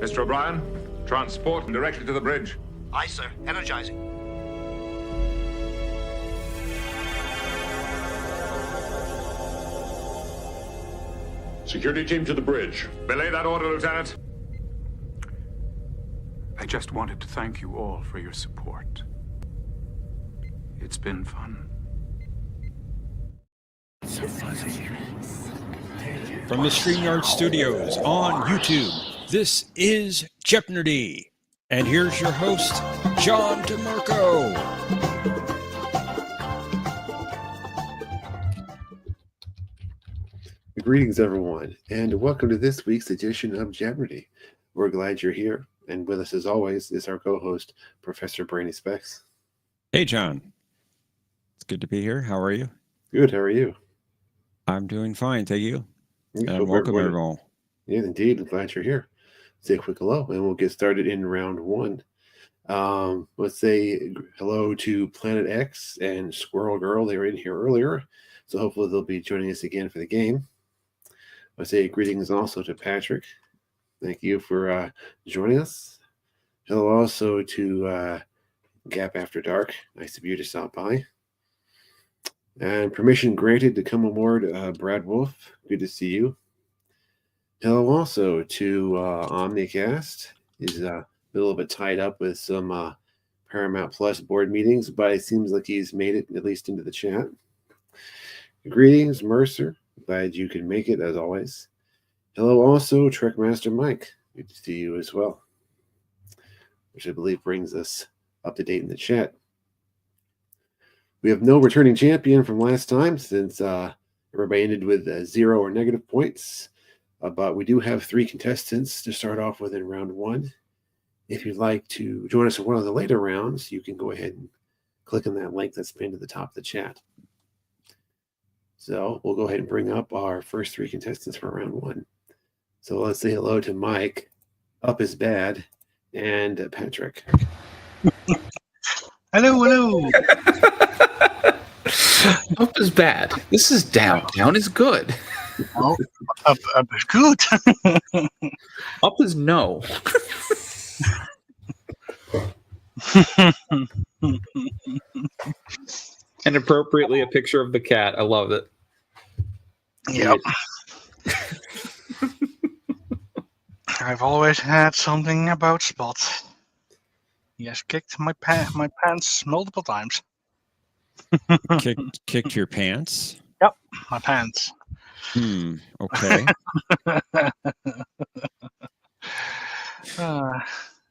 Mr. O'Brien, transport directly to the bridge. Aye, sir. Energizing. Security team to the bridge. Belay that order, Lieutenant. I just wanted to thank you all for your support. It's been fun. From the StreamYard Studios on YouTube, this is Jeopnerdy. And here's your host, John DeMarco. Greetings, everyone, and welcome to this week's edition of Jeopardy. We're glad you're here, and with us, as always, is our co-host, Professor Brainy Specs. Hey, John. It's good to be here. How are you? Good. How are you? I'm doing fine, thank you. And Hope welcome, everyone. Yeah, indeed. I'm glad you're here. Say a quick hello, and we'll get started in round one. Let's say hello to Planet X and Squirrel Girl. They were in here earlier, so hopefully they'll be joining us again for the game. I say greetings also to Patrick. Thank you for joining us. Hello also to Gap After Dark. Nice of you to stop by. And permission granted to come aboard Brad Wolf. Good to see you. Hello also to OmniCast. He's a little bit tied up with some Paramount Plus board meetings, but it seems like he's made it at least into the chat. Greetings, Mercer. Glad you could make it, as always. Hello also, Trekmaster Mike. Good to see you as well. Which I believe brings us up to date in the chat. We have no returning champion from last time since everybody ended with 0 or negative points. But we do have 3 contestants to start off with in round one. If you'd like to join us in one of the later rounds, you can go ahead and click on that link that's pinned to the top of the chat. So we'll go ahead and bring up our first 3 contestants for round one. So let's say hello to Mike, Up is Bad, and Patrick. Hello. Up is bad. This is down. Down is good. Oh, up is good. Up is no. And appropriately a picture of the cat. I love it. Yep. I've always had something about Spot. He has kicked my pants multiple times. Kicked your pants? Yep, my pants. Okay.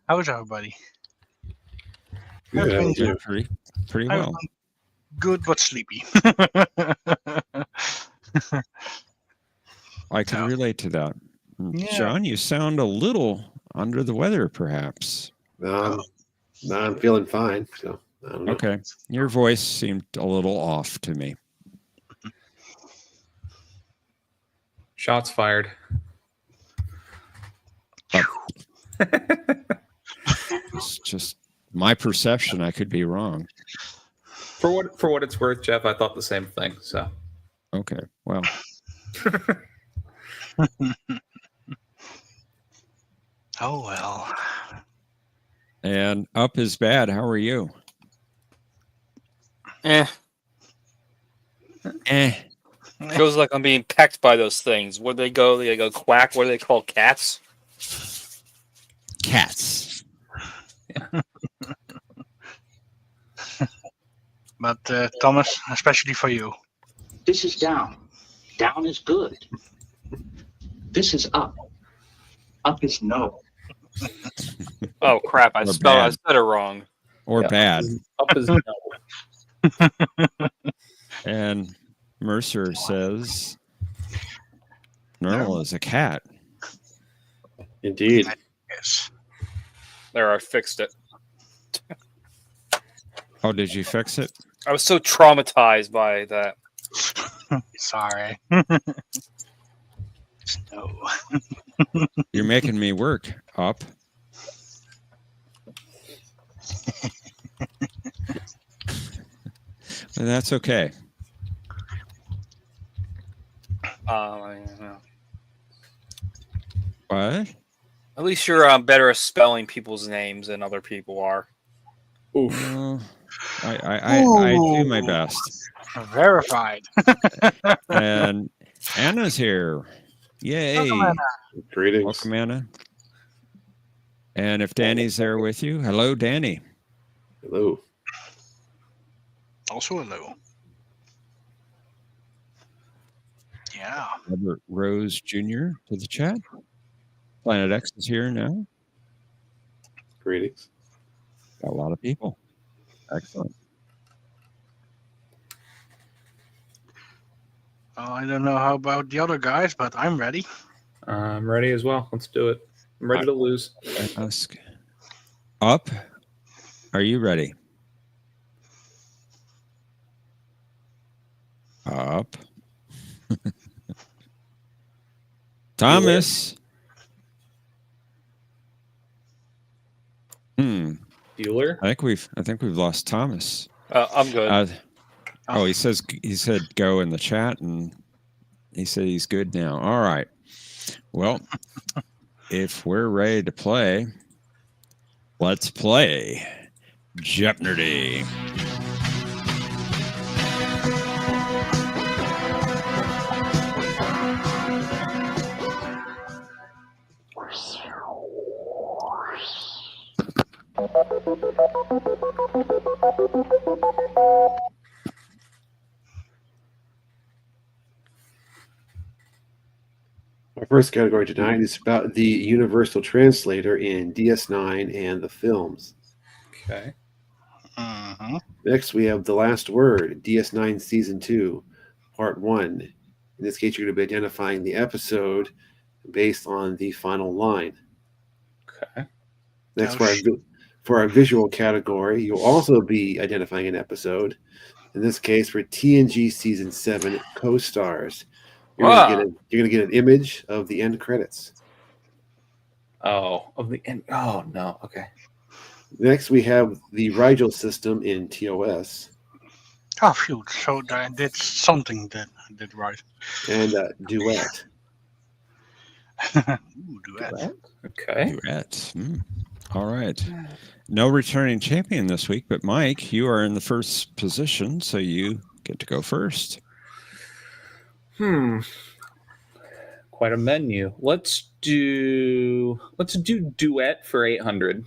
How's everybody? Good. Pretty well. Good but sleepy. I can relate to that. Yeah. John, you sound a little under the weather, perhaps. No, I'm feeling fine. So I don't know. Okay. Your voice seemed a little off to me. Shots fired. It's just my perception. I could be wrong. For what it's worth, Jeff, I thought the same thing. So Okay. Well. Oh well. And Up is Bad. How are you? Feels like I'm being pecked by those things. Where they go? They go quack. What do they call cats? Cats. But Thomas, especially for you. This is down. Down is good. This is up. Up is no. Oh crap! I said it wrong. Or bad. up is no. And Mercer says Nerl is a cat. Indeed. Yes. There, I fixed it. Oh, did you fix it? I was so traumatized by that. Sorry. No. You're making me work, Up. And that's okay. Yeah. What? At least you're better at spelling people's names than other people are. Oof. I do my best. Verified. And Anna's here. Yay. Welcome, Anna. Greetings. Welcome, Anna. And if Danny's there with you, hello, Danny. Hello. Also hello. Yeah. Robert Rose Jr. to the chat. Planet X is here now. Greetings. Got a lot of people. Excellent. I don't know how about the other guys, but I'm ready. I'm ready as well. Let's do it. I'm ready to lose. Ask. Up. Are you ready? Up. Thomas. Bueller? I think we've lost Thomas. I'm good. He said go in the chat, and he said he's good now. All right. Well, if we're ready to play, let's play Jeopnerdy. Our first category tonight is about the Universal Translator in DS9 and the films. Okay. Mm-hmm. Next, we have The Last Word, DS9 Season 2, Part 1. In this case, you're going to be identifying the episode based on the final line. Okay. Next, for our visual category, you'll also be identifying an episode. In this case, for TNG Season 7 co-stars. You're going to get an image of the end credits. Oh, of the end. Oh, no. Okay. Next, we have the Rigel system in TOS. Oh, phew. So I did something that I did right. And Duet. Ooh, duet. Okay. Duet. All right. No returning champion this week, but Mike, you are in the first position, so you get to go first. Quite a menu. Let's do Duet for 800.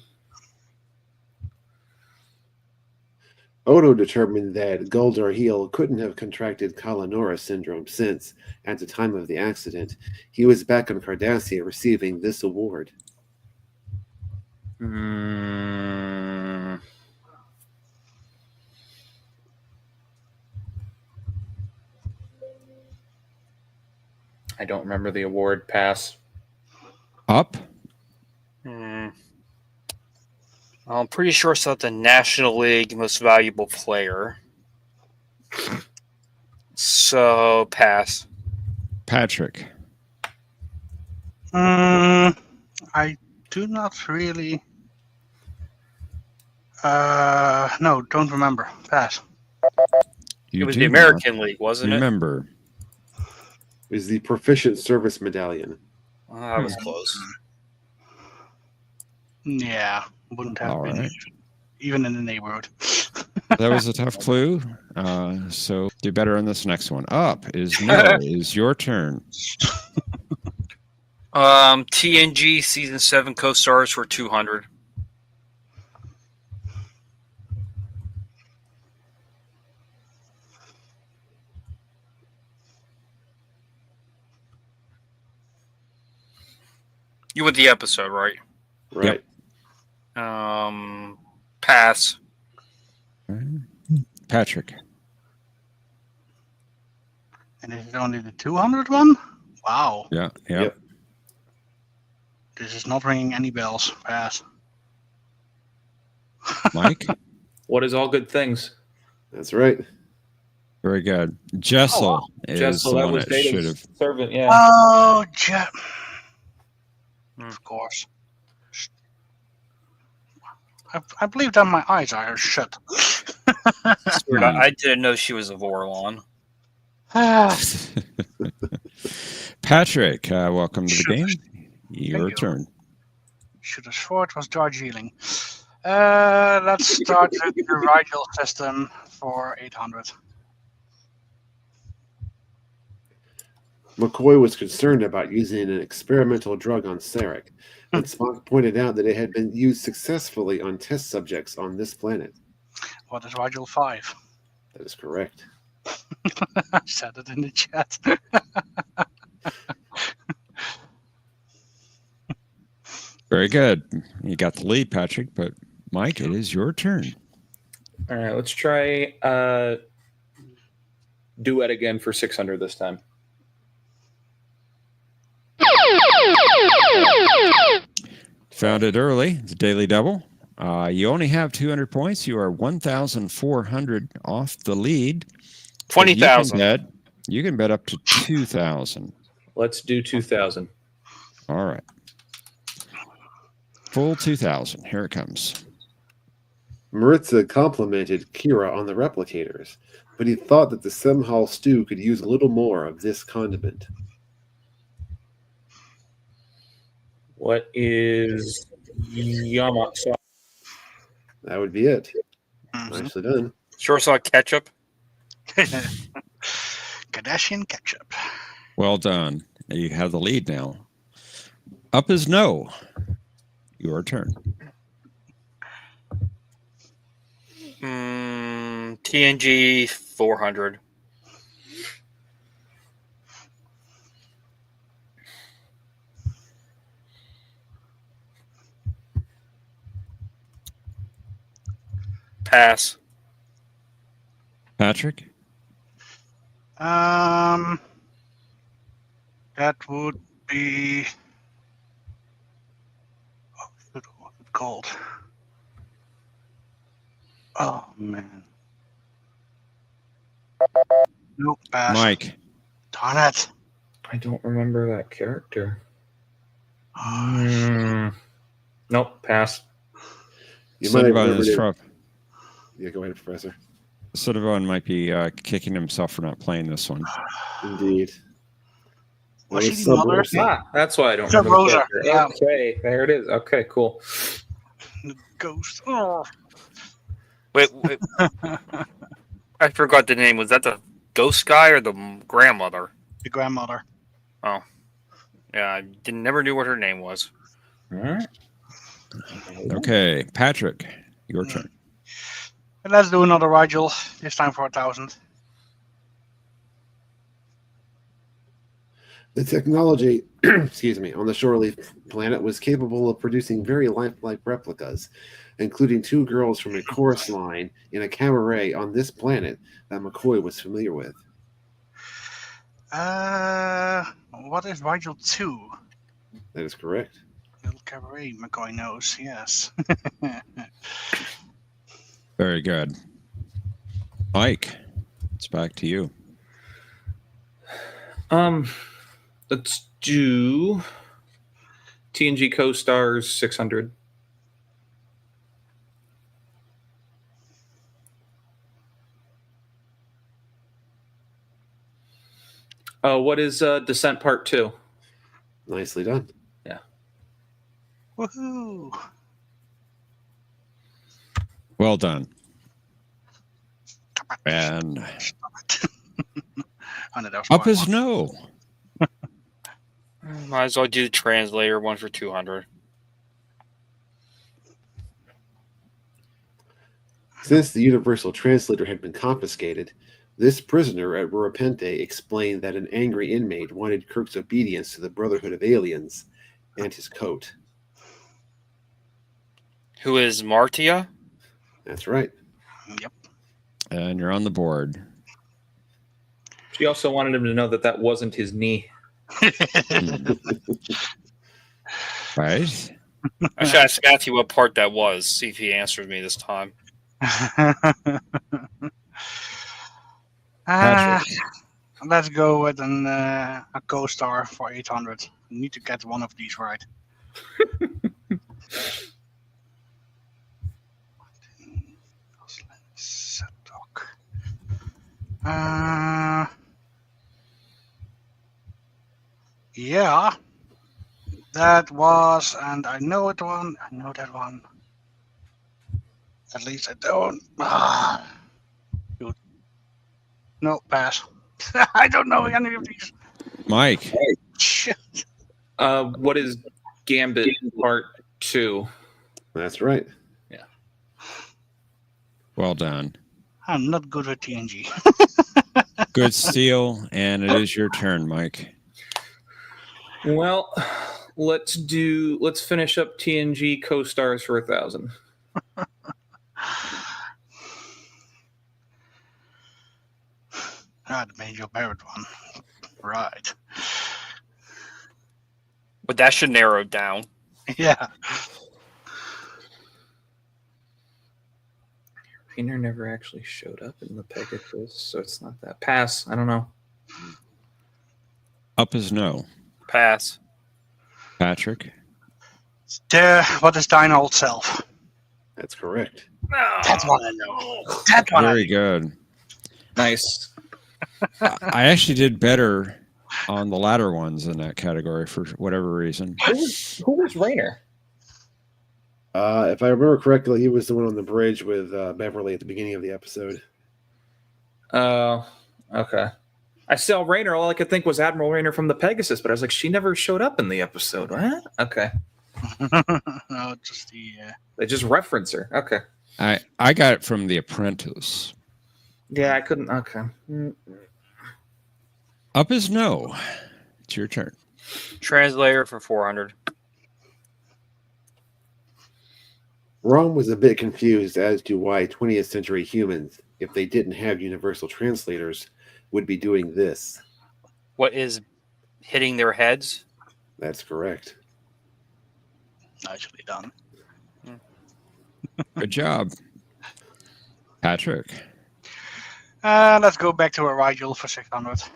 Odo determined that Goldar Heel couldn't have contracted Kalanora syndrome since, at the time of the accident, he was back on Cardassia receiving this award. I don't remember the award. Pass. Up. I'm pretty sure it's not the National League Most Valuable Player. So, pass. Patrick. I do not really. No, don't remember. Pass. It was the American League, wasn't remember. It was the Proficient Service Medallion. it? That was close. Yeah, wouldn't have been even in the neighborhood. That was a tough clue. So do better on this next one. Up is your turn. TNG Season 7 co-stars for 200. You want the episode, right? Right. Pass. Patrick. And is it only the 200 one? Wow. Yeah. Yep. This is not ringing any bells. Pass. Mike. What is All Good Things? That's right. Very good. Jessel is Jessel, the that one was that should Data's have. servant. Yeah. Oh, of course. I believe that my eyes are shut. I didn't know she was a Vorlon. Patrick, welcome to the game. Your turn. Shooter's Fort was Darjeeling. Let's start with the Rigel system for 800. McCoy was concerned about using an experimental drug on Sarek, but Spock pointed out that it had been used successfully on test subjects on this planet. What is Rigel 5? That is correct. I said it in the chat. Very good. You got the lead, Patrick, but Mike, it is your turn. All right, let's try duet again for 600 this time. Found it early. It's a daily double. You only have 200 points. You are 1,400 off the lead. 20,000. You can bet up to 2,000. Let's do 2,000. All right. Full 2,000. Here it comes. Maritza complimented Kira on the replicators, but he thought that the Semhal stew could use a little more of this condiment. What is Yamak sauce? That would be it. Nicely done. Sure saw ketchup. Kardashian ketchup. Well done. You have the lead now. Up is no. Your turn. TNG 400. Pass. Patrick? That would be gold. Oh man. Nope, pass. Mike. Darn it. I don't remember that character. Nope, pass. You might have Cinnabon remembered is it. trouble. Yeah, go ahead, Professor. Cinnabon might be kicking himself for not playing this one. Indeed. Was That she the mother? Rosa. Ah, that's why I don't Sub remember the Rosa, character. yeah. Okay, there it is. Okay, cool. The ghost. Oh. Wait. I forgot the name. Was that the ghost guy or the grandmother? The grandmother. Oh. Yeah, I never knew what her name was. All right. Okay. Patrick, your turn. And let's do another Rigel. This time for 1,000. The technology, excuse me, on the Shoreleaf planet was capable of producing very lifelike replicas, including two girls from a chorus line in a cabaret on this planet that McCoy was familiar with. What is Rigel 2? That is correct. Little cabaret, McCoy knows, yes. Very good. Mike, it's back to you. Let's do TNG Co-Stars 600. What is Descent Part 2? Nicely done. Yeah. Woohoo! Well done. And up is no. Might as well do the translator one for 200. Since the Universal Translator had been confiscated, this prisoner at Ruapente explained that an angry inmate wanted Kirk's obedience to the Brotherhood of Aliens and his coat. Who is Martia? That's right. Yep. And you're on the board. She also wanted him to know that that wasn't his knee. Right? I should ask Matthew what part that was. See if he answers me this time. Let's go with a co-star for 800. We need to get one of these right. Yeah, That was, and I know it one. I know that one. At least I don't. Dude. No, pass. I don't know any of these. Mike. Shit. What is Gambit Part 2? That's right. Well done. I'm not good with TNG. Good steal, and it is your turn, Mike. Well, let's finish up TNG co-stars for 1,000. The Major Barrett one. Right. But that should narrow it down. Yeah. Rainer never actually showed up in the Pegasus, so it's not that. Pass. I don't know. Up is no. Pass. Patrick. What is thine old self? That's correct. That one I know. That one Very good. Nice. I actually did better on the latter ones in that category for whatever reason. Who was Rainer? If I remember correctly, he was the one on the bridge with Beverly at the beginning of the episode. Oh, okay. I saw Rainer. All I could think was Admiral Rainer from the Pegasus, but I was like, she never showed up in the episode. What? Okay. No, just the. They just reference her. Okay. I got it from The Apprentice. Yeah, I couldn't. Okay. Up is no. It's your turn. Translator for 400. Rom was a bit confused as to why 20th century humans, if they didn't have universal translators, would be doing this. What is hitting their heads? That's correct. Nicely done. Good job. Patrick. Let's go back to a Rigel for 600. That's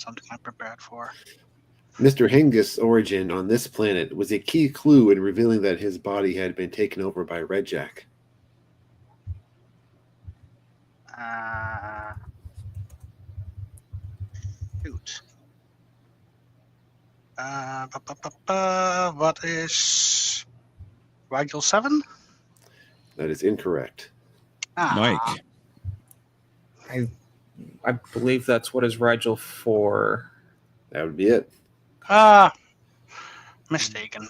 something I'm prepared for. Mr. Hengist's origin on this planet was a key clue in revealing that his body had been taken over by Red Jack. Shoot. What is Rigel 7? That is incorrect. Mike. I believe that's what is Rigel 4. That would be it. Mistaken.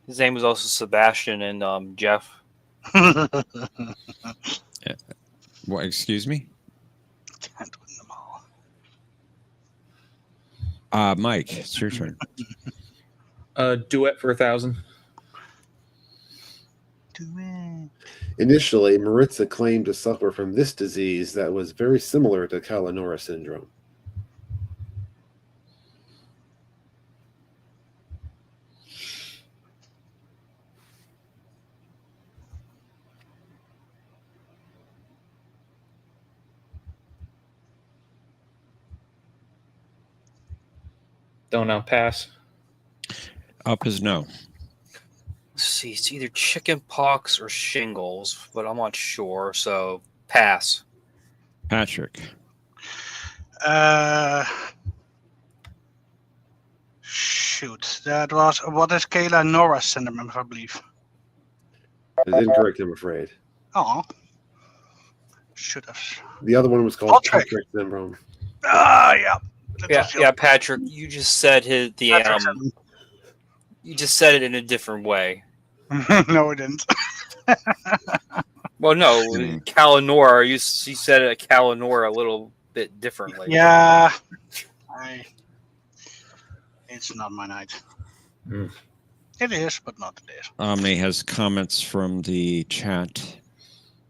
His name was also Sebastian and Jeff. What? Excuse me? Can't win them all. Mike, it's your turn. Duet for 1,000. Initially, Maritza claimed to suffer from this disease that was very similar to Kalanora syndrome. Don't know. Pass. Up is no. Let's see, it's either chicken pox or shingles, but I'm not sure, so pass. Patrick. Shoot. That was. What is Kayla Nora syndrome, I believe? That is incorrect, I'm afraid. Oh. Should have. The other one was called Patrick. Patrick syndrome. Yeah. Yeah, Patrick, you just said you just said it in a different way. No, it didn't. Well, no, Kalanora, you said it Kalanora a little bit differently. Yeah. It's not my night. It is, but not today. Omni has comments from the chat.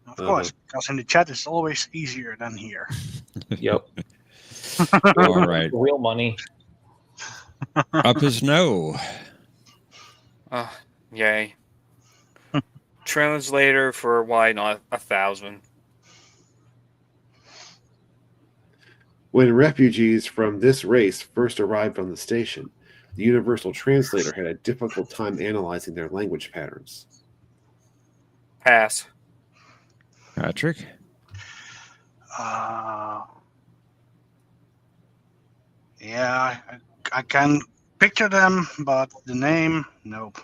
Of course, because in the chat it's always easier than here. Yep. All right. Real money. Up is no. Yay. Translator for why not 1,000? When refugees from this race first arrived on the station, the Universal Translator had a difficult time analyzing their language patterns. Pass. Patrick. Yeah, I can picture them, but the name, nope.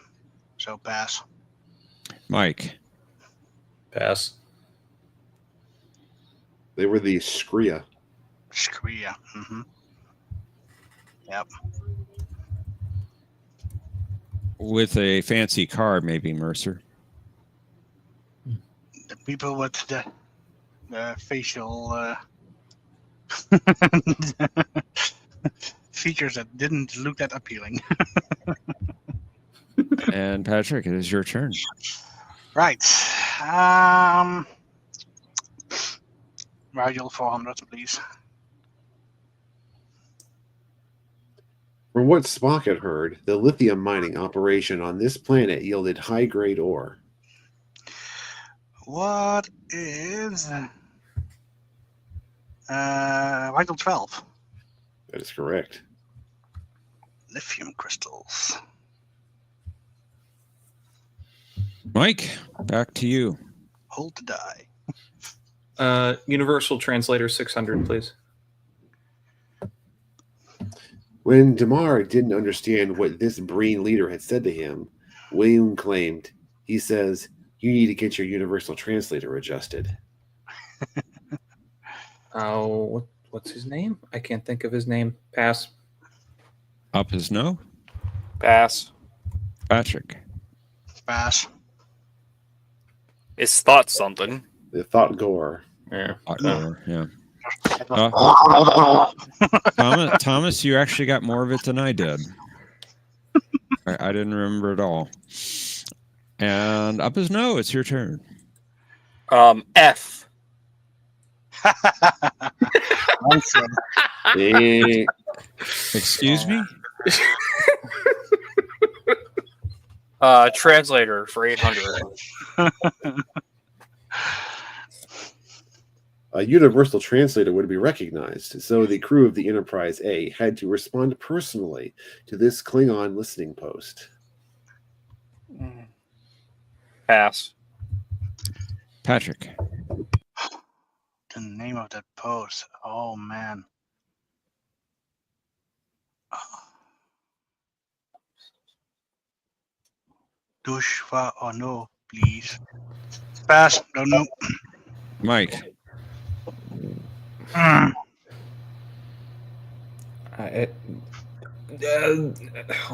So pass. Mike. Pass. They were the Skria. Skria. Mm-hmm. Yep. With a fancy car, maybe Mercer. The people with the facial features that didn't look that appealing. And Patrick, it is your turn. Right. Rigel 400, please. From what Spock had heard, the lithium mining operation on this planet yielded high-grade ore. What is Rigel 12? That is correct. Lithium crystals. Mike, back to you. Hold the die. Universal Translator 600, please. When Damar didn't understand what this Breen leader had said to him, William claimed, he says, you need to get your universal translator adjusted. Oh, what's his name? I can't think of his name. Pass. Up is no. Pass. Patrick. Pass. It's thought something. The thought gore. Yeah. Yeah. Thomas, you actually got more of it than I did. I didn't remember it all. And up is no. It's your turn. F. Excuse me? Translator for 800. A universal translator would be recognized, so the crew of the Enterprise A had to respond personally to this Klingon listening post. Pass. Patrick. The name of that post. Oh, man. Douche or no, please. Pass. Don't know. Mike. Oh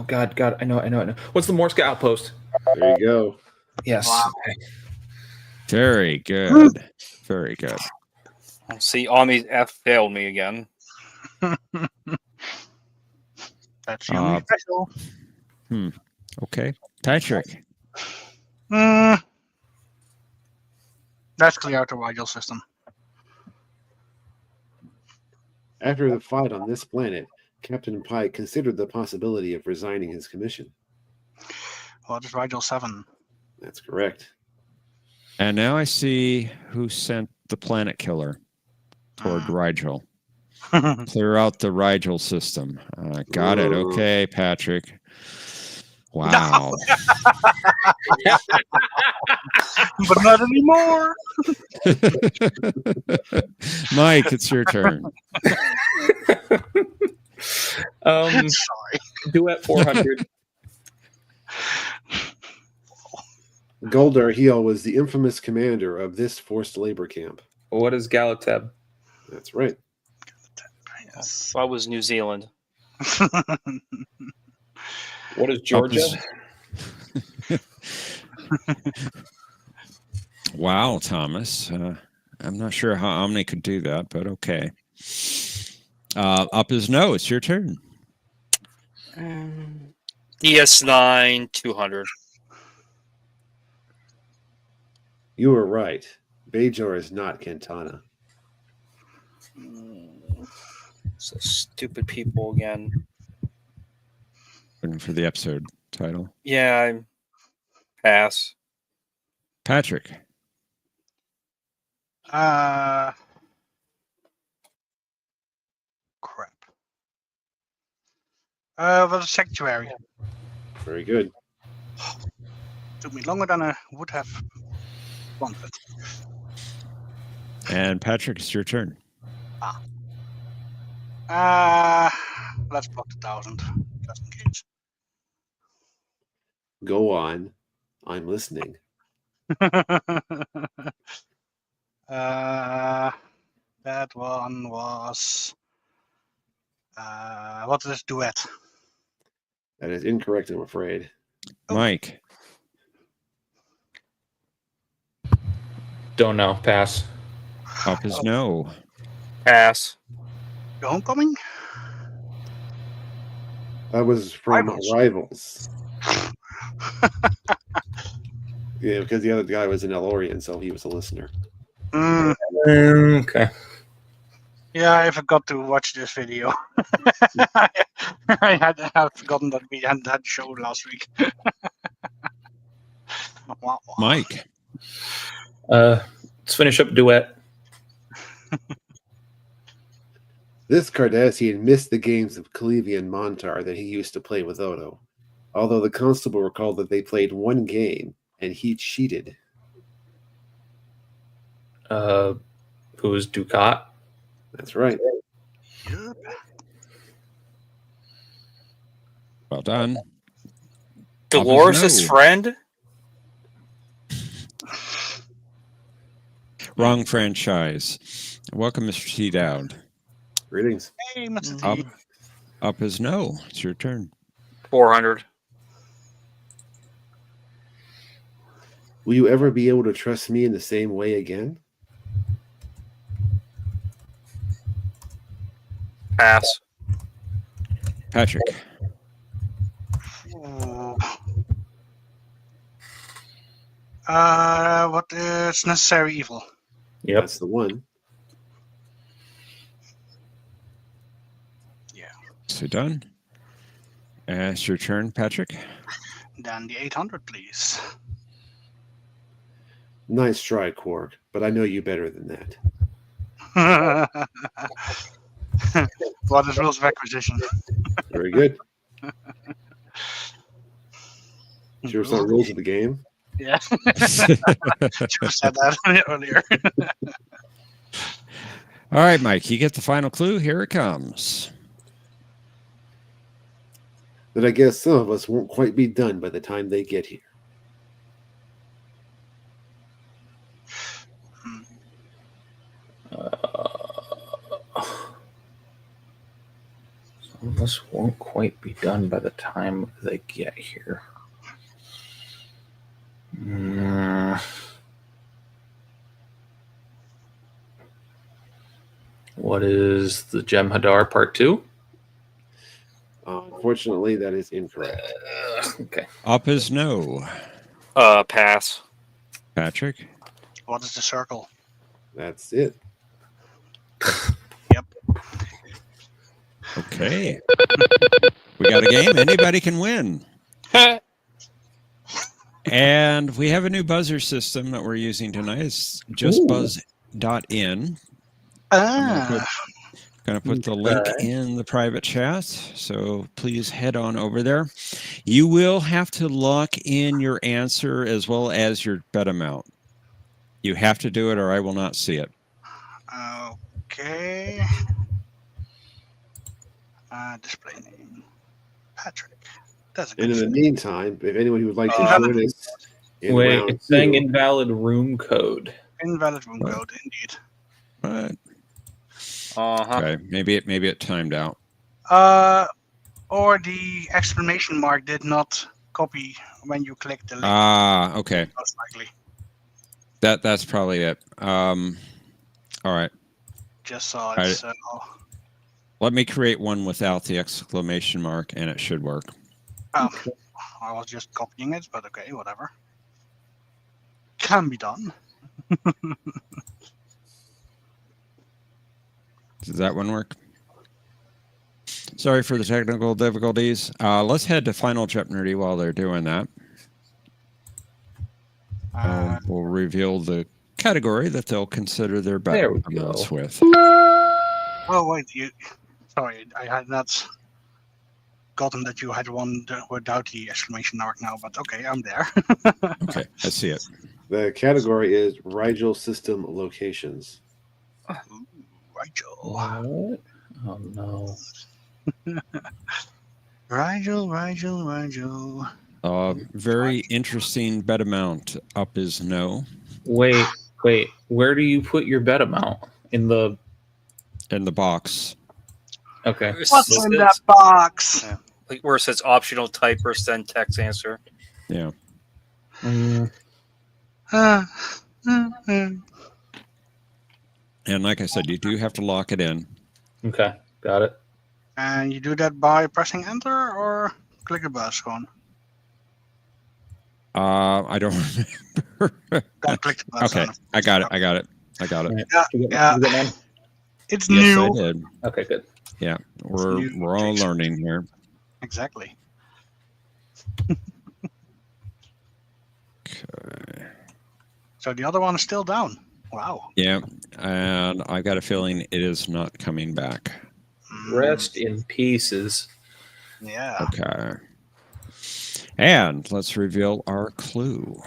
God, I know. What's the Morska outpost? There you go. Yes. Wow. Very good. Very good. See, Omni's F failed me again. That's the only special. Okay. Patrick. Let's clear out the Rigel system. After the fight on this planet, Captain Pike considered the possibility of resigning his commission. Well, it's Rigel 7. That's correct. And now I see who sent the planet killer toward Rigel. Clear out the Rigel system. Got it. Okay, Patrick. Wow. But not anymore. Mike, it's your turn. Sorry. Duet 400. Goldar Heel was the infamous commander of this forced labor camp. What is Galateb? That's right. Yes. That was New Zealand. What is Georgia? Wow, Thomas. I'm not sure how Omni could do that, but okay. Up is no. It's your turn. DS9 200. You were right. Bajor is not Quintana. So stupid people again. Looking for the episode title. Yeah, I pass. Patrick. Crap. Well, the sanctuary. Very good. Took me longer than I would have wanted. And Patrick, it's your turn. Let's block the 1000. just in case. Go on. I'm listening. That one was. What is duet? That is incorrect, I'm afraid. Mike. Don't know. Pass. Up is no. Pass. The Homecoming? That was from Rivals. Rivals. Yeah, because the other guy was an Elorian, so he was a listener. Okay. Yeah, I forgot to watch this video. I had forgotten that we hadn't had the show last week. Mike. Let's finish up duet. This Cardassian missed the games of Clevie and Montar that he used to play with Odo. Although the constable recalled that they played one game and he cheated. Who's Ducat? That's right. Yep. Well done. Dolores' no. friend? Wrong franchise. Welcome, Mr. T. Dowd. Greetings. Hey, Mr. Up, T. up is no. It's your turn. 400. Will you ever be able to trust me in the same way again? Pass. Patrick. Ooh. What is necessary evil? Yep. That's the one. Yeah. So done. It's your turn, Patrick. Then the 800, please. Nice try, Quark, but I know you better than that. What is rules of acquisition? Very good. Sure, it's not rules of the game. Yeah. Should have said that earlier. All right, Mike, you get the final clue. Here it comes. That I guess some of us won't quite be done by the time they get here. Some of us won't quite be done by the time they get here. What is the Jem'Hadar Part 2? Unfortunately, that is incorrect. Okay. Up is no. Pass. Patrick. What is the circle? That's it. Yep. Okay. We got a game. Anybody can win. And we have a new buzzer system that we're using tonight. It's justbuzz.in. Going to put the link in the private chat, so please head on over there. You will have to lock in your answer as well as your bet amount. You have to do it or I will not see it. Okay. Display name. Patrick. That's a good And in the thing. meantime, if anyone who would like to join us in Wait, round it's saying 2, invalid room code. Invalid room code, indeed. But Uh-huh. okay, maybe it timed out. Or the exclamation mark did not copy when you click the link. Okay. Most likely. That's probably it. All right. Just saw it. Right. So Let me create one without the exclamation mark and it should work. I was just copying it, but okay, whatever. Can be done. Does that one work? Sorry for the technical difficulties. Let's head to Final Jeopnerdy while they're doing that. We'll reveal the category that they'll consider their There we amounts go. with. Oh wait, sorry, I had not gotten that you had one without the exclamation mark now, but okay, I'm there. Okay, I see it. the category is Rigel System Locations. Rigel. What? Oh no. Rigel. Very interesting bet amount. Up is no. Wait. Where do you put your bet amount? In the box. Okay. What's in that box? Yeah. Like where it says optional type or send text answer. Yeah. Mm, And like I said, you do have to lock it in. okay, got it. And you do that by pressing enter or click the bus on? I don't remember. Don't click the bus Okay, on. I got it. Yeah. It's Yes, new. I did. Okay, good. Yeah, we're all learning here. Exactly. Okay. So the other one is still down. Wow. Yeah, and I got a feeling it is not coming back. Rest in pieces. Yeah. Okay. And let's reveal our clue.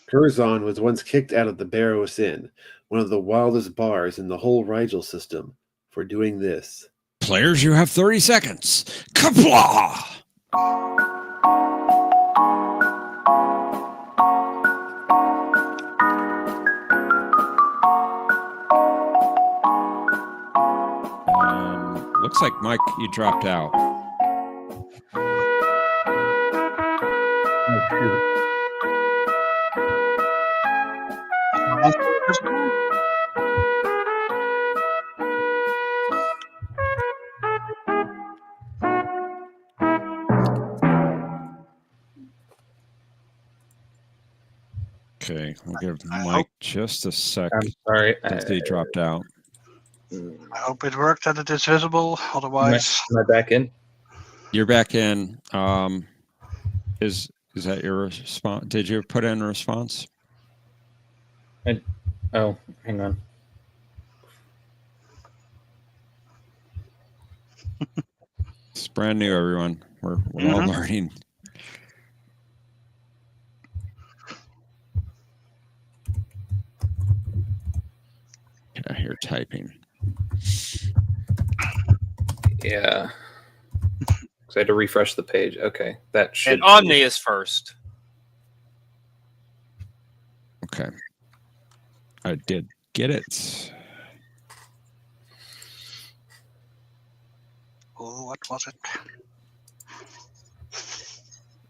Curzon was once kicked out of the Barrows Inn, one of the wildest bars in the whole Rigel system, for doing this. Players, you have 30 seconds. Kapla! Looks like, Mike, you dropped out. Okay, we'll give Mike just a sec. I'm sorry. Since he dropped out. I hope it worked that it is visible. Otherwise, Am I back in? You're back in. Is that your response? Did you put in a response? Oh, hang on. It's brand new, everyone. We're all learning. I hear typing. Yeah. So I had to refresh the page. Okay, that should. And Omni is first. Okay. I did get it. oh, what was it?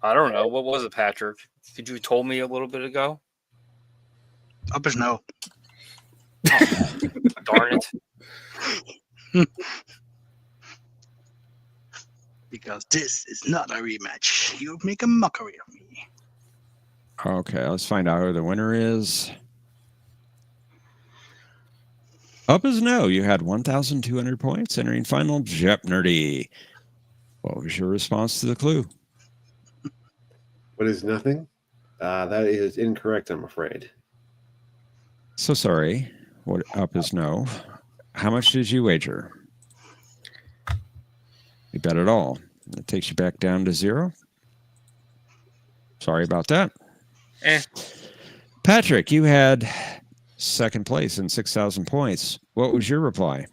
I don't know. What was it, Patrick? Did you told me a little bit ago? Up is no. Darn it. Because this is not a rematch. You make a mockery of me. Okay, let's find out who the winner is. Up is no. You had 1,200 points entering final Jeopnerdy. What was your response to the clue? What is nothing? That is incorrect, I'm afraid. So sorry. What up is no. How much did you wager? You bet it all. That takes you back down to 0. Sorry about that. Patrick, you had second place in 6,000 points. What was your reply?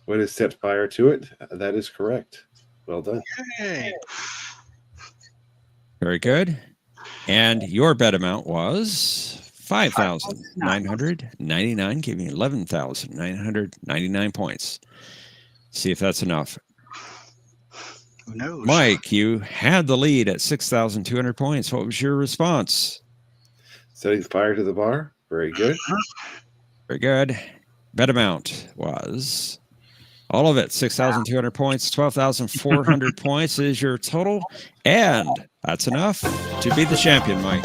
What is set fire to it? That is correct. Well done. Hey. Very good. And your bet amount was 5,999, giving you 11,999 points. See if that's enough. Who knows? Mike, you had the lead at 6,200 points. What was your response? Setting fire to the bar. Very good. Very good. Bet amount was all of it, 6,200 points. 12,400 points is your total. And that's enough to be the champion, Mike.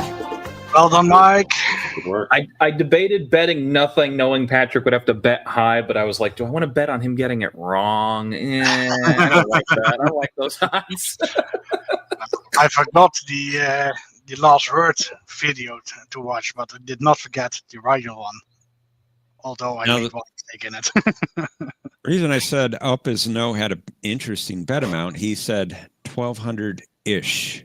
Well done, Mike. Good work. I debated betting nothing, knowing Patrick would have to bet high, but I was like, do I want to bet on him getting it wrong? I don't like that. I don't like those odds. I forgot the last word video to watch, but I did not forget the Rigel one. Although I made one mistake in it. The reason I said up is no had an interesting bet amount. He said 1,200-ish.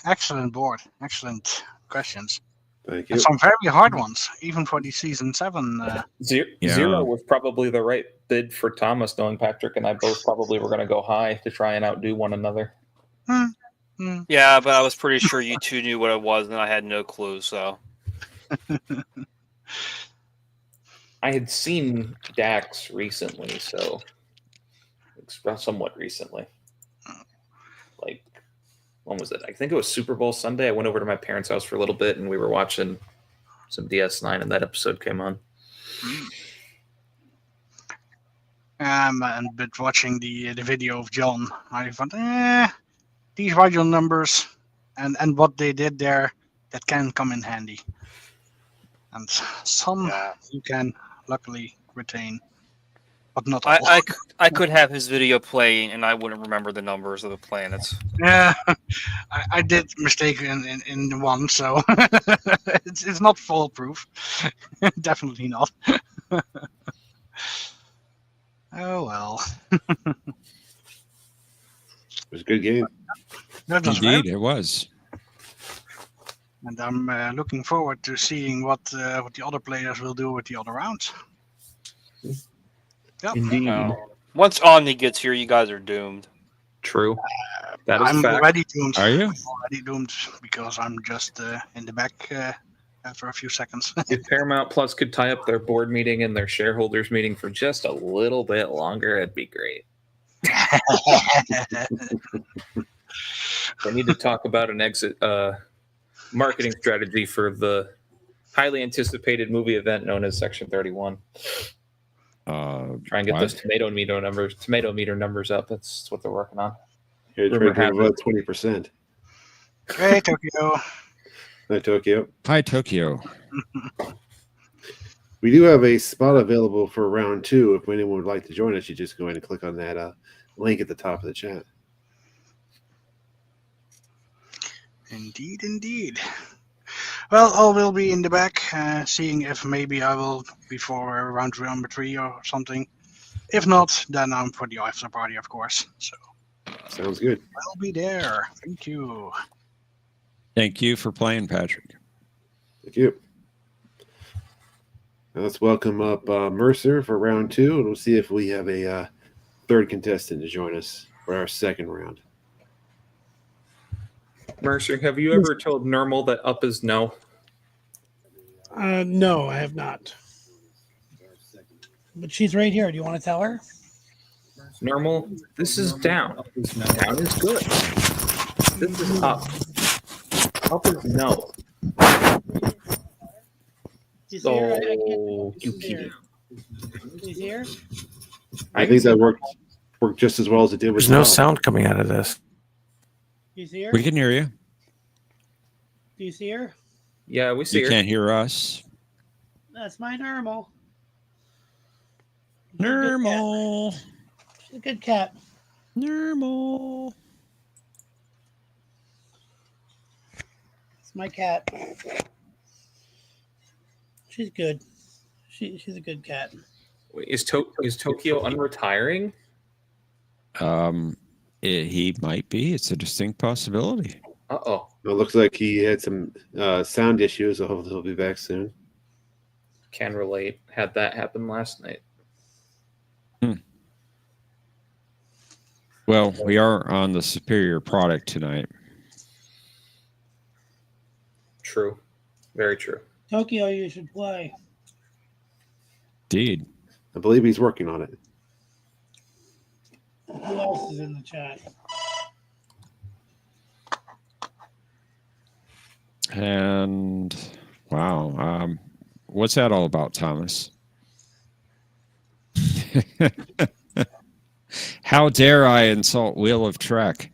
excellent board. Excellent questions. Thank And you. some very hard ones, even for the season 7. Yeah. Zero was probably the right bid for Thomas, knowing Patrick and I both probably were going to go high to try and outdo one another. Yeah, but I was pretty sure you two knew what it was, and I had no clue. So I had seen Dax recently, so somewhat recently. Like, when was it? I think it was Super Bowl Sunday. I went over to my parents' house for a little bit, and we were watching some DS9, and that episode came on. But watching the video of John, I thought, these radio numbers and what they did there, that can come in handy. And some you can luckily retain, but not all. I could have his video playing, and I wouldn't remember the numbers of the planets. Yeah, I did mistake in one, so it's not foolproof. Definitely not. Oh well. It was a good game. That was Indeed, very- it was. And I'm looking forward to seeing what the other players will do with the other rounds. Yep. Indeed. Once Omni gets here, you guys are doomed. True. That is I'm fact. already doomed. Are you? I'm already doomed because I'm just in the back after a few seconds. If Paramount Plus could tie up their board meeting and their shareholders meeting for just a little bit longer, it'd be great. They need to talk about an exit marketing strategy for the highly anticipated movie event known as Section 31. Try and get what? those tomato meter numbers up. That's what they're working on. Here, Rumor try to has about 20%. Hey, Tokyo. Hi, Tokyo. Hi, Tokyo. We do have a spot available for round 2. If anyone would like to join us, you just go ahead and click on that link at the top of the chat. Indeed, indeed. Well, I will be in the back, seeing if maybe I will before round number 3 or something. If not, then I'm for the after party, of course. So Sounds good. I'll be there. Thank you. Thank you for playing, Patrick. Thank you. Now let's welcome up Mercer for round 2, and we'll see if we have a third contestant to join us for our second round. Mercer, have you ever told Normal that up is no? No, I have not. But she's right here. Do you want to tell her? Normal, this is down. Down is good. This is up. Up is no. She's here. I can't- Oh, you she's here. kitty. She's here. I think that worked just as well as it did with There's no Tom. sound coming out of this. She's here. We can hear you. Do you see her? Yeah, we see You her. can't hear us. That's my normal. Normal. She's a good cat. Normal. It's my cat. She's good. She's a good cat. Wait, is Tokyo unretiring? He might be. It's a distinct possibility. Uh-oh. It looks like he had some sound issues, so hopefully he'll be back soon. Can relate. Had that happen last night. Well, we are on the superior product tonight. True. Very true. Tokyo, you should play. Indeed. I believe he's working on it. Who else is in the chat? And wow, what's that all about, Thomas? How dare I insult Wheel of Trek?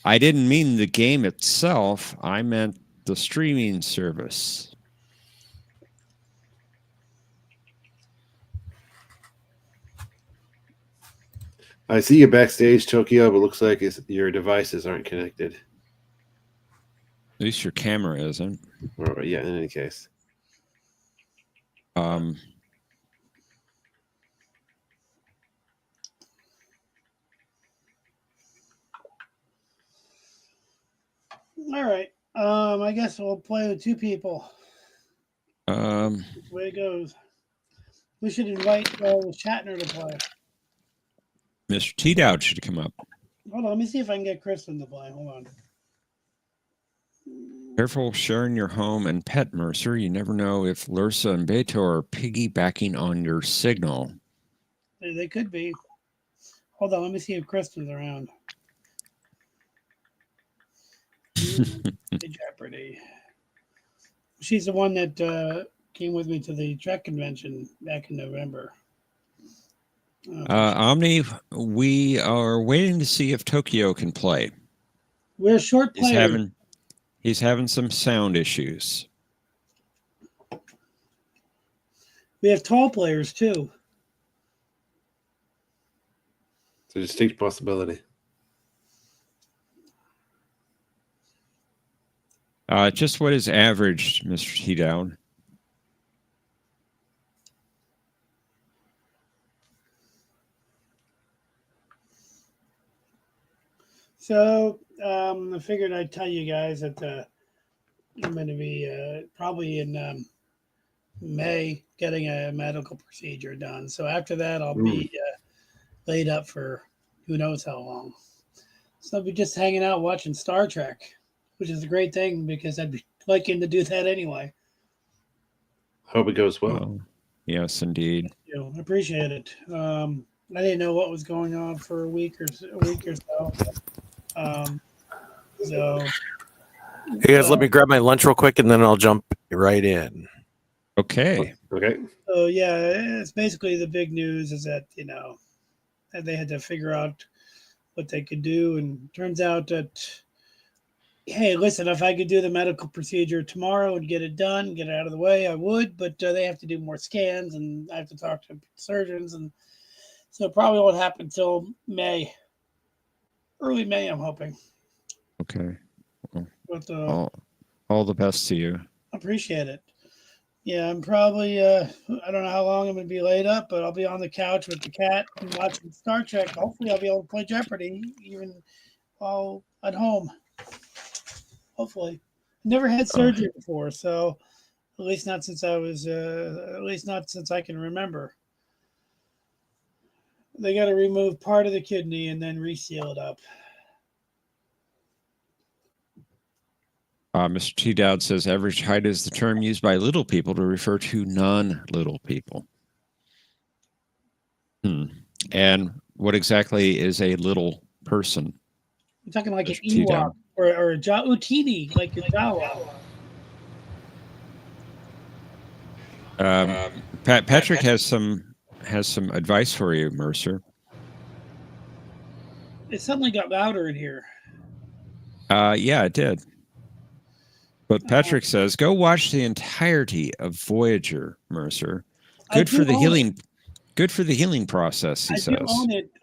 I didn't mean the game itself. I meant the streaming service. I see you backstage, Tokyo, but it looks like your devices aren't connected. At least your camera isn't. Or, yeah, in any case. All right. I guess we'll play with two people. Um, That's the way it goes. We should invite Shatner to play. Mr. T Dowd should come up. Hold on, let me see if I can get Kristen to play. Hold on. Careful sharing your home and pet, Mercer. You never know if Lursa and Beto are piggybacking on your signal. They could be. Hold on, let me see if Kristen's around. Jeopardy. She's the one that came with me to the Trek convention back in November. Omni, we are waiting to see if Tokyo can play. We're short players. He's having some sound issues. We have tall players too. It's a distinct possibility. Just what is average, Mr. T Down? So I figured I'd tell you guys that I'm going to be probably in May getting a medical procedure done. So after that, I'll be laid up for who knows how long. So I'll be just hanging out watching Star Trek, which is a great thing because I'd be liking to do that anyway. Hope it goes well. Yes, indeed. I appreciate it. I didn't know what was going on for a week or so. So Hey guys, let me grab my lunch real quick and then I'll jump right in. Okay. Okay. So yeah, it's basically the big news is that that they had to figure out what they could do, and turns out that hey, listen, if I could do the medical procedure tomorrow and get it done, get it out of the way, I would, but they have to do more scans and I have to talk to surgeons, and so it probably won't happen until May, early May, I'm hoping. Okay. Well, But all the best to you. appreciate it. Yeah, I'm probably I don't know how long I'm gonna be laid up, but I'll be on the couch with the cat and watching Star Trek. Hopefully I'll be able to play Jeopardy even while at home. Hopefully. Never had surgery before, so at least not since I can remember. They gotta remove part of the kidney and then reseal it up. Mr. T. Dowd says average height is the term used by little people to refer to non-little people. And what exactly is a little person? You're talking like Mr. an T. Ewok Dowd. or a Jautini, like a Jawa. Patrick has some advice for you, Mercer. It suddenly got louder in here. Yeah, it did. But Patrick says, go watch the entirety of Voyager, Mercer. Good for the healing process, he says.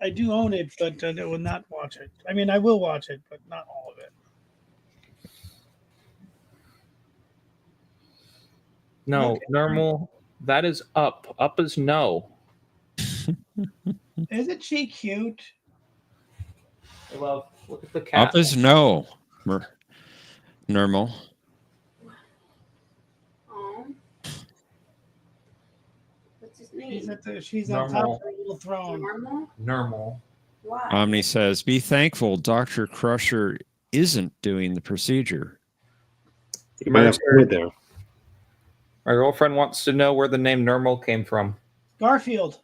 I do own it, but I will not watch it. I mean, I will watch it, but not all of it. No, Okay. normal. That is up. Up is no. Isn't she cute? I love. Look at the cat. Up is no. Normal. What's his name? She's on top of her little throne. Normal. Why? Omni says, be thankful Dr. Crusher isn't doing the procedure. You might have to put it there. My girlfriend wants to know where the name Normal came from. Garfield.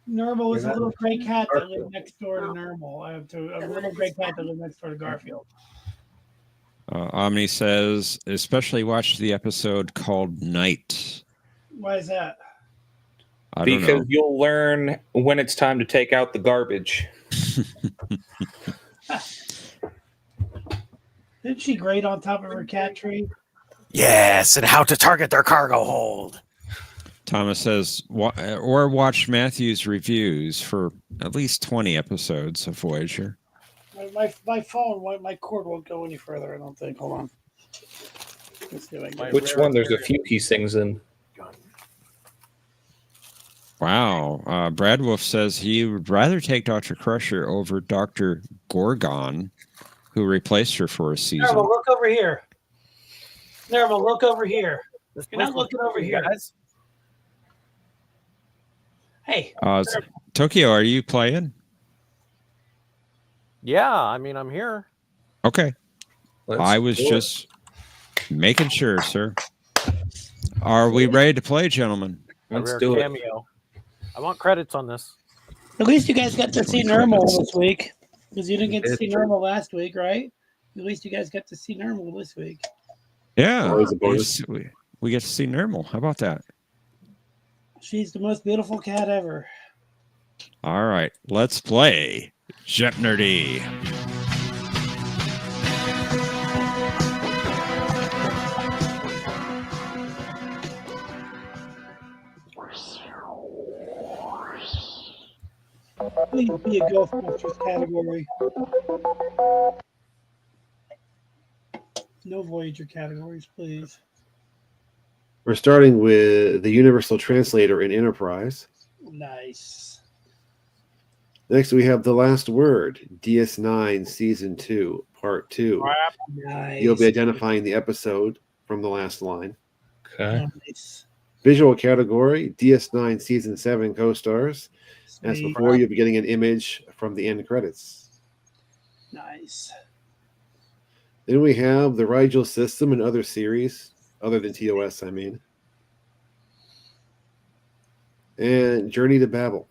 Normal was a Yeah, little gray cat that Garfield. lived next door to Normal. I have a little gray cat that lived next door to Garfield. Omni says, especially watch the episode called Night. Why is that? I don't Because know. you'll learn when it's time to take out the garbage. Didn't she grate on top of her cat tree? Yes, and how to target their cargo hold. Thomas says, or watch Matthew's reviews for at least 20 episodes of Voyager. My phone, my cord won't go any further, I don't think. Hold on. Let's see if I can Which one? There's a few key things in. Wow. Brad Wolf says he would rather take Dr. Crusher over Dr. Gorgon, who replaced her for a season. Normal, look over here. Normal, look over here. You're not looking over here. Guys. Hey, Tokyo, are you playing? Yeah, I mean, I'm here. Okay. I was do it. just making sure, sir. Are we ready to play, gentlemen? Let's Rare do it. cameo. I want credits on this. at least you guys got to see Normal this week. Because you didn't get to It's see Normal last week, right? At least you guys got to see Normal this week. Yeah. Always a bonus. We get to see Normal. How about that? She's the most beautiful cat ever. All right. Let's play Jeopnerdy. Please be a Ghostbusters category. No Voyager categories, please. We're starting with the Universal Translator in Enterprise. Nice. Next, we have The Last Word, DS9, Season 2, Part 2. Nice. You'll be identifying the episode from the last line. Okay. Nice. Visual category, DS9, Season 7 co-stars. As Sweet. before, you'll be getting an image from the end credits. Nice. Then we have the Rigel System and other series, other than TOS, I mean. And Journey to Babel.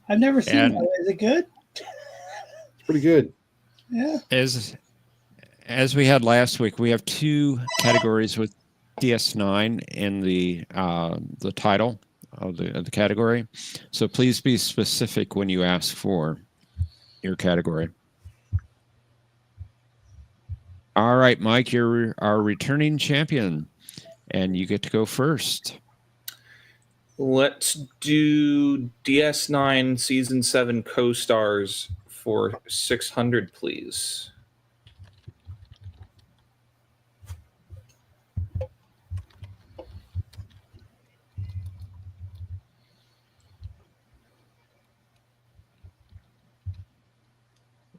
I've never seen And- that. Is it good? It's pretty good. Yeah. As we had last week, we have two categories with DS9 in the title of the category. So please be specific when you ask for your category. All right, Mike, you're our returning champion, and you get to go first. Let's do DS9 Season 7 co-stars for 600, please.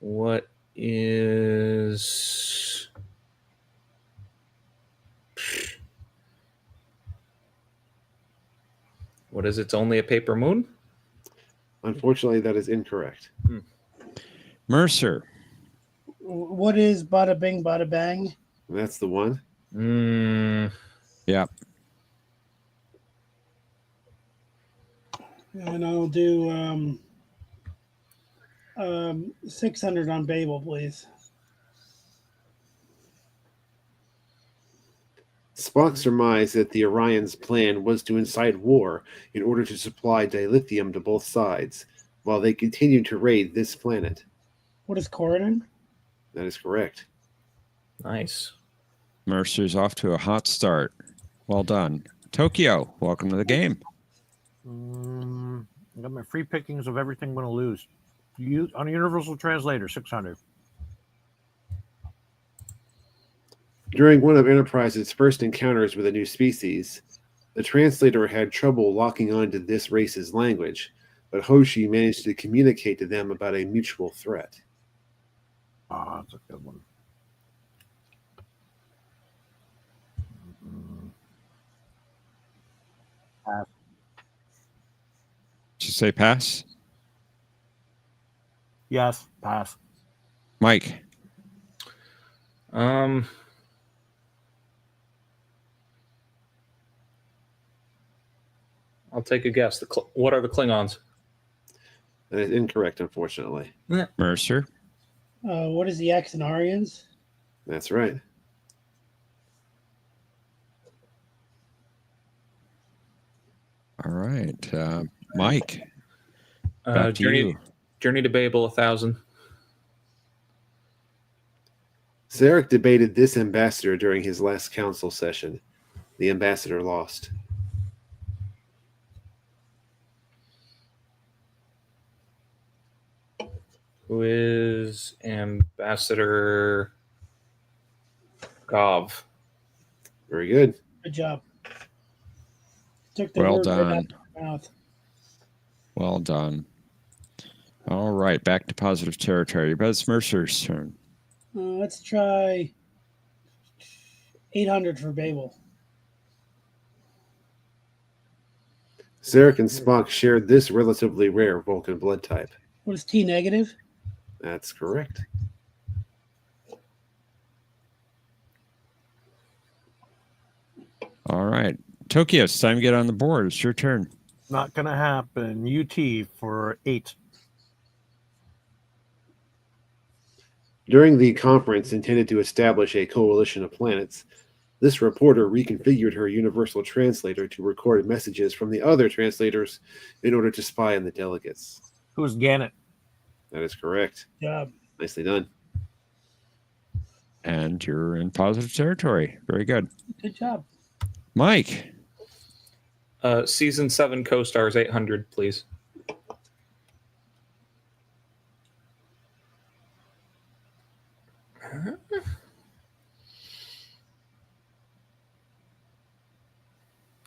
What is... What is It's Only a Paper Moon? Unfortunately, that is incorrect. Mercer. What is Bada Bing Bada Bang? And that's the one. Yeah. And I'll do 600 on Babel, please. Spock surmised that the Orion's plan was to incite war in order to supply dilithium to both sides, while they continued to raid this planet. What is Corridon? That is correct. Nice. Mercer's off to a hot start. Well done. Tokyo, welcome to the game. I got my free pickings of everything I'm going to lose. On a Universal Translator, 600. During one of Enterprise's first encounters with a new species, the translator had trouble locking on to this race's language, but Hoshi managed to communicate to them about a mutual threat. Oh, that's a good one. Pass. Did you say pass? Yes, pass. Mike. I'll take a guess. What are the Klingons? That is incorrect, unfortunately. Mercer. What is the Axonarians? That's right. All right. Mike. Back to you. Journey to Babel, 1,000. Sarek debated this ambassador during his last council session. The ambassador lost. Who is Ambassador Gov? Very good. Good job. Took the Well word right out done. of my mouth. Well done. All right, back to positive territory. But it's Mercer's turn. Let's try 800 for Babel. Zarek and Spock shared this relatively rare Vulcan blood type. What is T negative? That's correct. All right. Tokyo, it's time to get on the board. It's your turn. Not going to happen. UT for 8. During the conference intended to establish a coalition of planets, this reporter reconfigured her universal translator to record messages from the other translators in order to spy on the delegates. Who's Gannett? That is correct. Job. Nicely done. And you're in positive territory. Very good. Good job. Mike. Season 7 co-stars 800, please.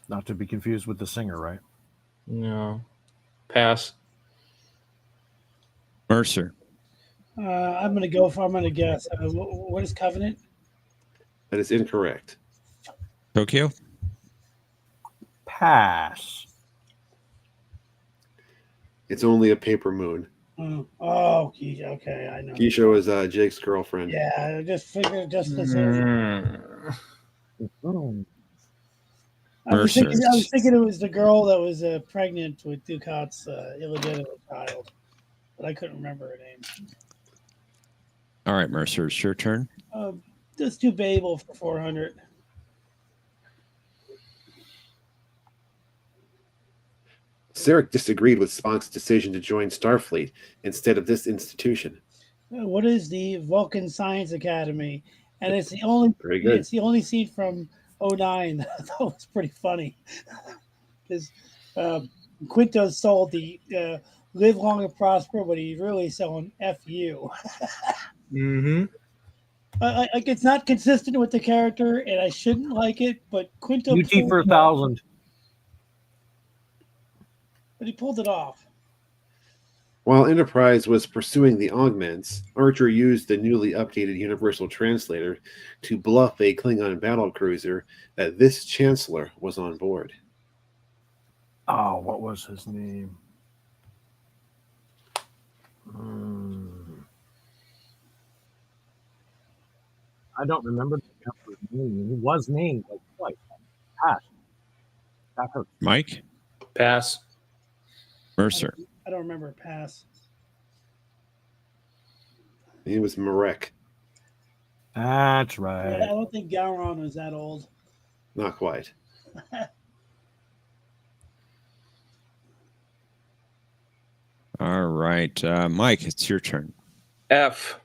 Not to be confused with the singer, right? No. Pass. Mercer. I'm going to guess. What is Covenant? That is incorrect. Tokyo. Pass. It's only a paper moon. Oh, okay, I know. Keisha is Jake's girlfriend. Yeah, I just figured just as I was thinking it was the girl that was pregnant with Ducat's illegitimate child, but I couldn't remember her name. All right, Mercer, it's your turn. Let's do Babel for 400. Sarek disagreed with Spock's decision to join Starfleet instead of this institution. What is the Vulcan Science Academy? And it's the only Very good. It's the only scene from 09 that I thought was pretty funny. Because Quinto sold the live long and prosper, but he's really selling FU. Mm-hmm. Like it's not consistent with the character, and I shouldn't like it. But Quinto UT for 1,000. But he pulled it off. While Enterprise was pursuing the augments, Archer used the newly updated Universal Translator to bluff a Klingon battlecruiser that this Chancellor was on board. Oh, what was his name? I don't remember the Emperor's name. He was named like twice. Pass. That hurt. Mike. Pass. Mercer. I don't remember a pass. He was Marek. That's right. I don't think Gowron was that old. Not quite. All right, Mike, it's your turn. F.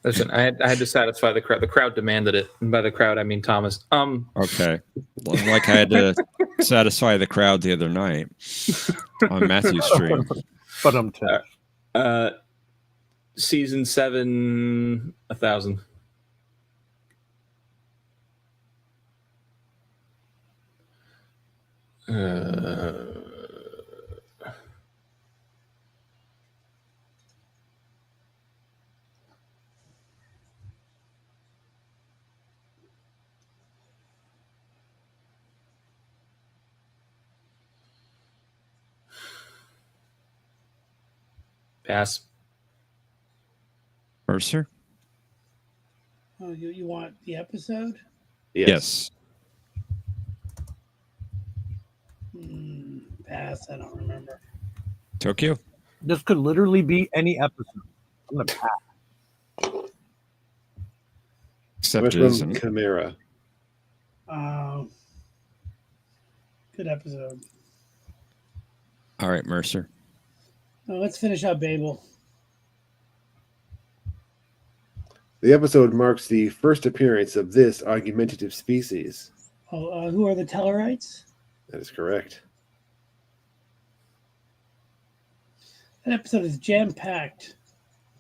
Listen, I had to satisfy the crowd. The crowd demanded it. And by the crowd, I mean Thomas. Okay. Like I had to satisfy the crowd the other night on Matthew's stream. But Season 7, 1,000. Pass. Mercer? Oh, you want the episode? Yes. Pass. I don't remember. Tokyo? This could literally be any episode. I'm going to pass. Except it From isn't. Chimera. Good episode. All right, Mercer. Let's finish up Babel. The episode marks the first appearance of this argumentative species. Who are the Tellarites? That is correct. That episode is jam-packed.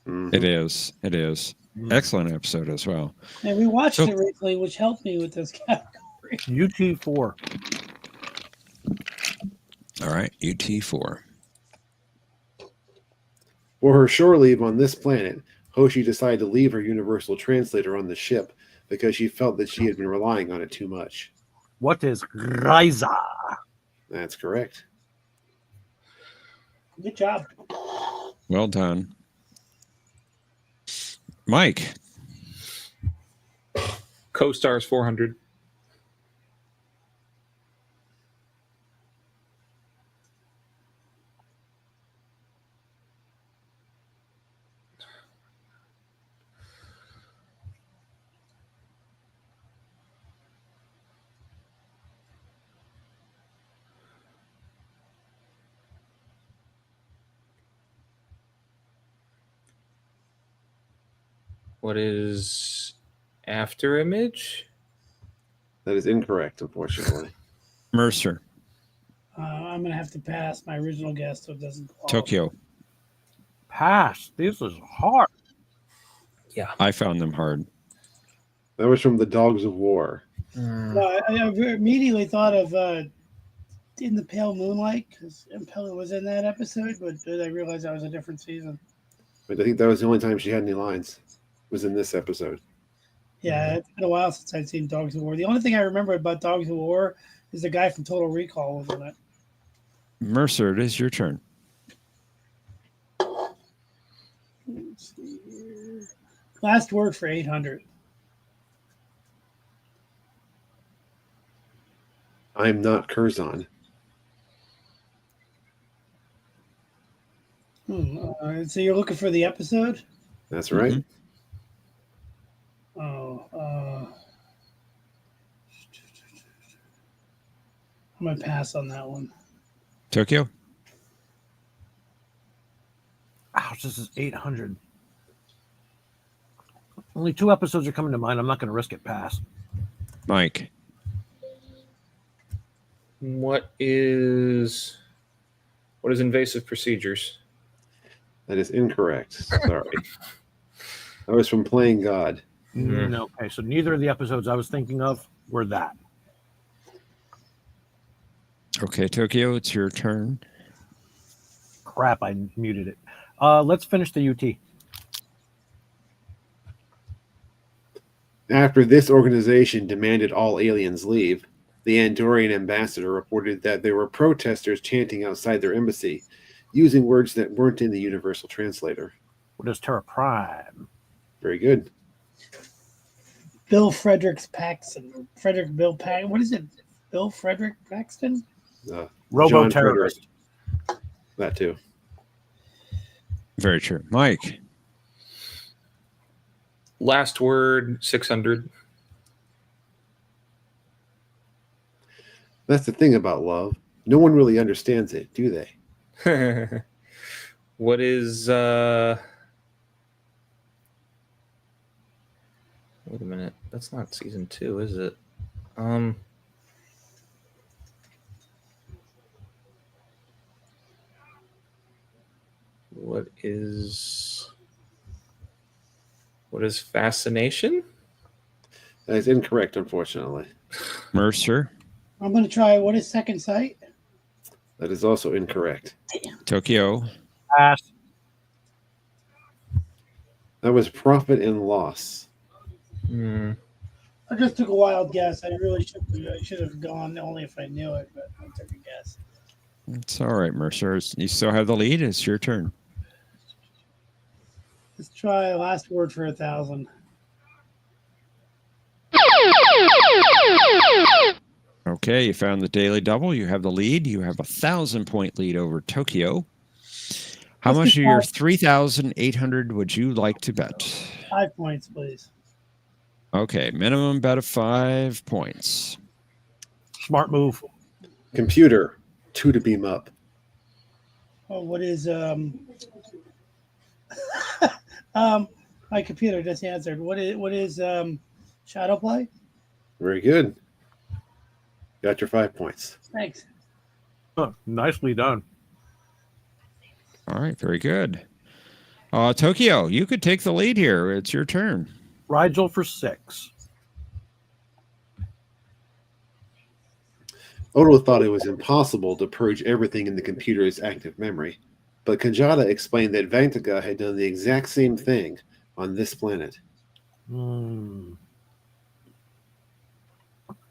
It is. It is. Excellent episode as well. And we watched it recently, which helped me with this category. UT4. All right, UT4. For her shore leave on this planet, Hoshi decided to leave her universal translator on the ship because she felt that she had been relying on it too much. What is Ryza? That's correct. Good job. Well done. Mike. Co-stars 400. What is after image? That is incorrect, unfortunately. Mercer. I'm going to have to pass my original guess so it doesn't qualify. Tokyo. Pass. This is hard. Yeah. I found them hard. That was from the Dogs of War. No, I immediately thought of In the Pale Moonlight because Impella was in that episode, but then I realized that was a different season. But I think that was the only time she had any lines. Was in this episode. Yeah, it's been a while since I've seen Dogs of War. The only thing I remember about Dogs of War is the guy from Total Recall was in it. Mercer, it is your turn. Let's see here. Last word for 800. I'm not Curzon. So you're looking for the episode? That's right. Mm-hmm. I'm going to pass on that one. Tokyo. Ouch, this is 800. Only 2 episodes are coming to mind. I'm not going to risk it. Pass. Mike. What is invasive procedures? That is incorrect. Sorry. That was from Playing God. No. Okay, so neither of the episodes I was thinking of were that. Okay, Tokyo, it's your turn. Crap, I muted it. Let's finish the UT. After this organization demanded all aliens leave, the Andorian ambassador reported that there were protesters chanting outside their embassy, using words that weren't in the universal translator. What is Terra Prime? Very good. Bill Fredericks Paxton. Frederick Bill Paxton. What is it? Bill Frederick Paxton? Robo-terrorist. That too. Very true. Mike. Last word 600. That's the thing about love. No one really understands it, do they? What is wait a minute. That's not season 2, is it? What is fascination? That is incorrect, unfortunately. Mercer. I'm going to try. What is Second Sight? That is also incorrect. Tokyo. Pass. That was profit and loss. I just took a wild guess. I really should have gone only if I knew it, but I took a guess. It's all right, Mercer. You still have the lead. It's your turn. Let's try last word for 1,000. Okay, you found the daily double. You have the lead. You have 1,000-point lead over Tokyo. How much of your 3,800 would you like to bet? 5 points, please. Okay, minimum bet of 5 points. Smart move. Computer, 2 to beam up. Oh, what is my computer just answered. What is shadow play? Very good. Got your 5 points. Thanks. Huh, nicely done. All right, very good. Tokyo, you could take the lead here. It's your turn. Rigel for 6. Odo thought it was impossible to purge everything in the computer's active memory, but Kajata explained that Vantaka had done the exact same thing on this planet.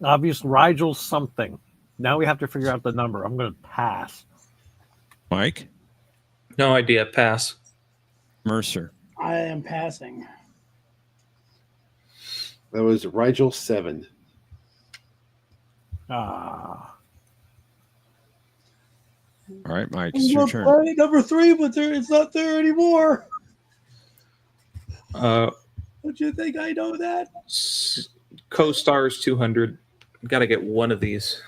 Obvious Rigel something. Now we have to figure out the number. I'm going to pass. Mike? No idea. Pass. Mercer? I am passing. That was Rigel 7. Ah. All right, Mike, it's your turn. Planet number 3, but it's not there anymore. Don't you think I know that? Co-stars 200. Got to get one of these.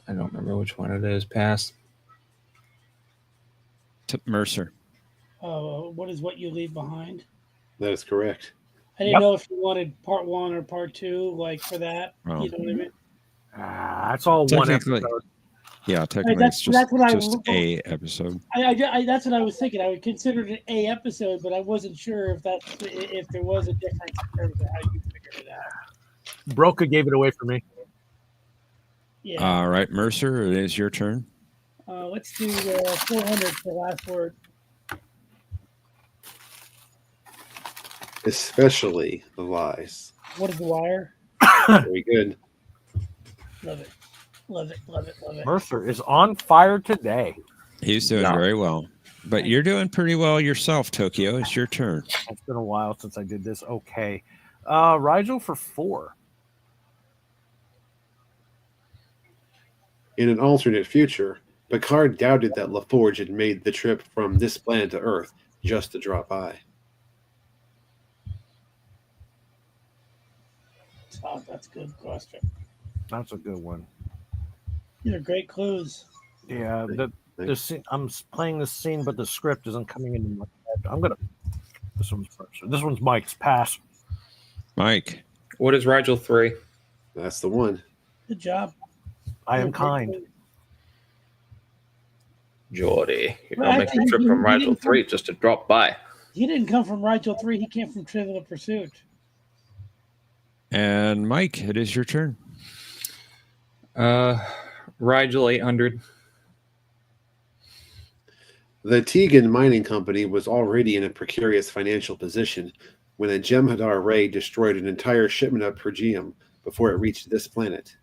I don't remember which one it is. Pass. Mercer. What is what you leave behind? That is correct. I didn't know if you wanted part 1 or part 2, like for that. Well, you know what I mean? That's all one episode. Yeah, technically That's it's just what a episode. that's what I was thinking. I would consider it an A episode, but I wasn't sure if there was a difference in terms of how you figured it out. Broca gave it away for me. Yeah. All right, Mercer, it is your turn. Let's do 400 for the last word. Especially the lies. What is the wire? Very good. Love it. Love it. Love it. Love it. Mercer is on fire today. He's doing very well. But you're doing pretty well yourself, Tokyo. It's your turn. It's been a while since I did this. Okay. Rigel for 4. In an alternate future, Picard doubted that LaForge had made the trip from this planet to Earth just to drop by. Oh, that's a good question. That's a good one. These are great clues. Yeah, the scene, I'm playing this scene, but the script isn't coming into my head. I'm gonna. This one's first. This one's Mike's. Pass. Mike. What is Rigel 3? That's the one. Good job. I am kind. Geordie. You're Well, not making a actually, trip he from didn't Rigel 3 just to drop by. He didn't come from Rigel 3. He came from Trivial Pursuit. And Mike, it is your turn. Rigel 800. The Tegan Mining Company was already in a precarious financial position when a Jeopnerdy ray destroyed an entire shipment of pergium before it reached this planet.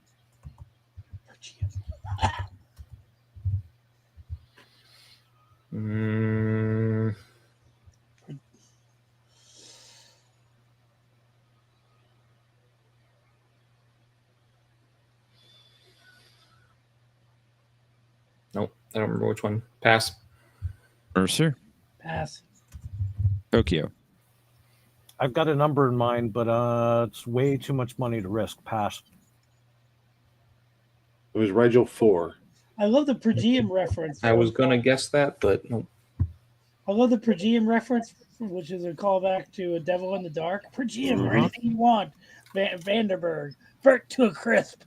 Nope, I don't remember which one. Pass. Mercer. Pass. Tokyo. I've got a number in mind, but it's way too much money to risk. Pass. It was Rigel 4. I love the Pergium reference. I was going to guess that, but no. I love the Pergium reference, which is a callback to A Devil in the Dark. Pergium, or anything you want. Vanderberg. Burnt to a crisp.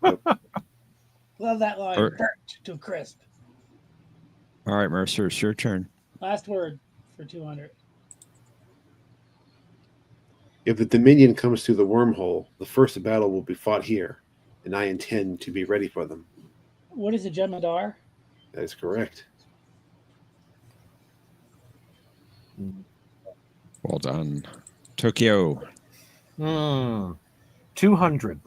Love that line. Burnt to a crisp. All right, Mercer, it's your turn. Last word for 200. If the Dominion comes through the wormhole, the first battle will be fought here, and I intend to be ready for them. What is a Jeopnerdy? That is correct. Well done. Tokyo. 200.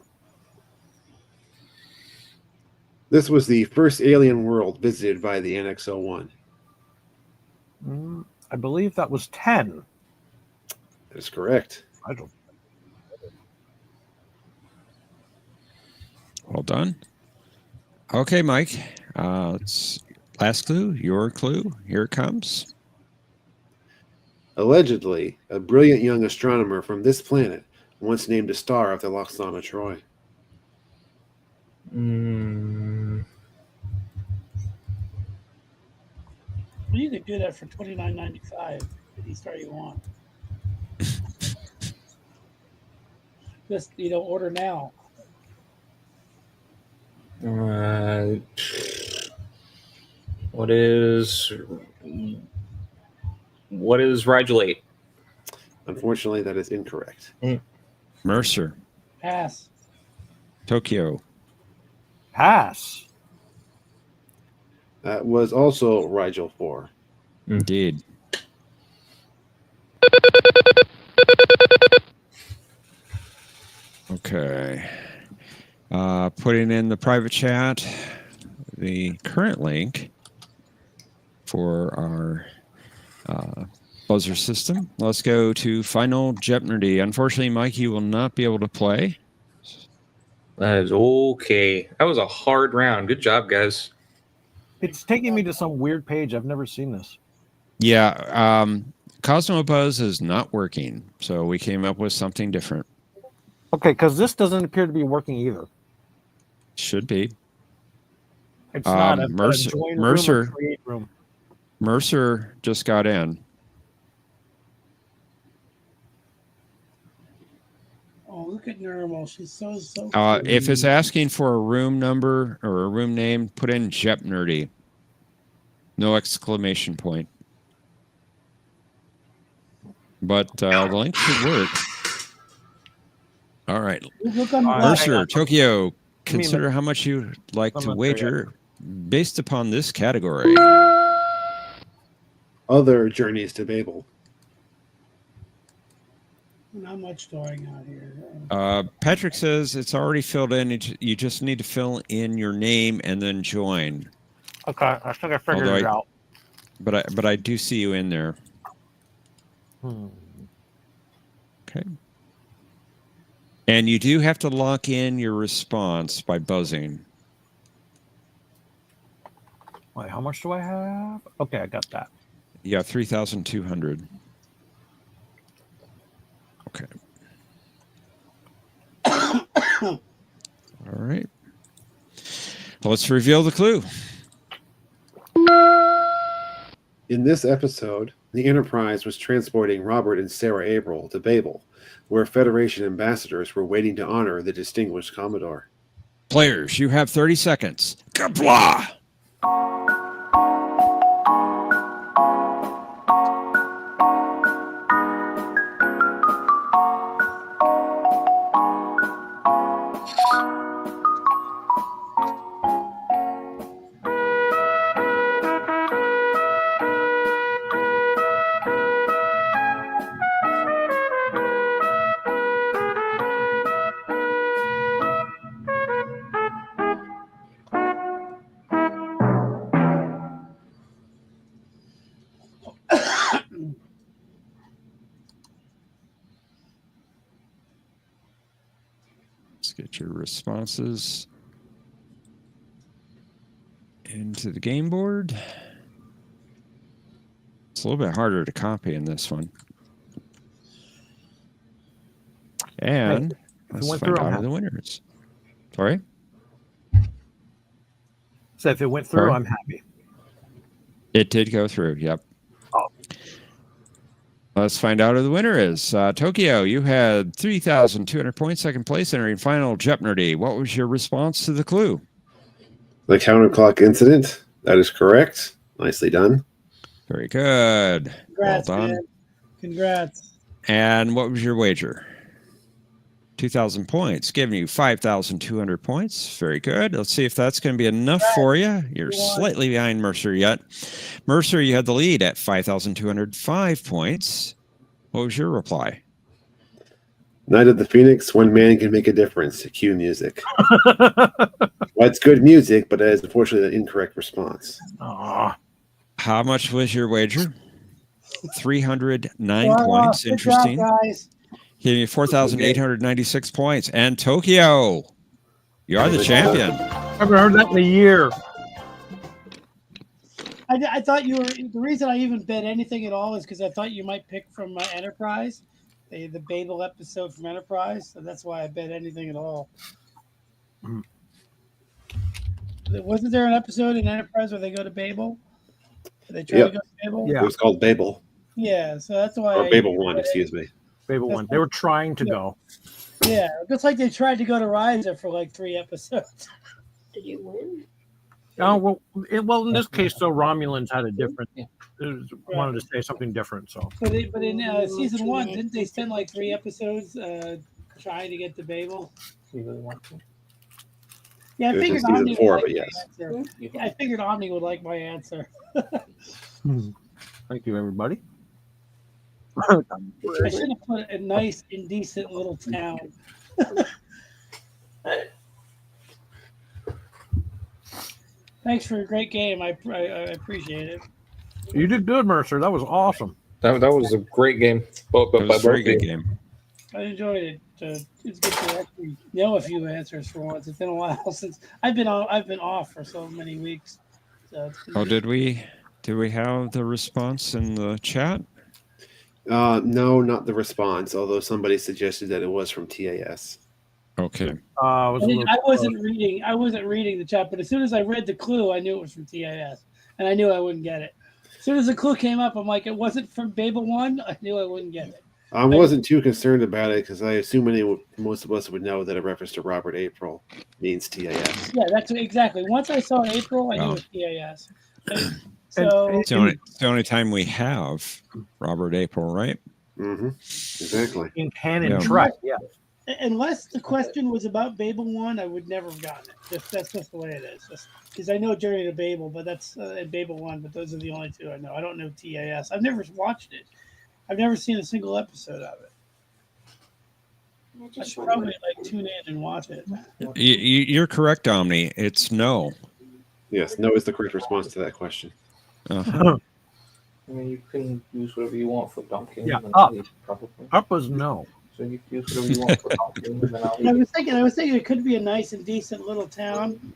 This was the first alien world visited by the NX-01. I believe that was 10. That is correct. I don't. Well done. Okay, Mike. It's last clue, your clue. Here it comes. Allegedly, a brilliant young astronomer from this planet once named a star after Loxana Troy. Well, you could do that for $29.95. Any star you want. Just order now. What is Rigel 8? Unfortunately, that is incorrect. Mercer, Pass. Tokyo, Pass. That was also Rigel 4. indeed. Okay. Putting in the private chat the current link for our buzzer system. Let's go to Final Jeopnerdy. Unfortunately, Mike, you will not be able to play. That is okay. That was a hard round. Good job, guys. It's taking me to some weird page. I've never seen this. Yeah, Cosmobuzz is not working, so we came up with something different. Okay, because this doesn't appear to be working either. Should be. It's not a Mercer, join Mercer, room or create room. Mercer just got in. Oh, look at Normal. She's so If it's asking for a room number or a room name, put in Jeopnerdy. No exclamation point. But the link should work. All right. Look on Mercer, Tokyo, Give me a consider how much you'd like I'm to not there yet. wager based upon this category. Other journeys to Babel. Not much going on here. Patrick says it's already filled in. You just need to fill in your name and then join. Okay, I think I figured Although it out. But I do see you in there. Okay. And you do have to lock in your response by buzzing. Wait, how much do I have? Okay, I got that. You got 3,200. Okay. All right. Well, let's reveal the clue. In this episode, the Enterprise was transporting Robert and Sarah Abril to Babel, where Federation ambassadors were waiting to honor the distinguished Commodore. Players, you have 30 seconds. Kapla! Let's get your responses into the game board. It's a little bit harder to copy in this one. And let's find out who the winner is. Sorry? So if it went through, Sorry? I'm happy. It did go through, yep. Oh. Let's find out who the winner is. Tokyo, you had 3,200 points, second place, entering Final Jeopnerdy. What was your response to the clue? The counterclock incident. That is correct. Nicely done. Very good. Congrats, well done. man. Congrats. And what was your wager? 2,000 points, giving you 5,200 points. Very good. Let's see if that's going to be enough for you. You're slightly behind Mercer yet. Mercer, you had the lead at 5,205 points. What was your reply? Night of the Phoenix, one man can make a difference. Cue music. Well, it's good music, but that is unfortunately an incorrect response. Aw. How much was your wager? 309 Wow, points. good Interesting. job, guys. Giving you 4,896 points. And Tokyo, you are the champion. I haven't heard that in a year. I thought you were the reason I even bet anything at all is because I thought you might pick from Enterprise, the Babel episode from Enterprise. So that's why I bet anything at all. Wasn't there an episode in Enterprise where they go to Babel? They try to go to Babel? Yeah. It was called Babel. Yeah, so that's why. Or Babel 1, excuse me. Babel 1. They were trying to go. Yeah, it looks like they tried to go to Ryza for like 3 episodes. Did you win? Oh well, in this case, though, Romulans had a different. Wanted to say something different, so. But in season 1, didn't they spend like 3 episodes trying to get to Babel? You really want to? Yeah, I It was in figured season Omni 4, would but like yes. my answer. Yeah, I figured Omni would like my answer. Thank you, everybody. I should have put a nice, indecent little town. Thanks for a great game. I appreciate it. You did good, Mercer. That was awesome. That was a great game. But It was a very good game. I enjoyed it. It's good to actually know a few answers for once. It's been a while since I've been off for so many weeks. So Oh, did we have the response in the chat? No, not the response. Although somebody suggested that it was from TAS. Okay. I wasn't reading the chat, but as soon as I read the clue, I knew it was from TAS, and I knew I wouldn't get it. As soon as the clue came up, I'm like, it wasn't from Babel 1. I knew I wouldn't get it. I wasn't too concerned about it because I assume most of us would know that a reference to Robert April means TAS. Yeah, that's exactly. Once I saw April, I knew it was TAS. So It's the only time we have Robert April, right? Mm-hmm. Exactly. In canon track, yeah. Unless the question was about Babel 1, I would never have gotten it. That's just the way it is. Because I know Journey to Babel, but that's Babel 1, but those are the only 2 I know. I don't know TAS. I've never watched it. I've never seen a single episode of it. I should probably tune in and watch it. You're correct, Omni. It's no. Yes, no is the correct response to that question. Uh-huh. I mean, you can use whatever you want for dunking. Yeah, and up. Probably. Up was no. So you can use whatever you want for dunking. And then I was thinking it could be a nice and decent little town.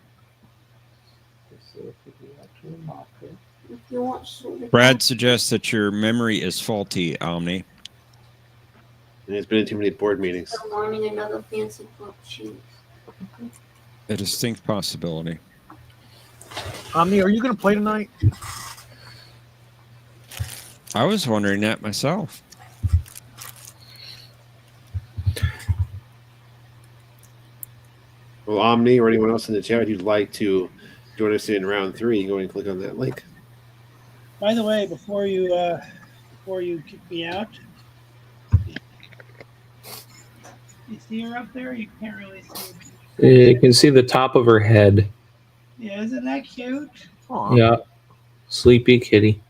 If you want sort Brad suggests that your memory is faulty, Omni. And it's been in too many board meetings. of learning another fancy book shoes. A distinct possibility. Omni, are you going to play tonight? I was wondering that myself. Well, Omni or anyone else in the chat who'd like to join us in round 3, go and click on that link. By the way, before you kick me out, you see her up there? You can't really see her. you can see the top of her head. Yeah, isn't that cute? Aww. Yeah. Sleepy kitty.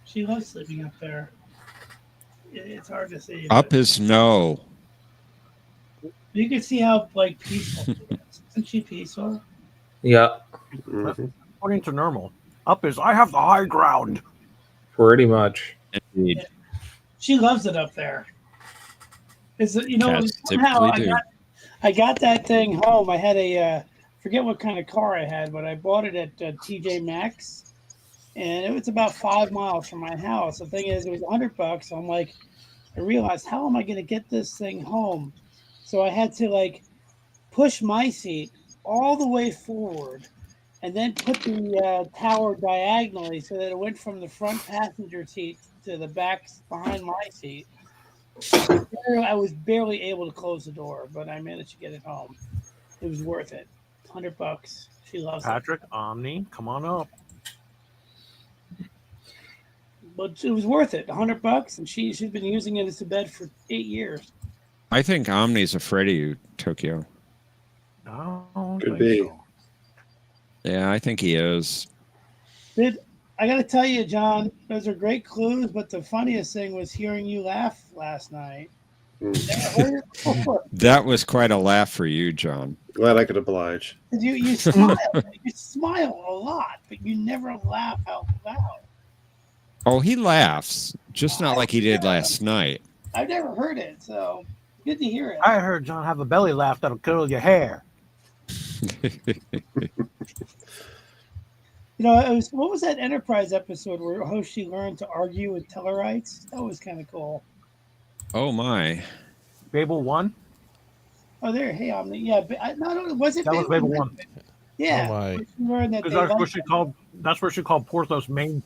She loves sleeping up there. It's hard to see. Up is no. You can see how peaceful she is. Isn't she peaceful? Yeah. Mm-hmm. According to normal. Up is I have the high ground. Pretty much. Indeed. She loves it up there. Is it, Cats somehow typically do. I got that thing home. I had a forget what kind of car I had, but I bought it at TJ Maxx, and it was about 5 miles from my house. The thing is, it was $100. So I'm like, I realized, how am I going to get this thing home? So I had to push my seat all the way forward, and then put the tower diagonally so that it went from the front passenger seat to the back behind my seat. I was barely able to close the door, but I managed to get it home. It was worth it. $100. She loves Patrick, Omni, come on up. it. But it was worth it. $100, and she's been using it as a bed for 8 years. I think Omni's afraid of you, Tokyo. Could be. Yeah, I think he is. I got to tell you, John, those are great clues, but the funniest thing was hearing you laugh last night. Never heard it before. That was quite a laugh for you, John. Glad I could oblige. You smile. You smile a lot, but you never laugh out loud. Oh, he laughs, just not like he did last night. I've never heard it, so good to hear it. I heard John have a belly laugh that'll curl your hair. What was that Enterprise episode where Hoshi learned to argue with Tellarites? That was kind of cool. Oh my! Babel 1. Oh, there. Hey, Omni. Yeah, no, was it? That was Babel 1. Yeah. Oh my! She learned that Because they that's what she called. That's what she called Porthos main.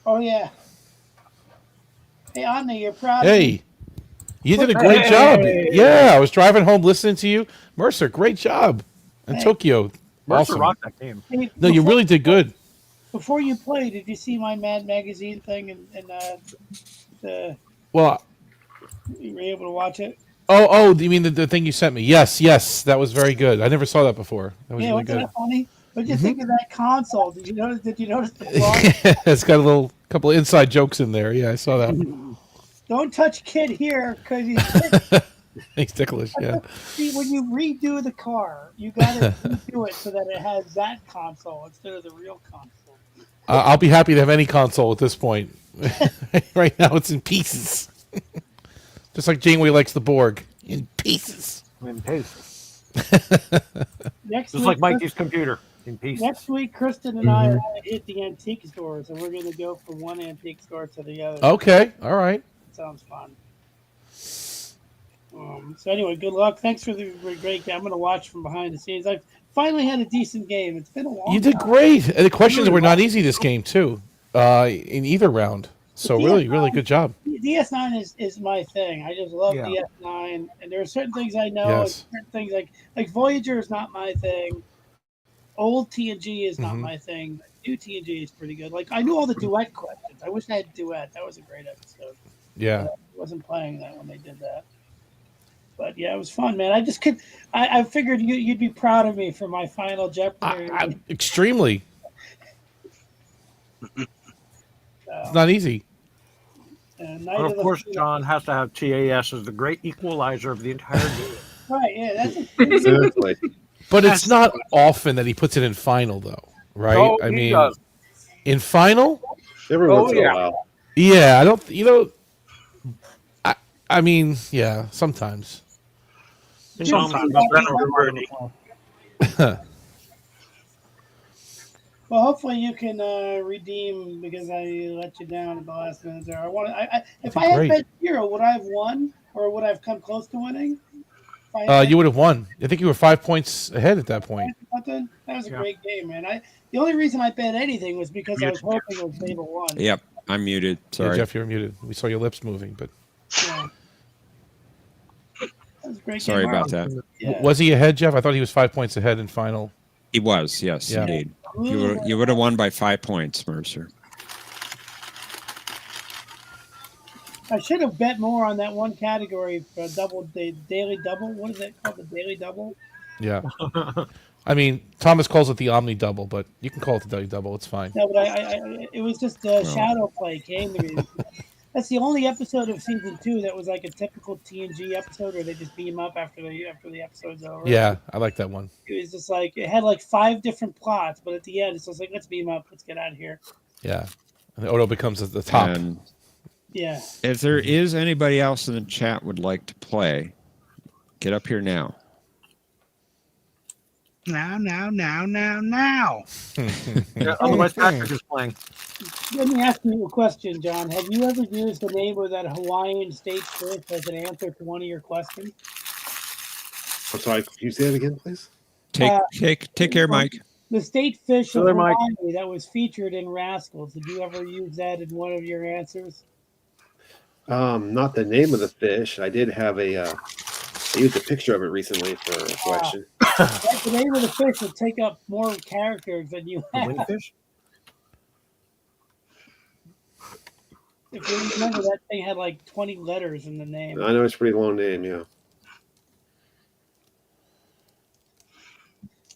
Oh yeah. Hey, Omni, you're proud. Hey, You did a great job. Yeah, I was driving home listening to you. Mercer, great job. And Tokyo, Mercer awesome. rocked that game. Hey, No, you really did good. Before you play, did you see my Mad Magazine thing and Well, you were able to watch it? oh, you mean the thing you sent me? Yes, that was very good. I never saw that before. That was really wasn't good. that funny? What did you think of that console? Did you notice the flaw? It's got a couple of inside jokes in there. Yeah, I saw that. Don't touch Kid here because He's ticklish. Yeah. See, when you redo the car, you got to redo it so that it has that console instead of the real console. I'll be happy to have any console at this point. Right now, it's in pieces. Just like Janeway likes the Borg, in pieces. In pieces. Next Just week, like Mikey's computer, in pieces. Next week, Kristen and I are going to hit the antique stores, and we're going to go from one antique store to the other. Okay, all right. Sounds fun. So anyway, good luck. Thanks for the great game. I'm going to watch from behind the scenes. I've finally had a decent game. It's been a long You did time. great. And the questions were not easy this game, too, in either round. So really good job. DS9 is my thing. I just love DS9. And there are certain things I know, and certain things like Voyager is not my thing. Old TNG is not my thing. New TNG is pretty good. Like, I knew all the duet questions. I wish I had duet. That was a great episode. Yeah. I wasn't playing that when they did that. But yeah, it was fun, man. I just could. I figured you'd be proud of me for my final Jeopardy. Extremely. It's not easy. And of course, John has to have TAS as the great equalizer of the entire game. Right, yeah, that's Exactly. But it's not often that he puts it in final, though, right? Oh, I he mean, does. in final? Every once in a while. Yeah, I don't, I mean, yeah, sometimes. Well, hopefully you can redeem because I let you down at the last minute there. If I had bet 0, would I have won or would I have come close to winning? You would have won. I think you were 5 points ahead at that point. That was a great game, man. The only reason I bet anything was because I was hoping it was Fable 1. Yep, I'm muted. Sorry. Yeah, Jeff, you're muted. We saw your lips moving, but. Yeah. That was a great Sorry game. about that. Yeah. Was he ahead, Jeff? I thought he was 5 points ahead in final. He was, yes, Yeah. indeed. You would have won by 5 points, Mercer. I should have bet more on that one category for the daily double. What is that called? The daily double? Yeah. I mean, Thomas calls it the Omni double, but you can call it the daily double. It's fine. No, but it was just shadow play came to me. That's the only episode of season 2 that was like a typical TNG episode where they just beam up after the episode's over. Yeah, I like that one. It was just like it had like 5 different plots, but at the end it's just like let's beam up, let's get out of here. Yeah, and Odo becomes at the top. And yeah. If there is anybody else in the chat would like to play, get up here now. Now. Yeah, otherwise, Patrick is playing. Let me ask you a question, John. Have you ever used the name of that Hawaiian state fish as an answer to one of your questions? I'm sorry, can you say that again, please? Take care, Mike. The state fish of Hello, Mike. Hawaii that was featured in Rascals. Did you ever use that in one of your answers? Not the name of the fish. I did have I used a picture of it recently for a question. The name of the fish would take up more characters than you have. Wingfish? If you remember, that thing had like 20 letters in the name. I know it's a pretty long name, yeah.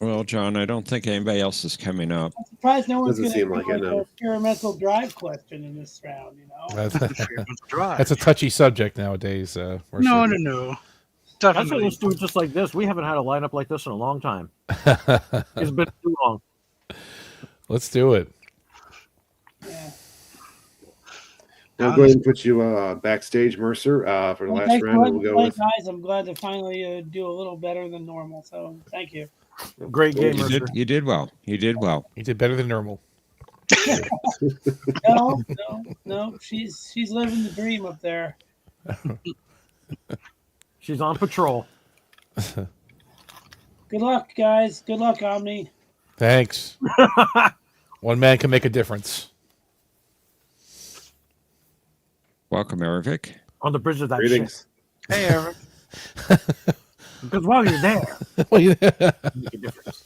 Well, John, I don't think anybody else is coming up. I'm surprised no one's Doesn't going to seem like it, no. a experimental drive question in this round, you know? That's a touchy subject nowadays. No. That's Definitely. let's do it just like this. We haven't had a lineup like this in a long time. It's been too long. Let's do it. Yeah. I'll go ahead and put you backstage, Mercer, for the last Thanks round. for And we'll go letting me with play, guys. I'm glad to finally do a little better than normal. So thank you. Great game, You Mercer. did well. You did well. You did better than normal. No. She's living the dream up there. She's on patrol. Good luck, guys. Good luck, Omni. Thanks. One man can make a difference. Welcome, Ervik. On the bridge of that greetings. Hey, Eric. Because while you're there, Well, yeah. make a difference.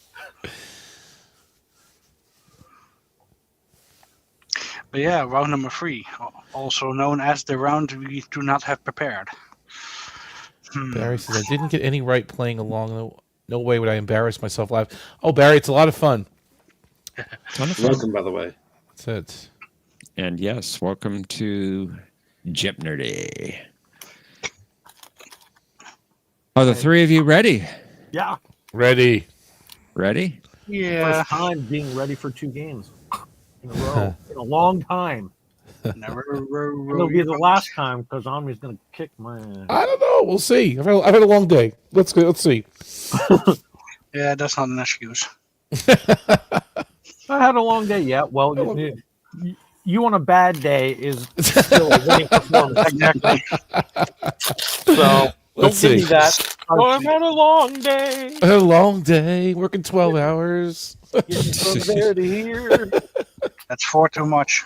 But yeah, round number 3, also known as the round we do not have prepared. Barry says, I didn't get any right playing along. No way would I embarrass myself live. Oh, Barry, it's a lot of fun. Ton of fun. Welcome, by the way. That's it. And yes, welcome to Jeopnerdy. Are the three of you ready? Yeah. Ready. Ready? Yeah. First time being ready for 2 games in a row in a long time. Never. It'll be the last time because Omni's going to kick my ass. I don't know. We'll see. I've had a long day. Let's go. Let's see. Yeah, that's not an excuse. I had a long day. Yeah. Well, you on a bad day is still a winning performance. Exactly. So Let's don't give me see. that. Oh, I've had a long day. I had a long day, working 12 hours. Getting from there to here. That's 4 too much.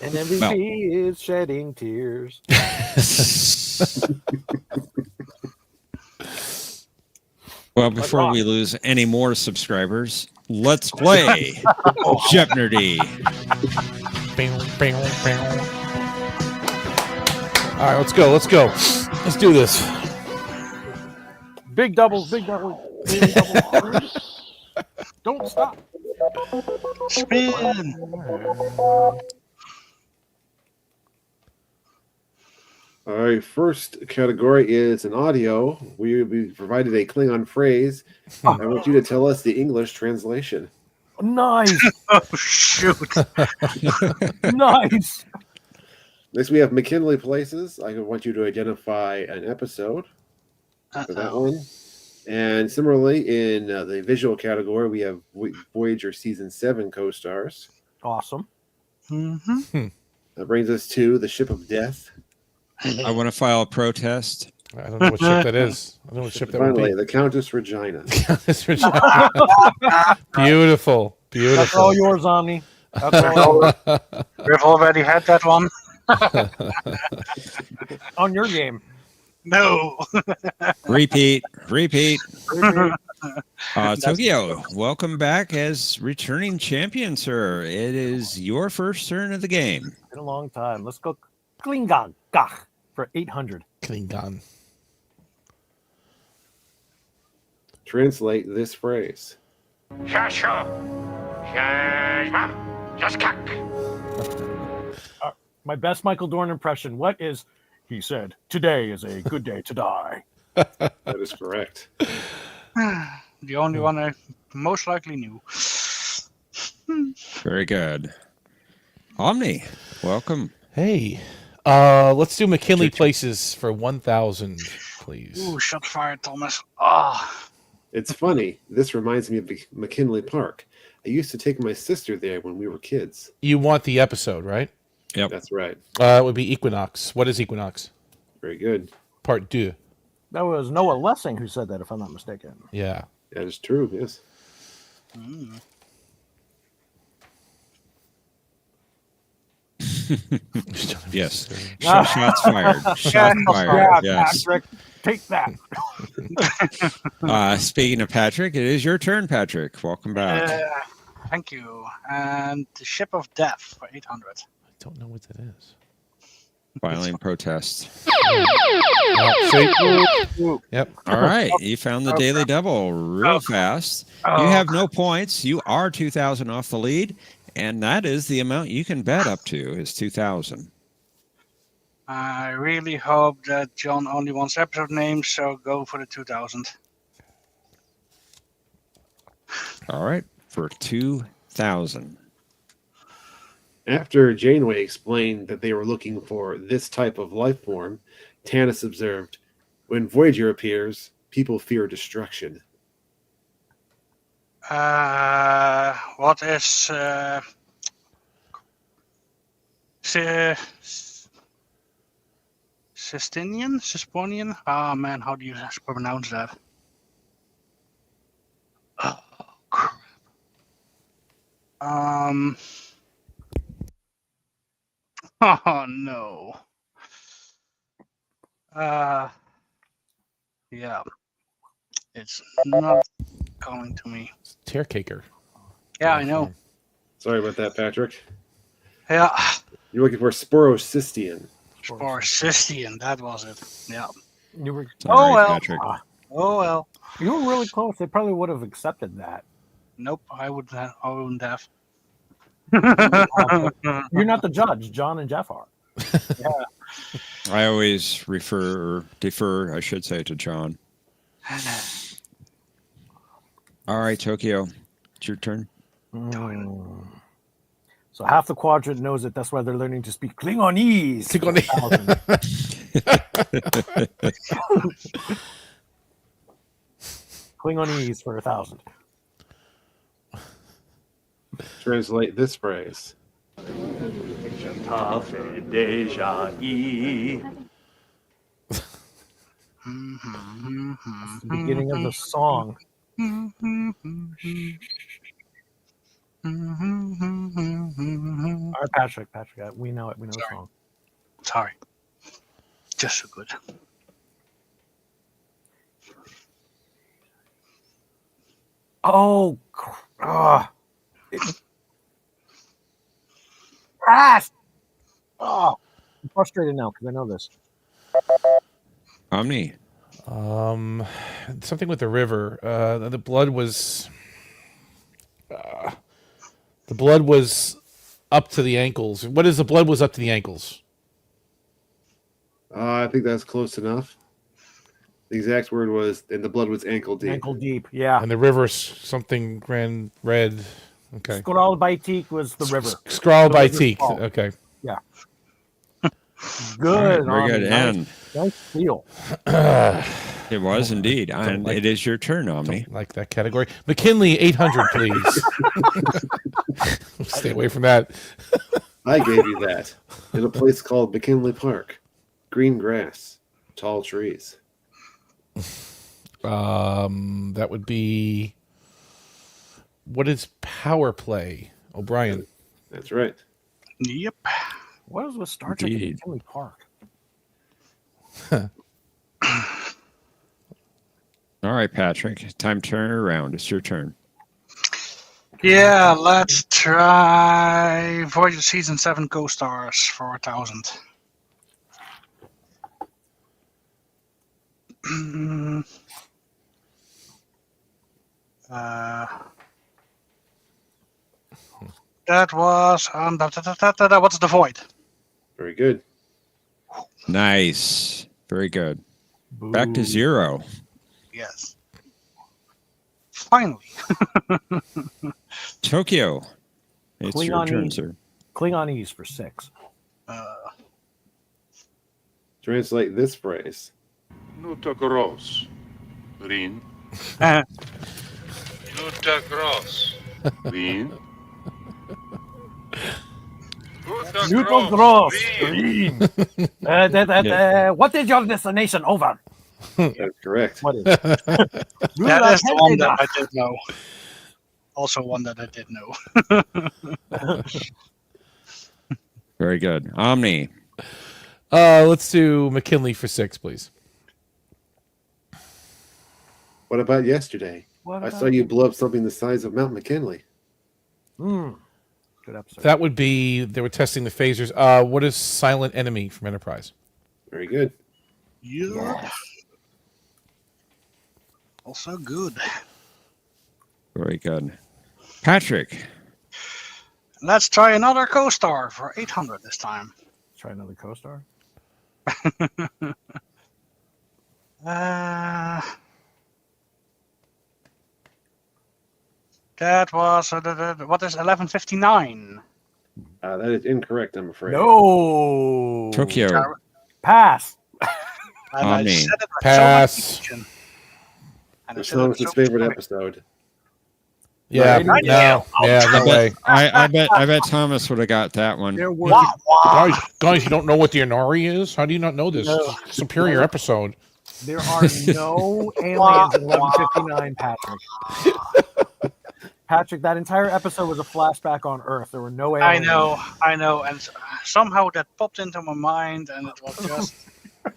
And MVP is shedding tears. Well, before we lose any more subscribers, let's play Jeopnerdy. All right, let's go. Let's go. Let's do this. Big doubles, big doubles, big doubles. Don't stop. Spin. All right, first category is an audio. We provided a Klingon phrase. I want you to tell us the English translation. Nice. Oh, shoot. Nice. Next, we have McKinley Places. I want you to identify an episode for that one. And similarly, in the visual category, we have Voyager Season 7 co-stars. Awesome. Mm-hmm. That brings us to The Ship of Death. I want to file a protest. I don't know what ship that is. I don't know what ship that would Finally, be. The Countess Regina. Countess Regina. Beautiful. Beautiful. That's all yours, Omni. That's all yours. We've already had that one. On your game. No. Repeat. Tokyo, welcome back as returning champion, sir. It is your first turn of the game. Been a long time. Let's go Klingon Gach for 800. Klingon. Translate this phrase. My best Michael Dorn impression. What is, he said, today is a good day to die. That is correct. The only one I most likely knew. Very good. Omni, welcome. Hey. Let's do McKinley Places for 1,000, please. Ooh, shot fired, Thomas. Ah. It's funny. This reminds me of McKinley Park. I used to take my sister there when we were kids. You want the episode, right? Yep. That's right. It would be Equinox. What is Equinox? Very good. Part 2. That was Noah Lessing who said that, if I'm not mistaken. Yeah. That is true, yes. Yes. Shots fired. Shots fired. Yes. Patrick, take that. Speaking of Patrick, it is your turn, Patrick. Welcome back. Thank you. And the Ship of Death for 800. I don't know what that is. Filing protest. Yep. All right. You found the daily double real fast. You have no points. You are 2,000 off the lead. And that is the amount you can bet up to is 2,000. I really hope that John only wants episode names, so go for the 2,000. All right. For 2,000. After Janeway explained that they were looking for this type of life form, Tanis observed, when Voyager appears, people fear destruction. What is Sistinian? Sisponian? Ah, man, how do you pronounce that? Oh, crap. Oh, no. Yeah. It's not coming to me. Tear caker. Yeah, I know. Sorry about that, Patrick. Yeah. You're looking for Sporocystian. Sporocystian, that was it. Yeah. You were. Oh well. Patrick. Oh well. You were really close. They probably would have accepted that. Nope, I wouldn't have. You're not the judge. John and Jeff are. Yeah. I always defer, I should say, to John. All right, Tokyo, it's your turn. So half the quadrant knows it. That's why they're learning to speak Klingonese. Klingonese for 1,000. Translate this phrase. That's the beginning of the song. All right, Patrick, we know it. We know the song. Sorry. Just so good. Oh, I'm frustrated now because I know this. Omni. Something with the river. The blood was up to the ankles. What is the blood was up to the ankles? I think that's close enough. The exact word was, and the blood was ankle deep. Ankle deep, yeah. And the river something ran red. Okay. Skralbaitik was the river. Skralbaitik. Okay. Yeah. Good. Very good. And nice feel. It was indeed. And it is your turn, Omni. Like that category. McKinley, 800, please. Stay away from that. I gave you that. In a place called McKinley Park. Green grass. Tall trees. That would be... What is power play? O'Brien. That's right. Yep. What is with Star Trek in McKinley Park? All right, Patrick. Time to turn around. It's your turn. Yeah, let's try Voyager Season 7 co-stars for 1,000. That was what's the void? Very good. Nice. Very good. Back to 0. Yes. Finally. Tokyo. It's your turn, sir. Klingonese for 6. Translate this phrase. Nuta gross. Green. Nuta gross. Green. Nuta gross. Green. What is your destination? Over. That's correct. What is That is the one that I did know. Also one that I did know. Very good. Omni. Let's do McKinley for 6, please. What about yesterday? I saw you blow up something the size of Mount McKinley. Good episode. That would be, they were testing the phasers. What is Silent Enemy from Enterprise? Very good. Yeah. Also good. Very good. Patrick. Let's try another co-star for 800 this time. Try another co-star. That was what is 1159? That is incorrect, I'm afraid. No. Tokyo. Pass. And I Omni. said it with Pass. so much conviction. And I It's said it with his so favorite much episode. Yeah, Right. no way. I bet Thomas would have got that one. There were Guys, you don't know what the Inari is? How do you not know this? No. Superior episode. There are no aliens in 1159, Patrick. Patrick, that entire episode was a flashback on Earth. There were no aliens. I know, and somehow that popped into my mind, and it was just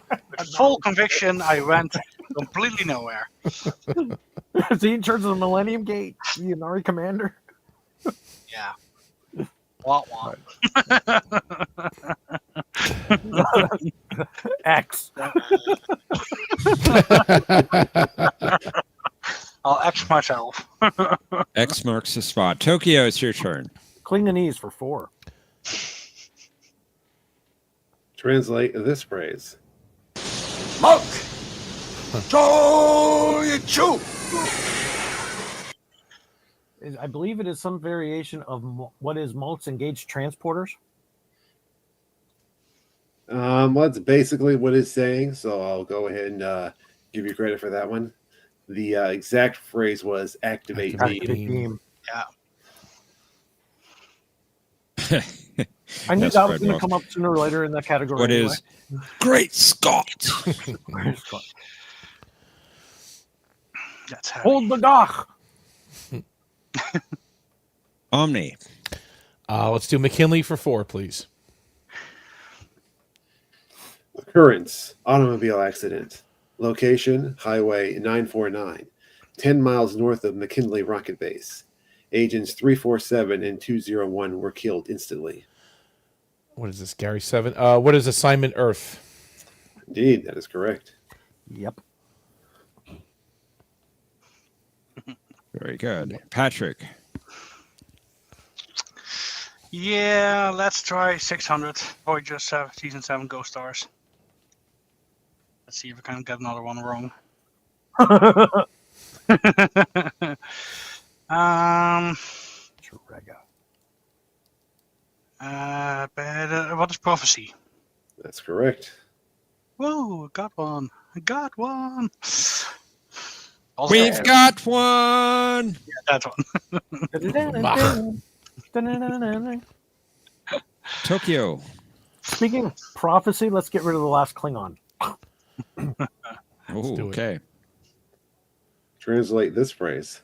with full conviction, I went completely nowhere. Is he in charge of the Millennium Gate? The Inari commander? Yeah. Wah, wah. X. I'll X myself. X marks the spot. Tokyo, it's your turn. Klingonese for 4. Translate this phrase. Monk! Cho-you-chu! I believe it is some variation of what is Malt's engaged transporters. That's basically what it's saying, so I'll go ahead and give you credit for that one. The exact phrase was activate beam. Yeah. I knew That's that was Fred going to Wolf. come up sooner or later in that category. What anyway. is Great Scott? Great Scott. That's heavy. Hold the dock. Omni. Let's do McKinley for 4, please. Occurrence, automobile accident. Location, Highway 949, 10 miles north of McKinley Rocket Base. Agents 347 and 201 were killed instantly. What is this, Gary 7? What is assignment Earth? Indeed, that is correct. Yep. Very good. Patrick. Yeah, let's try 600. Voyager 7, Season 7 Ghost Stars. Let's see if I can get another one wrong. What is prophecy? That's correct. Whoa, got one. I got one. We've got one. Yeah, that one. Tokyo. Speaking of prophecy, let's get rid of the last Klingon. Oh, okay. Translate this phrase.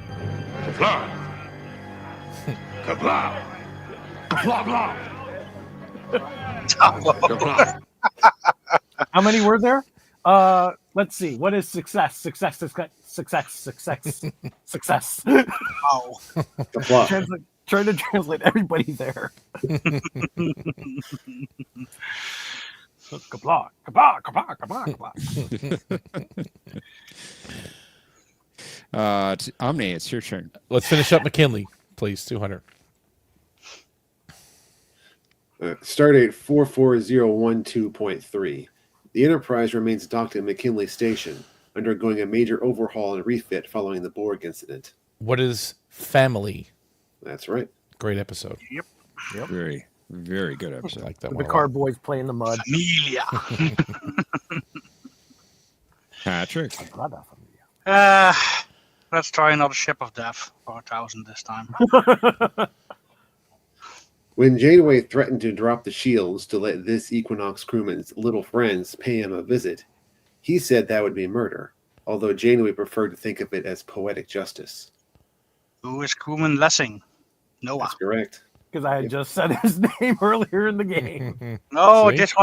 Kapla! Kapla! Kapla! Kapla! How many were there? Let's see. What is success? Success. Oh. Trying to translate everybody there. Kapla, kapla, kapla, kapla, kapla. Omni, it's your turn. Let's finish up McKinley, please. 200. Stardate 44012.3. The Enterprise remains docked at McKinley Station, undergoing a major overhaul and refit following the Borg incident. What is family? That's right. Great episode. Yep. Very, very good episode. I like that The one. Picard boys play in the mud. Amelia. Patrick. Let's try another Ship of Death for 1,000 this time. When Janeway threatened to drop the shields to let this Equinox crewman's little friends pay him a visit, he said that would be murder, although Janeway preferred to think of it as poetic justice. Who is crewman Lessing? Noah. That's correct. Because I had just said his name earlier in the game. No, See? this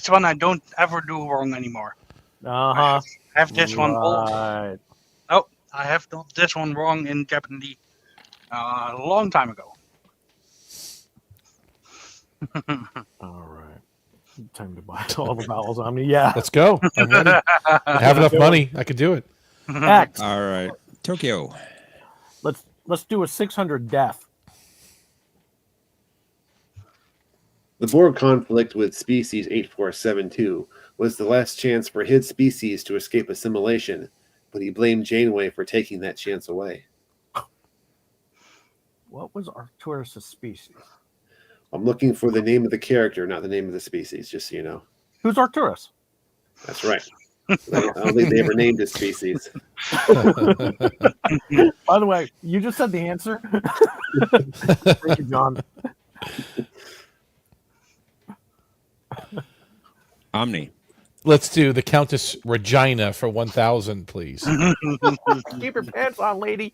one I don't ever do wrong anymore. Uh-huh. I have this one all. Right. Oh, I have done this one wrong in Jeopnerdy a long time ago. All right. Time to buy all the vowels on me. Yeah. Let's go. I'm ready. I have enough money. I could do it. X. All right. Tokyo. Let's do a 600 death. The Borg conflict with species 8472 was the last chance for his species to escape assimilation, but he blamed Janeway for taking that chance away. What was Arcturus' species? I'm looking for the name of the character, not the name of the species, just so you know. Who's Arcturus? That's right. I don't think they ever named his species. By the way, you just said the answer. Thank you, John. Omni. Let's do the Countess Regina for 1,000, please. Keep your pants on, lady.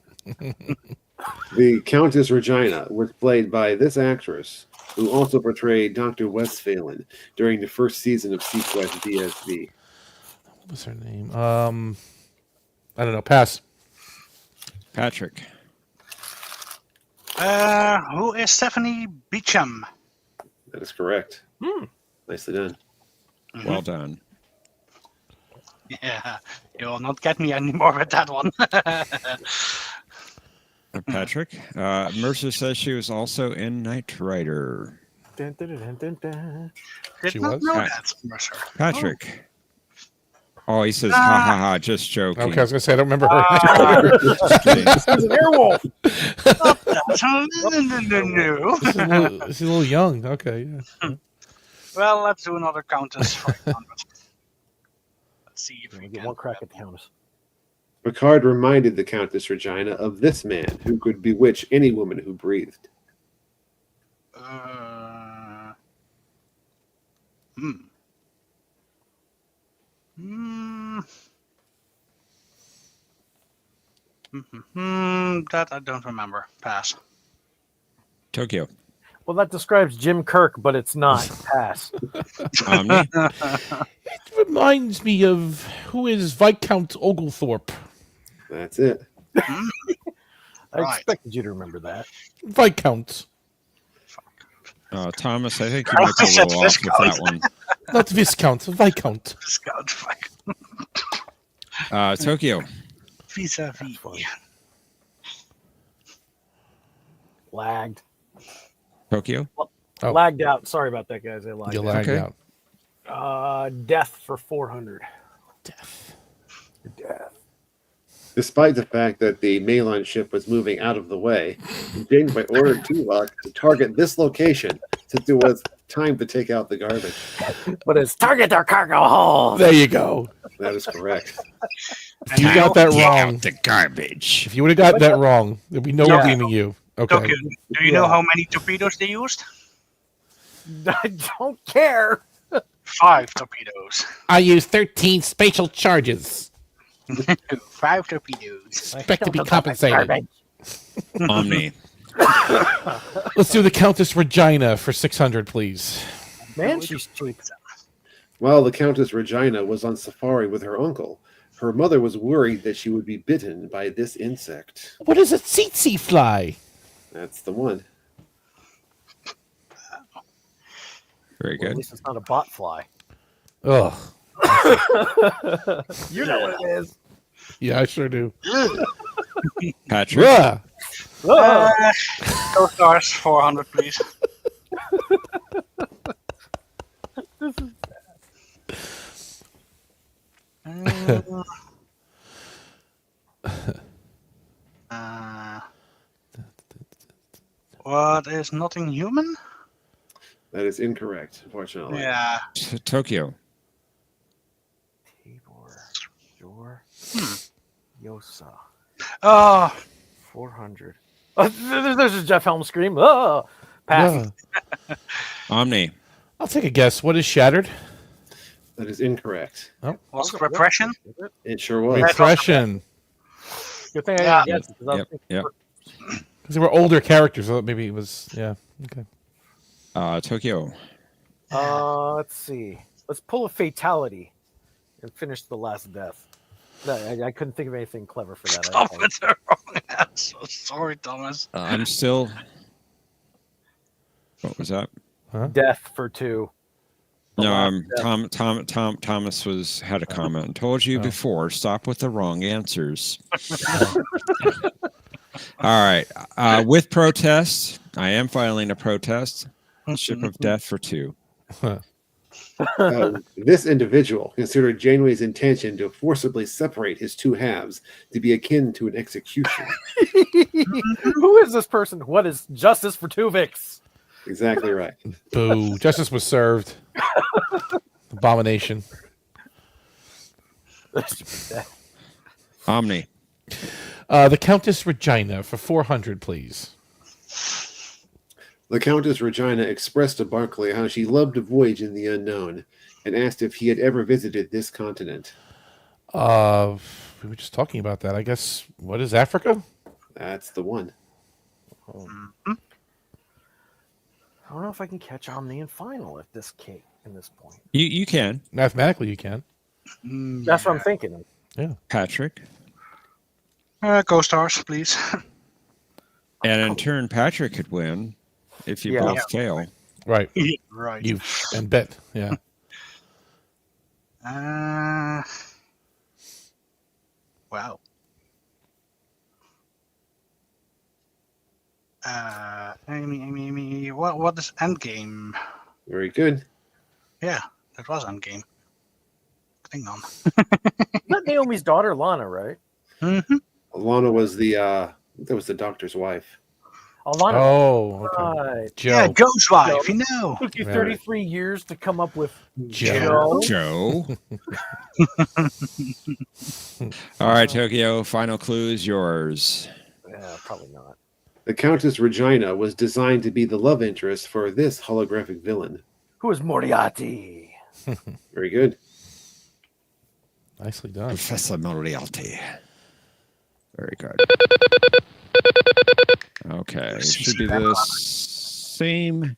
The Countess Regina was played by this actress, who also portrayed Dr. Westphalen during the first season of Sequest DSV. What was her name? I don't know. Pass. Patrick. Who is Stephanie Beecham? That is correct. Nicely done. Well done. Yeah, you will not get me anymore with that one. Patrick. Mercer says she was also in Knight Rider. Dun, dun, dun, dun, dun. Did She not was? know that, Mercer. Patrick. Oh, he says, ha ha ha, just joking. Okay, I was going to say, I don't remember her. Just kidding. He's an airwolf. No. She's a little young. Okay, yeah. Well, let's do another Countess for 800. Let's see if we Get can. one crack at the Countess. Picard reminded the Countess Regina of this man who could bewitch any woman who breathed. That I don't remember. Pass. Tokyo. Well, that describes Jim Kirk, but it's not. Pass. Omni. It reminds me of who is Viscount Oglethorpe. That's it. I Right. expected you to remember that. Viscount. Thomas, I think you might be a little off with that one. Not Viscount, Viscount. Scout fuck. Tokyo. Vis-a-vis. Lagged. Tokyo. Oh. Lagged out. Sorry about that, guys. I lagged You out. lagged Okay. out. Death for 400. Death. Despite the fact that the Malon ship was moving out of the way, Janeway ordered Tuvok to target this location since it was time to take out the garbage. But it's target their cargo hold. There you go. That is correct. If you got that wrong, The garbage. if you would have got that wrong, there'd be no Yeah. redeeming you. Okay. Tokyo, do you know how many torpedoes they used? I don't care. 5 torpedoes. I use 13 spatial charges. 5 torpedoes. Expect to be compensated. Omni. Let's do the Countess Regina for 600, please. Man, she's cheap. While the Countess Regina was on safari with her uncle, her mother was worried that she would be bitten by this insect. What is a tsetse fly? That's the one. Very Well, at good. least it's not a bot fly. Ugh. You know what it is. Yeah, I sure do. Patrick. Ugh. Go stars 400, please. What is nothing human? That is incorrect, unfortunately. Yeah. Tokyo. Tabor. Jor. Yosa. Oh, 400. Oh, there's a Jeff Helm scream. Oh, pass. Yeah. Omni. I'll take a guess. What is shattered? That is incorrect. was it repression? It sure was. Repression. Good thing I Yeah. didn't guess it, 'cause I was Yep. thinking Yep. Because they were older characters, so maybe it was, yeah. Okay. Tokyo. Let's see. Let's pull a fatality and finish the last death. No, I couldn't think of anything clever for that. Stop with the wrong answer. Sorry, Thomas. I'm still. What was that? Death for 2. No, Thomas had a comment. Told you before. Stop with the wrong answers. All right. With protest, I am filing a protest. Ship of death for 2. This individual considered Janeway's intention to forcibly separate his two halves to be akin to an execution. Who is this person? What is justice for Tuvix? Exactly right. Boo. Justice was served. Abomination. Omni. The Countess Regina for 400, please. The Countess Regina expressed to Barclay how she loved to voyage in the unknown and asked if he had ever visited this continent. We were just talking about that. I guess, what is Africa? That's the one. I don't know if I can catch Omni in final at this in this point. You can. Mathematically, you can. That's what I'm thinking. Yeah. Patrick. Go Stars, please. And in turn, Patrick could win if you Yeah. both Yeah. fail. Right. Right. You and bet. Yeah. Wow. Amy. What is Endgame? Very good. Yeah, that was Endgame. Hang on. Not Naomi's daughter, Lana, right? Mm-hmm. Alana was that was the doctor's wife. Alana. Oh, okay. Right. Joe. Yeah, Joe's wife. You know. Took you Right. 33 years to come up with Joe. Joe. All right, Tokyo. Final clue is yours. Yeah, probably not. The Countess Regina was designed to be the love interest for this holographic villain. Who is Moriarty? Very good. Nicely done. Professor Moriarty. Very good. Okay. It should be the same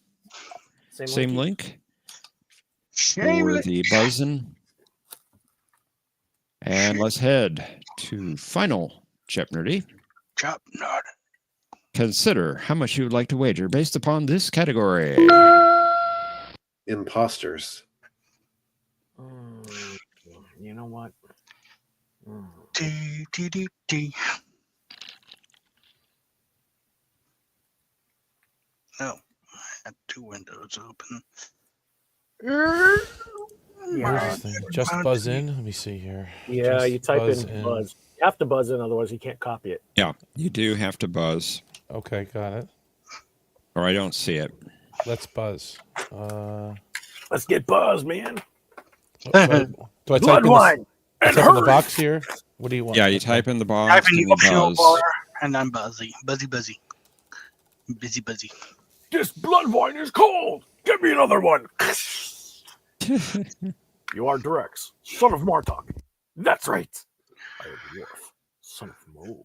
link for the buzzing. And let's head to final Jeopnerdy. Jeopnerdy. Consider how much you would like to wager based upon this category. Imposters. You know what? D. No, I had two windows open. Just buzz in. Let me see here. Yeah, Just you type buzz in buzz. You have to buzz in, otherwise you can't copy it. Yeah, you do have to buzz. Okay, got it. Or I don't see it. Let's buzz. Let's get buzzed, man. Do I type Bloodwine in the box here? What do you want? Yeah, you type in the box. Type in and the you optional buzz. bar and then buzzy. Busy. This blood wine is cold. Give me another one. You are Drex, son of Martok. That's right. I am Worf, son of Moog.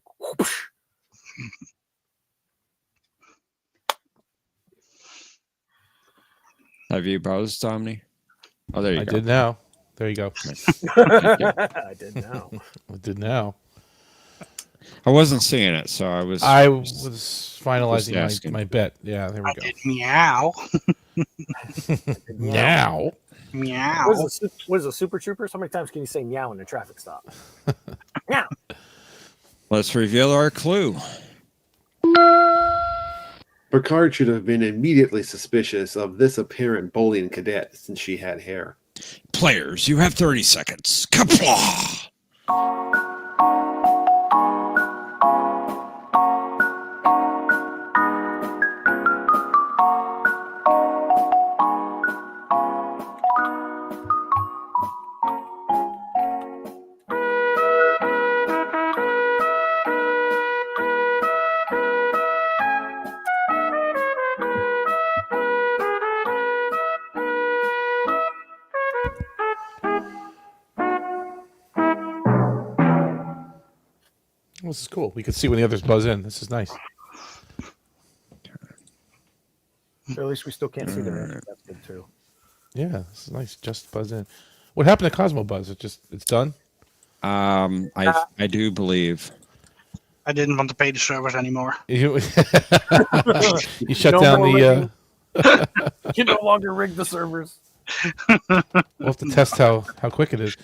Have you buzzed, Omni? Oh, there you I go. did now. There you go. I did now. I did now. I wasn't seeing it, so I was finalizing asking. my bet. Yeah, there we I go. did meow. Now. Meow. What is a super trooper? How many times can you say meow in a traffic stop? Meow. Let's reveal our clue. Picard should have been immediately suspicious of this apparent Bolian cadet since she had hair. Players, you have 30 seconds. Kapla! This is cool. We can see when the others buzz in. This is nice. Or at least we still can't see the rest. That's good too. Yeah, this is nice. Just buzz in. What happened to Cosmo Buzz? It's done? I do believe. I didn't want to pay the servers anymore. You shut down the. You no longer rig the servers. We'll have to test how quick it is.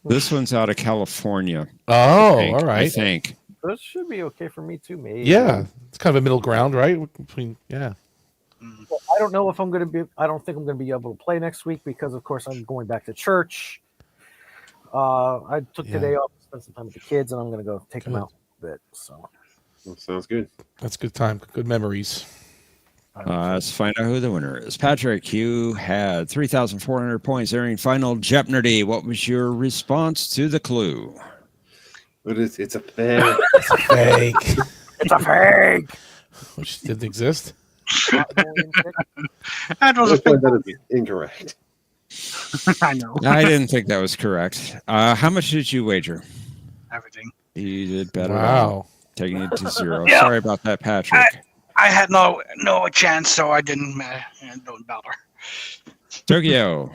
This one's out of California. Oh, all right. I right. think. This should be okay for me too, maybe. Yeah, it's kind of a middle ground, right? Between Well, I don't know if I'm going to be. I don't think I'm going to be able to play next week because, of course, I'm going back to church. I took today off to spend some time with the kids, and I'm going to go take them out a bit. So That sounds good. That's good time. Good memories. Let's find out who the winner is. Patrick, you had 3,400 points during final Jeopnerdy. What was your response to the clue? It's a fake. It's a fake. It's a fake. Which didn't exist. That was a fake. That is incorrect. I know. I didn't think that was correct. How much did you wager? Everything. You did better. Wow. Taking it to zero. Yeah. Sorry about that, Patrick. I had no chance, so I didn't don't bother. Tokyo,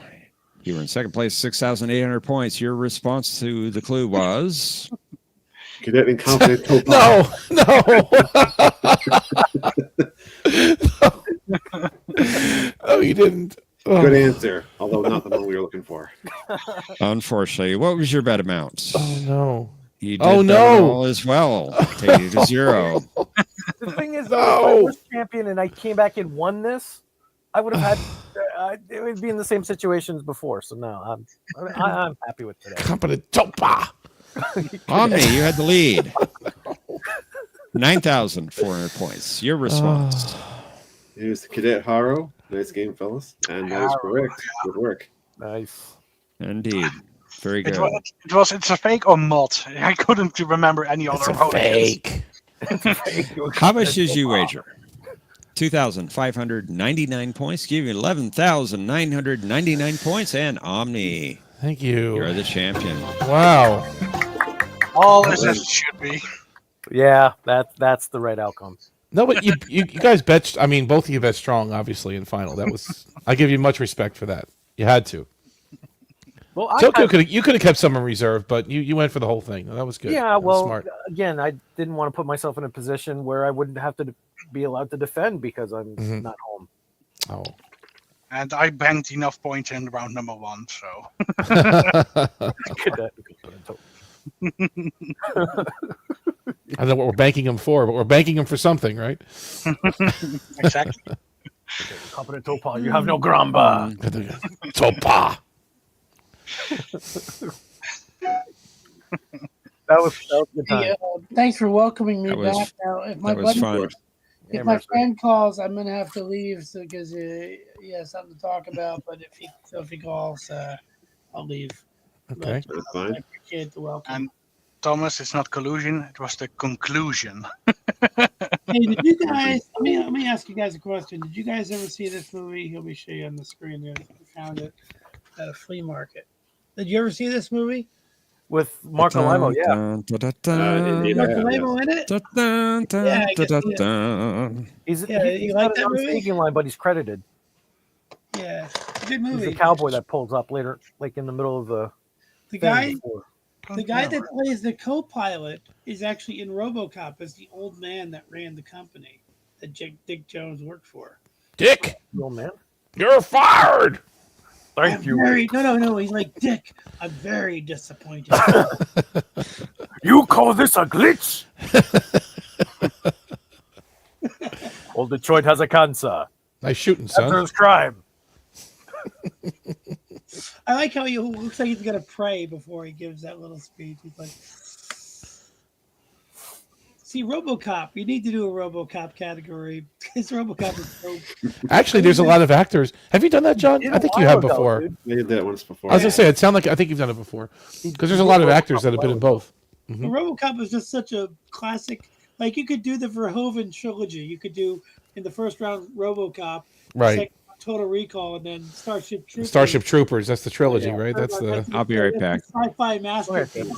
You were in second place, 6,800 points. Your response to the clue was Cadet Incompetent Topaz. No, you didn't. Oh. Good answer, although not the one we were looking for. Unfortunately. What was your bet amount? Oh, no. You did that all as well. Take you to 0. The thing is, though, if I was champion and I came back and won this, I would have had. It would be in the same situation as before. So no, I'm happy with today. Competent Topa. Omni, you had the lead. 9,400 points. Your response. It was Cadet Haro. Nice game, fellas. And that is correct. Good work. Nice. Indeed. Very good. It's a fake or mod. I couldn't remember any other It's a fake. How much did you wager? 2,599 points, give you 11,999 points, and Omni. Thank you. You're the champion. Wow. All as it should be. Yeah, that's the right outcome. No, but you guys bet. I mean, both of you bet strong, obviously, in final. That was. I give you much respect for that. You had to. Well, Tokyo you could have kept some in reserve, but you went for the whole thing. That was good. Yeah, well, smart. Again, I didn't want to put myself in a position where I wouldn't have to be allowed to defend because I'm not home. Oh. And I banked enough points in round number 1, so. I know what we're banking them for, but we're banking them for something, right? Exactly. Competent Topa, you have no gramba. Topa. That was a good time. Hey, thanks for welcoming me That was- back. Now, if my That was buddy, fun. if my friend calls, I'm gonna have to leave because he has something to talk about. But if he calls, I'll leave. Okay, But, that's fine. I appreciate the welcome. And Thomas, it's not collusion; it was the conclusion. Hey, did you guys? Let me ask you guys a question. Did you guys ever see this movie? Let me show you on the screen. There, I found it at a flea market. Did you ever see this movie? With Marco Limo, yeah. Marco Limo in it? Yeah, I can see it. He's you like got that a movie? speaking line, but he's credited. Yeah, it's a good He's movie. the cowboy that pulls up later, like in the middle of the. The thing guy, before. the guy that plays the co-pilot is actually in RoboCop as the old man that ran the company that Dick Jones worked for. Dick, The old man. you're fired. Thank you. No. He's like, Dick, I'm very disappointed. You call this a glitch? Old Detroit has a cancer. Nice shooting, son. That's his crime. I like how he looks like he's gonna pray before he gives that little speech. He's like, "See, RoboCop. You need to do a RoboCop category because RoboCop is so." Actually, there's a lot of actors. Have you done that, John? I think you have before. I did that once before. I was gonna say, it sounded like I think you've done it before because there's a lot of actors that have been in both. The RoboCop is just such a classic. Like you could do the Verhoeven trilogy. You could do in the first round RoboCop, Right. second Total Recall, and then Starship Troopers. Starship Troopers. That's the trilogy, right? That's the. I'll be right back. Sci-fi masterpiece.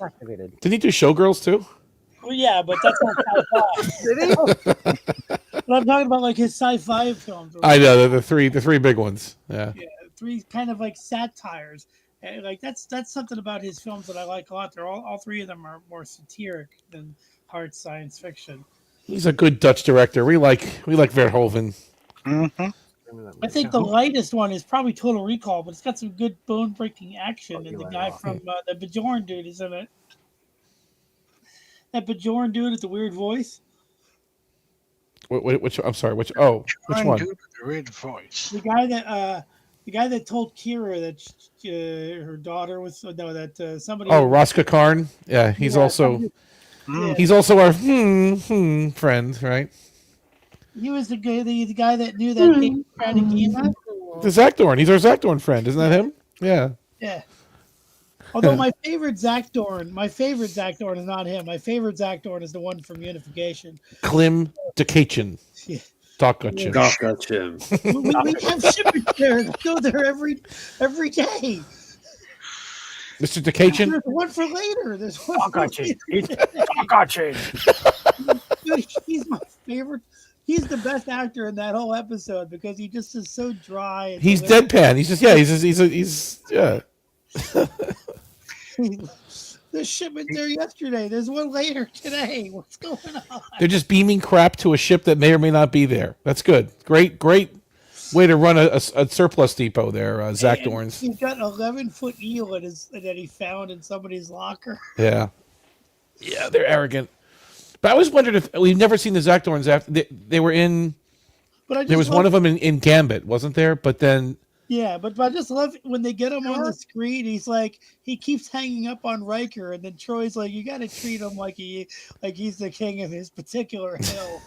Activated. Didn't he do Showgirls too? Well, yeah, but that's not sci-fi. But I'm talking about like his sci-fi films. I know the three big ones. Yeah. Yeah, three kind of like satires. And like that's something about his films that I like a lot. They're all three of them are more satiric than hard science fiction. He's a good Dutch director. We like Verhoeven. I think the lightest one is probably Total Recall, but it's got some good bone-breaking action, and the guy from the Bajorn dude is in it. That Bajorn dude with the weird voice. Which? I'm sorry. Which? Oh, which one? Dude with the weird voice. The guy that told Kira that her daughter was somebody. Oh, Roscoe Karn. Yeah, he's also. He's also our friend, right? He was the guy that knew that game trying to game up. The Zach Dorn. He's our Zach Dorn friend, isn't that him? Yeah. Yeah. Although my favorite Zach Dorn is not him. My favorite Zach Dorn is the one from Unification. Klim Dekachin. Yeah. Doc got you. Doc got him. We have shipments there. Go there every day. Mr. Dekachin? There's one for later. There's one for later. He's my favorite He's the best actor in that whole episode because he just is so dry. And He's deadpan. He's just yeah. There's shipment there yesterday. There's one later today. What's going on? They're just beaming crap to a ship that may or may not be there. That's good. Great way to run a surplus depot there, Zach Dorns. He's got an 11-foot eel that he found in somebody's locker. Yeah, they're arrogant. But I always wondered if we've never seen the Zach Dorns after they were in. But there was one of them in Gambit, wasn't there? But then. Yeah, but I just love when they get him on the screen. He's like, he keeps hanging up on Riker, and then Troy's like, "You got to treat him like he's the king of his particular hill."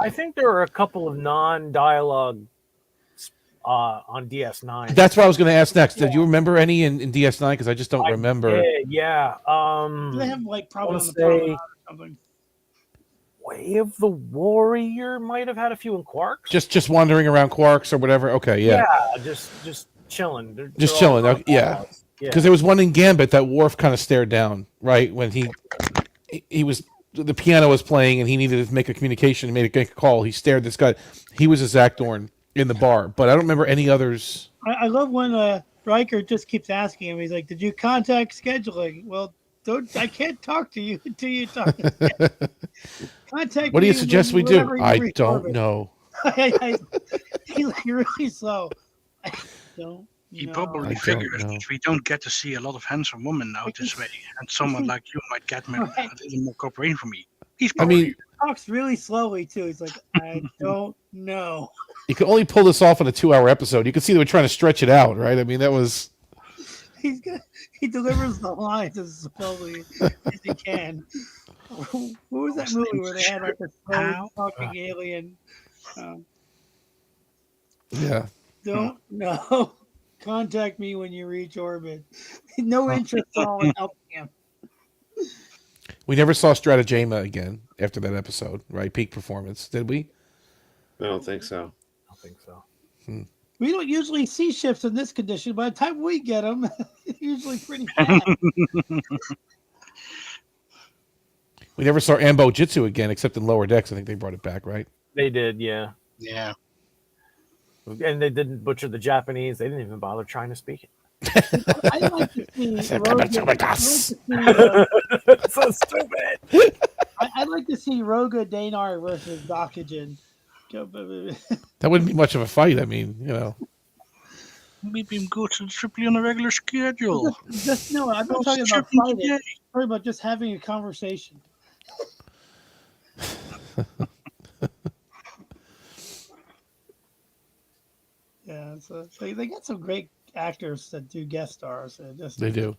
I think there are a couple of non-dialogue on DS9. That's what I was going to ask next. Did you remember any in DS9? Because I just don't remember. Yeah. They have like probably on the say promenade or something. Way of the Warrior might have had a few in Quarks. Just wandering around Quarks or whatever. Okay, yeah. Yeah, just chilling. They're Chilling. all Yeah. Because there was one in Gambit that Worf kind of stared down, right? When he was the piano was playing and he needed to make a communication and make a call. He stared this guy. He was a Zach Dorn in the bar, but I don't remember any others. I love when Riker just keeps asking him. He's like, "Did you contact scheduling?" Well, I can't talk to you until you talk. Contact. What do you suggest we do? I don't know. He's like really slow. I don't. He probably figures that we don't get to see a lot of handsome women now this way, and someone like you might get me a little more cooperation from me. He's probably talks really slowly too. He's like, I don't know. You can only pull this off in a 2-hour episode. You can see they were trying to stretch it out, right? I mean, that was. He delivers the lines as slowly as he can. What was that movie where they had like a slow talking alien? Yeah. Don't know. Contact me when you reach orbit. No interest at all in helping him. We never saw Stratagema again after that episode, right? Peak performance, did we? I don't think so. We don't usually see ships in this condition. By the time we get them, it's usually pretty bad. We never saw Ambo Jitsu again, except in Lower Decks. I think they brought it back, right? They did, yeah. Yeah. And they didn't butcher the Japanese. They didn't even bother trying to speak it. I'd like to see so stupid. I'd like to see Roga Danar versus Dokogen. That wouldn't be much of a fight. I mean, you know. Maybe him go to Tripoli on a regular schedule. No, I'm not talking about fighting. I'm talking about just having a conversation. Yeah, so they got some great actors that do guest stars. They do.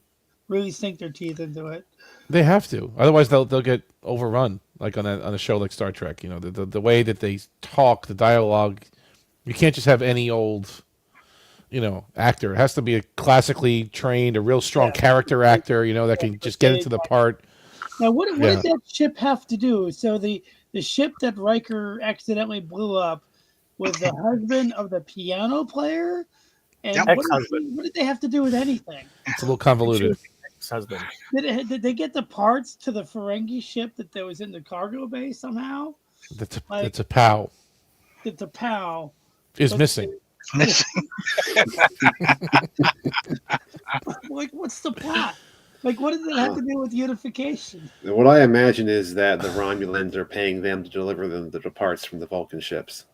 Really sink their teeth into it. They have to, otherwise they'll get overrun. Like on a show like Star Trek, you know, the way that they talk, the dialogue. You can't just have any old, you know, actor. It has to be a classically trained, a real strong character actor, you know, that can just get into the part. Now, what did that ship have to do? So the ship that Riker accidentally blew up was the husband of the piano player? And what did they have to do with anything? It's a little convoluted. Husband. Did they get the parts to the Ferengi ship that was in the cargo bay somehow? The T'Pau. The T'Pau is missing. Like, what's the plot? Like, what does it have to do with unification? What I imagine is that the Romulans are paying them to deliver them the parts from the Vulcan ships.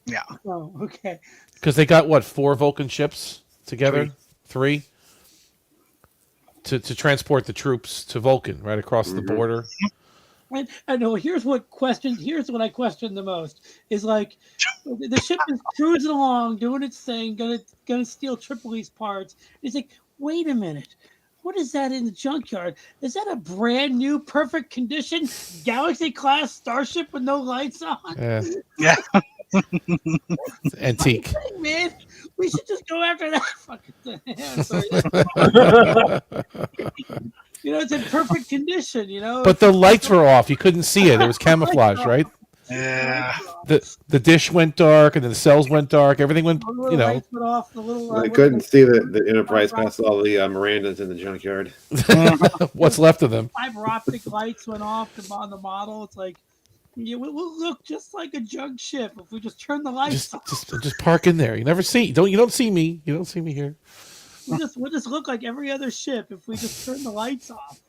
Yeah. Oh, okay. Because they got 4 Vulcan ships together? 3? To transport the troops to Vulcan right across the border. I know. Here's what I question the most is like the ship is cruising along, doing its thing, gonna steal Tripoli's parts. It's like, wait a minute, what is that in the junkyard? Is that a brand new, perfect condition Galaxy class starship with no lights on? Yeah. It's antique. Thing, man, we should just go after that fucking thing. You know, it's in perfect condition, you know. But the lights were off. You couldn't see it. It was camouflage, right? Yeah. The dish went dark, and then the cells went dark. Everything went, you know. I couldn't see the Enterprise past all the Mirandas in the junkyard. What's left of them? Fiber optic lights went off on the model. It's like, Yeah, we'll look just like a junk ship if we just turn the lights off. Just park in there. You never see. You don't see me. You don't see me here. We'll just look like every other ship if we just turn the lights off.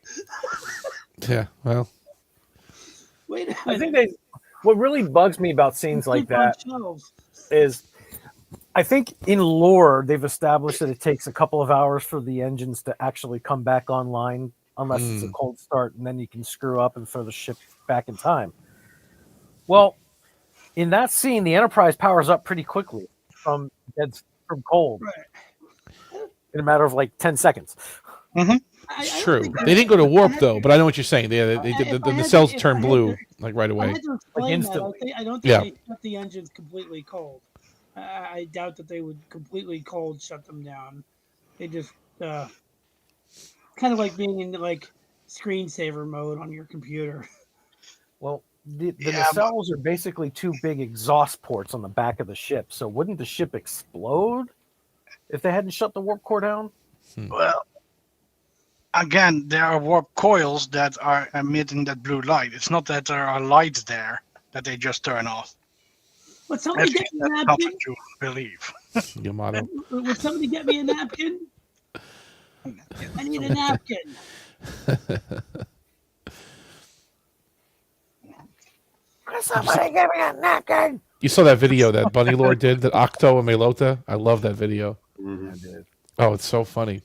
Yeah. Well. Wait a I minute. think what really bugs me about scenes like that is I think in lore they've established that it takes a couple of hours for the engines to actually come back online unless it's a cold start, and then you can screw up and throw the ship back in time. Well, in that scene, the Enterprise powers up pretty quickly from cold in a matter of like 10 seconds. It's true. They didn't go to warp though, but I know what you're saying. They did. The cells turned blue like right away. I had to explain that. I don't think they shut the engines completely cold. I doubt that they would completely cold shut them down. They just kind of like being in like screensaver mode on your computer. Well, the nacelles are basically two big exhaust ports on the back of the ship. So wouldn't the ship explode if they hadn't shut the warp core down? Well, again, there are warp coils that are emitting that blue light. It's not that there are lights there that they just turn off. Would somebody get me a napkin? You believe. Yamato. Would somebody get me a napkin? I need a napkin. Somebody give me a napkin. You saw that video that Bunny Lord did, that Octo and Melota? I love that video. I did. Oh, it's so funny.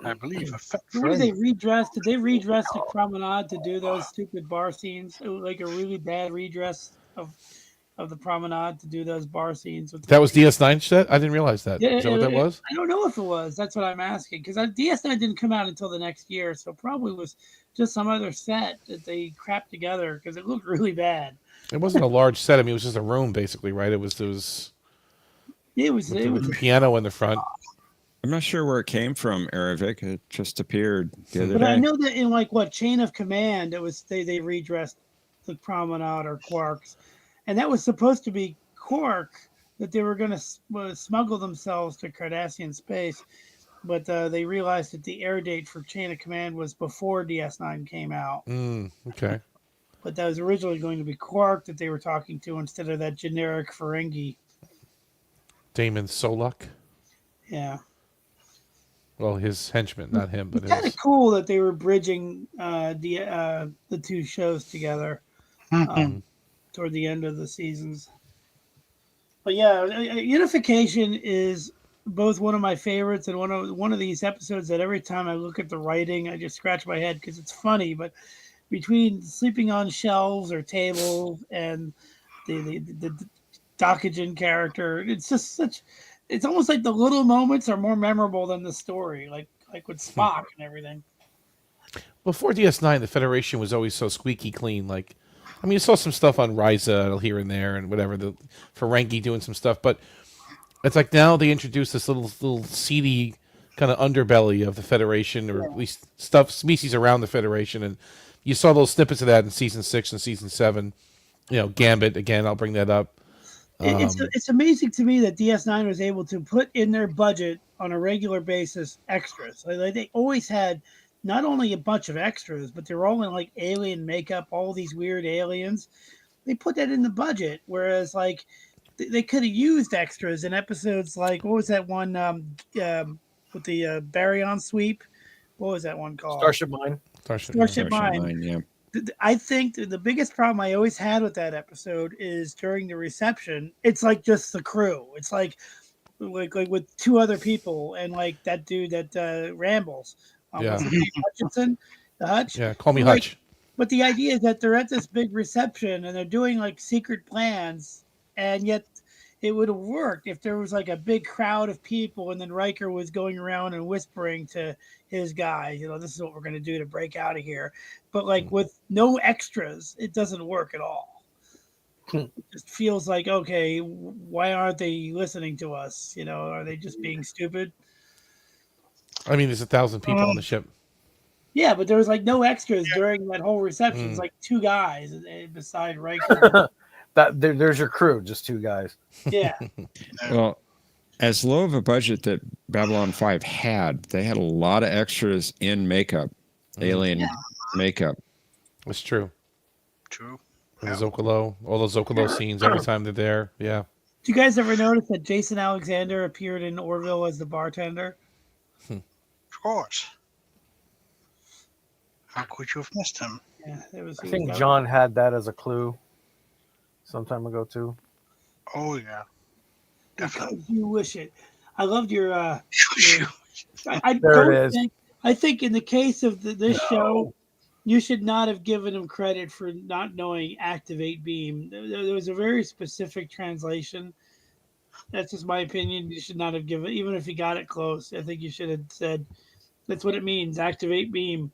I believe. What did they redress? Did they redress the promenade to do those stupid bar scenes? It was like a really bad redress of the promenade to do those bar scenes. That was DS9 set? I didn't realize that. Is that what that was? I don't know if it was. That's what I'm asking. Because DS9 didn't come out until the next year. So probably was just some other set that they crapped together because it looked really bad. It wasn't a large set. I mean, it was just a room, basically, right? It was with the piano in the front. I'm not sure where it came from, Erevic. It just appeared the other But day. I know that in Chain of Command, it was they redressed the promenade or Quarks, and that was supposed to be Quark that they were going to smuggle themselves to Cardassian space, but they realized that the air date for Chain of Command was before DS9 came out. Okay. But that was originally going to be Quark that they were talking to instead of that generic Ferengi. Damon Solak. Yeah. Well, his henchman, not him, but It's kind of cool that they were bridging the two shows together toward the end of the seasons. But yeah, Unification is both one of my favorites and one of these episodes that every time I look at the writing, I just scratch my head because it's funny. But between sleeping on shelves or tables and the Dockagin character, it's just such. It's almost like the little moments are more memorable than the story, like with Spock and everything. Before DS9, the Federation was always so squeaky clean. Like, I mean, you saw some stuff on Ryza here and there and whatever, the Ferengi doing some stuff, but it's like now they introduce this little seedy kind of underbelly of the Federation, or at least species around the Federation, and you saw those snippets of that in season 6 and season 7. You know, Gambit again. I'll bring that up. It's amazing to me that DS9 was able to put in their budget on a regular basis extras. Like they always had not only a bunch of extras, but they're all in like alien makeup, all these weird aliens. They put that in the budget, whereas like they could have used extras in episodes like what was that one with the Baryon sweep? What was that one called? Starship Mine. Starship Mine. Yeah. I think the biggest problem I always had with that episode is during the reception, it's like just the crew. It's like with two other people and like that dude that rambles. Hutchinson, the Hutch. Yeah, call me Hutch. But the idea is that they're at this big reception and they're doing like secret plans, and yet it would have worked if there was like a big crowd of people and then Riker was going around and whispering to his guys, this is what we're going to do to break out of here. But like with no extras, it doesn't work at all. It just feels like, okay, why aren't they listening to us? Are they just being stupid? I mean, there's 1,000 people on the ship. Yeah, but there was like no extras during that whole reception. It's like two guys beside Riker. There's your crew, just two guys. Yeah. Well, as low of a budget that Babylon 5 had, they had a lot of extras in makeup, alien makeup. That's true. True. The Zocalo, all those Zocalo scenes every time they're there. Yeah. Do you guys ever notice that Jason Alexander appeared in Orville as the bartender? Of course. How could you have missed him? Yeah, I think John had that as a clue some time ago too. Oh yeah, definitely. You wish it. I loved your. I There don't it is. I think in the case of this show, you should not have given him credit for not knowing activate beam. There was a very specific translation. That's just my opinion. You should not have given, even if he got it close. I think you should have said, "That's what it means, activate beam."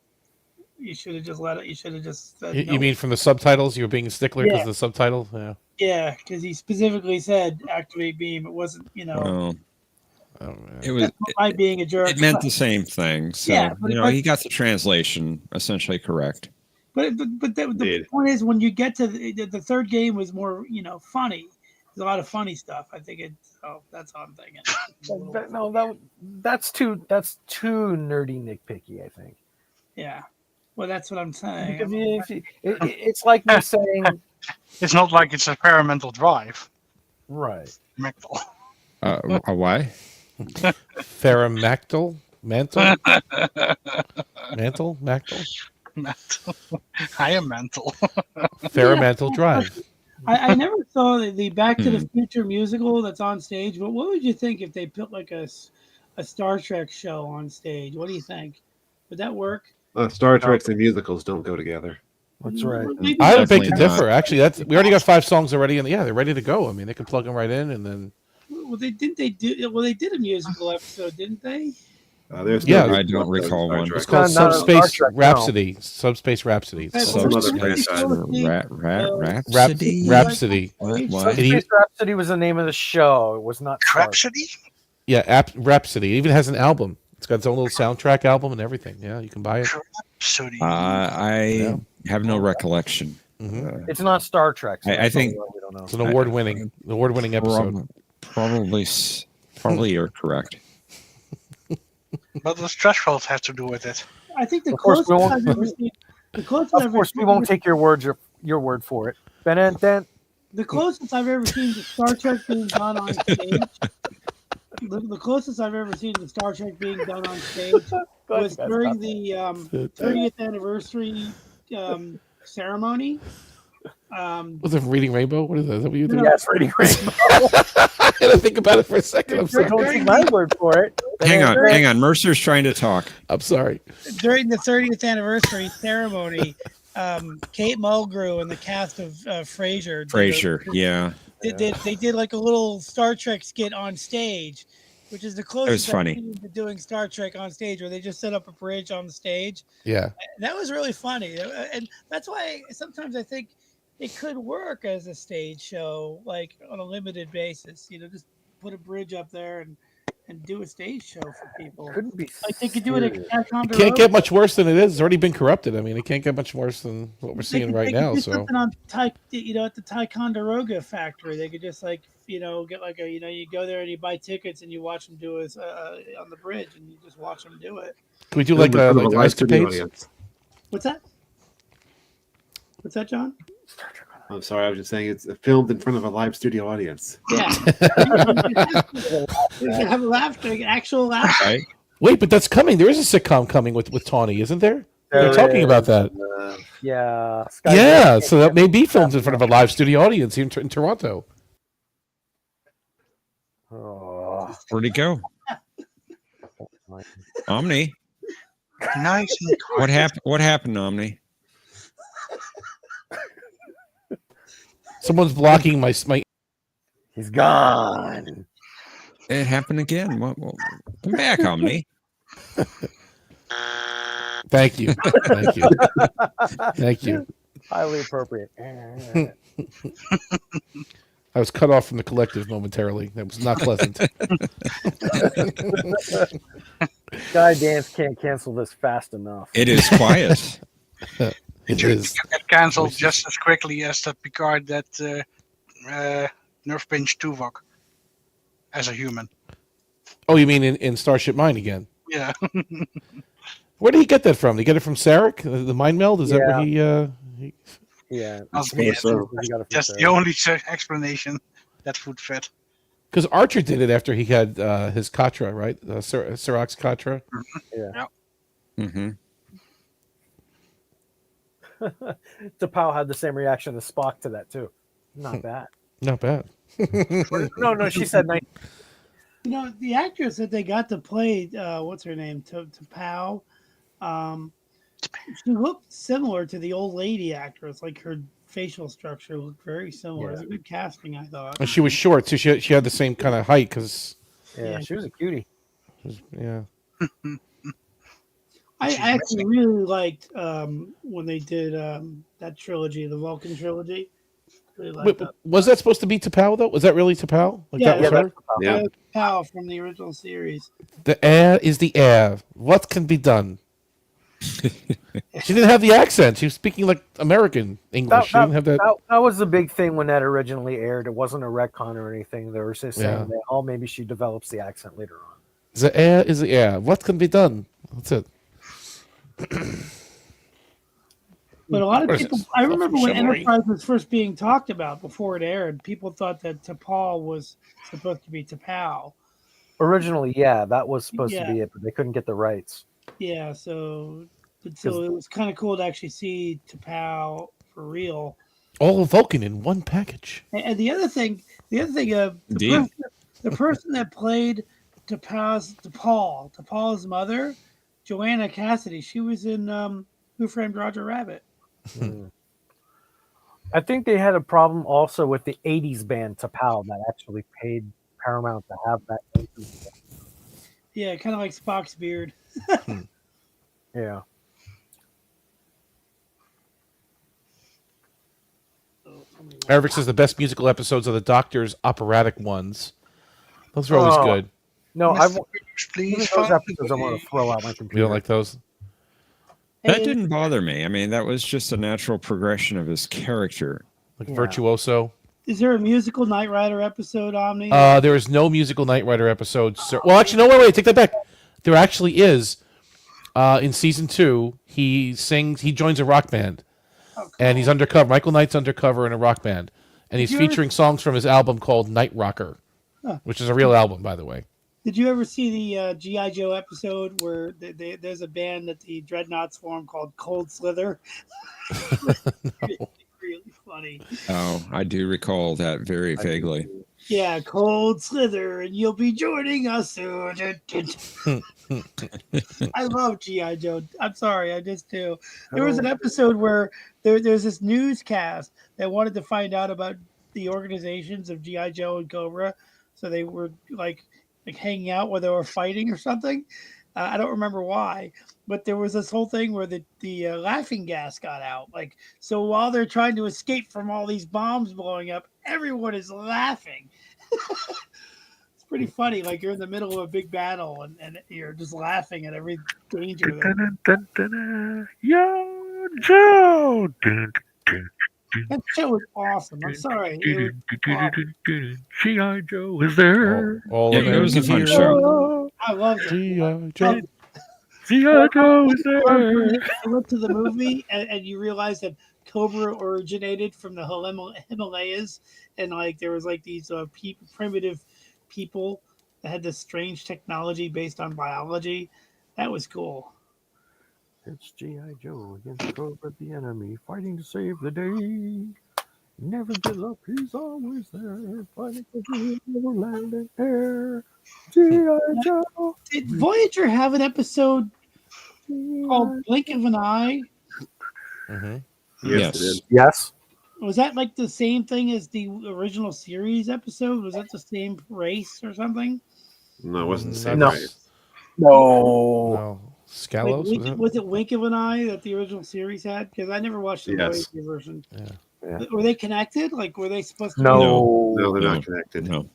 You should have just let it. You should have just said. You mean from the subtitles? You were being a stickler because Yeah. of the subtitle? Yeah. Yeah, because he specifically said activate beam. It wasn't, Well, Oh, it was. by being a jerk. It meant the same thing. So Yeah, but- he got the translation essentially correct. But the point is, when you get to the third game, was more funny. There's a lot of funny stuff. I think that's all I'm thinking. That's too nerdy nitpicky, I think. Yeah, well, that's what I'm saying. Because it's like me saying it's not like it's a experimental drive. Right. Mental. Why? Ferramactyl? Mantle? Mantle? Mactyl? Mental. I am mental. Ferramactyl drive. I never saw the Back to the Future musical that's on stage, but what would you think if they put like a Star Trek show on stage? What do you think? Would that work? Star Treks and musicals don't go together. That's right. I would beg to differ. Actually, we already got 5 songs already, and they're ready to go. I mean, they can plug them right in, and then. Well, they did a musical episode, didn't they? There's I don't recall one. It's called Subspace Rhapsody. Subspace Rhapsody. Subspace Rhapsody. Rhapsody. Subspace Rhapsody was the name of the show. It was not Rhapsody. Yeah, Rhapsody. It even has an album. It's got its own little soundtrack album and everything. Yeah, you can buy it. I have no recollection. It's not Star Trek. So I think we don't know. It's an award-winning episode. Probably you're correct. What does threshold have to do with it? I think the Of course, closest I've ever seen. Of course, we won't take your word for it. The closest I've ever seen to Star Trek being done on stage. The closest I've ever seen to Star Trek being done on stage was during the 30th anniversary ceremony. Was it Reading Rainbow? What is that? Is that what you do? Yes, Reading Rainbow. I had to think about it for a second. I'm sorry. Don't take my word for it. Hang on. Mercer's trying to talk. I'm sorry. During the 30th anniversary ceremony, Kate Mulgrew and the cast of Frasier. Yeah. They did like a little Star Trek skit on stage, which is the closest I've funny. seen to doing Star Trek on stage, where they just set up a bridge on the stage. Yeah. And that was really funny, and that's why sometimes I think it could work as a stage show, like on a limited basis. Just put a bridge up there and do a stage show for people. Couldn't be like they could do it at Ticonderoga. It can't get much worse than it is. It's already been corrupted. I mean, it can't get much worse than what we're seeing right now. Do So something on at the Ticonderoga factory, they could just get like a you go there and you buy tickets and you watch them do it on the bridge and you just watch them do it. can we do like ice capades? What's that? What's that, John? I'm sorry, I was just saying it's filmed in front of a live studio audience. Yeah. Have actual laughter. Right. Wait, but that's coming. There is a sitcom coming with Tawny, isn't there? They're talking about that. Yeah. Yeah, so that may be filmed in front of a live studio audience here in Toronto. Oh. Where'd he go? Omni. Nice. What happened? What happened, Omni? Someone's blocking my. He's gone. It happened again. Come back, Omni. Thank you. Thank you. Thank you. Highly appropriate. I was cut off from the collective momentarily. That was not pleasant. Guy Dance can't cancel this fast enough. It is quiet. It is. Get cancelled just as quickly as the Picard that nerf pinched Tuvok as a human. Oh, you mean in Starship Mine again? Yeah. Where did he get that from? Did he get it from Sarek, the mind meld? Is that where he? Yeah, That's the only explanation that would fit. Because Archer did it after he had his Katra, right? Sirach's Katra. Yeah. Mm-hmm. T'Pau had the same reaction as Spock to that too. Not bad. Not bad. No, she said nice. You know, the actress that they got to play, what's her name, T'Pau, she looked similar to the old lady actress. Like her facial structure looked very similar. It was a good casting, I thought. And she was short too. She had the same kind of height because. Yeah, she was a cutie. Yeah. I actually really liked when they did that trilogy, the Vulcan trilogy. Really liked that. Was that supposed to be T'Pau though? Was that really T'Pau? Like that was her? Yeah, T'Pau from the original series. The air is the air. What can be done? She didn't have the accent. She was speaking like American English. She didn't have that. That was the big thing when that originally aired. It wasn't a retcon or anything. They were just saying that, oh, maybe she develops the accent later on. The air is the air. What can be done? That's it. But a lot of people, I remember when Enterprise was first being talked about before it aired, people thought that T'Pol was supposed to be T'Pau. Originally, yeah, that was supposed to be it, but they couldn't get the rights. Yeah, so it was kind of cool to actually see T'Pau for real. All Vulcan in one package. And the other thing, the person that played T'Pol's mother, Joanna Cassidy, she was in Who Framed Roger Rabbit. I think they had a problem also with the 80s band T'Pau that actually paid Paramount to have that. Yeah, kind of like Spock's beard. Yeah. Eric says the best musical episodes are the Doctor's operatic ones. Those are always good. No, please. Those episodes I want to throw out my computer. You don't like those? That didn't bother me. I mean, that was just a natural progression of his character. Like Virtuoso. Is there a musical Knight Rider episode, Omni? There is no musical Knight Rider episode. Sir. Well, actually, no, wait, take that back. There actually is. In season 2, he joins a rock band. Oh, cool. And he's undercover. Michael Knight's undercover in a rock band. And he's featuring songs from his album called Night Rocker, which is a real album, by the way. Did you ever see the G.I. Joe episode where there's a band that the Dreadnoughts form called Cold Slither? Really funny. Oh, I do recall that very vaguely. Yeah, Cold Slither, and you'll be joining us soon. I love G.I. Joe. I'm sorry, I just do. There was an episode where there's this newscast that wanted to find out about the organizations of G.I. Joe and Cobra. So they were like hanging out where they were fighting or something. I don't remember why, but there was this whole thing where the laughing gas got out. Like, so while they're trying to escape from all these bombs blowing up, everyone is laughing. It's pretty funny. Like you're in the middle of a big battle and you're just laughing at every danger. Yo, Joe. That show was awesome. I'm sorry. G.I. Joe is there. It was a fun show. I loved it. G.I. Joe. G.I. Joe is there. I went to the movie and you realize that Cobra originated from the Himalayas, and like there was like these primitive people that had this strange technology based on biology. That was cool. It's G.I. Joe against Cobra, the enemy, fighting to save the day. Never give up, he's always there, fighting for the land and air. G.I. Joe. Did Voyager have an episode called Blink of an Eye? Mm-hmm. Yes. Yes. Was that like the same thing as the original series episode? Was that the same race or something? No, it wasn't the same No. race. No. Scalos? Was it Wink of an Eye that the original series had? Because I never watched the Voyager version. Yeah. Were they connected? Like, were they supposed to? No, they're not connected. No.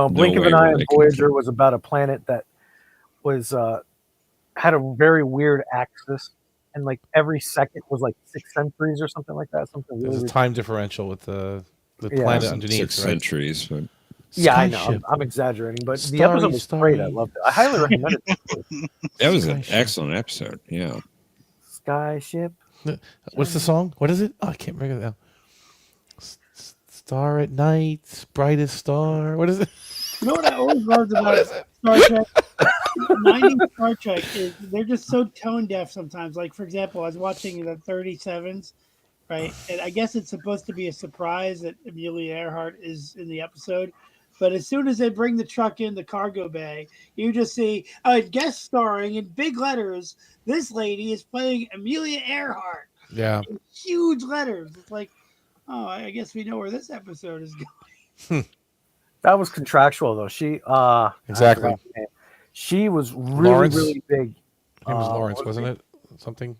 Blink of an Eye and Voyager was about a planet that was had a very weird axis, and like every second was like 6 centuries or something like that. Something There's really a time differential with the planet underneath. 6 centuries, but yeah, I know. I'm exaggerating, but the episode was great. I loved it. I highly recommend it. That was an excellent episode. Yeah. Skyship. What's the song? What is it? Oh, I can't remember now. Star at night, brightest star. What is it? You know what I always loved about Star Trek? 90s Star Trek is they're just so tone deaf sometimes. Like, for example, I was watching the 37s, right? And I guess it's supposed to be a surprise that Amelia Earhart is in the episode. But as soon as they bring the truck in the cargo bay, you just see guest starring in big letters. This lady is playing Amelia Earhart. Yeah. In huge letters. It's like, oh, I guess we know where this episode is going. That was contractual though. She Exactly. She was really Lawrence? really big. It was Lawrence, wasn't it? Something.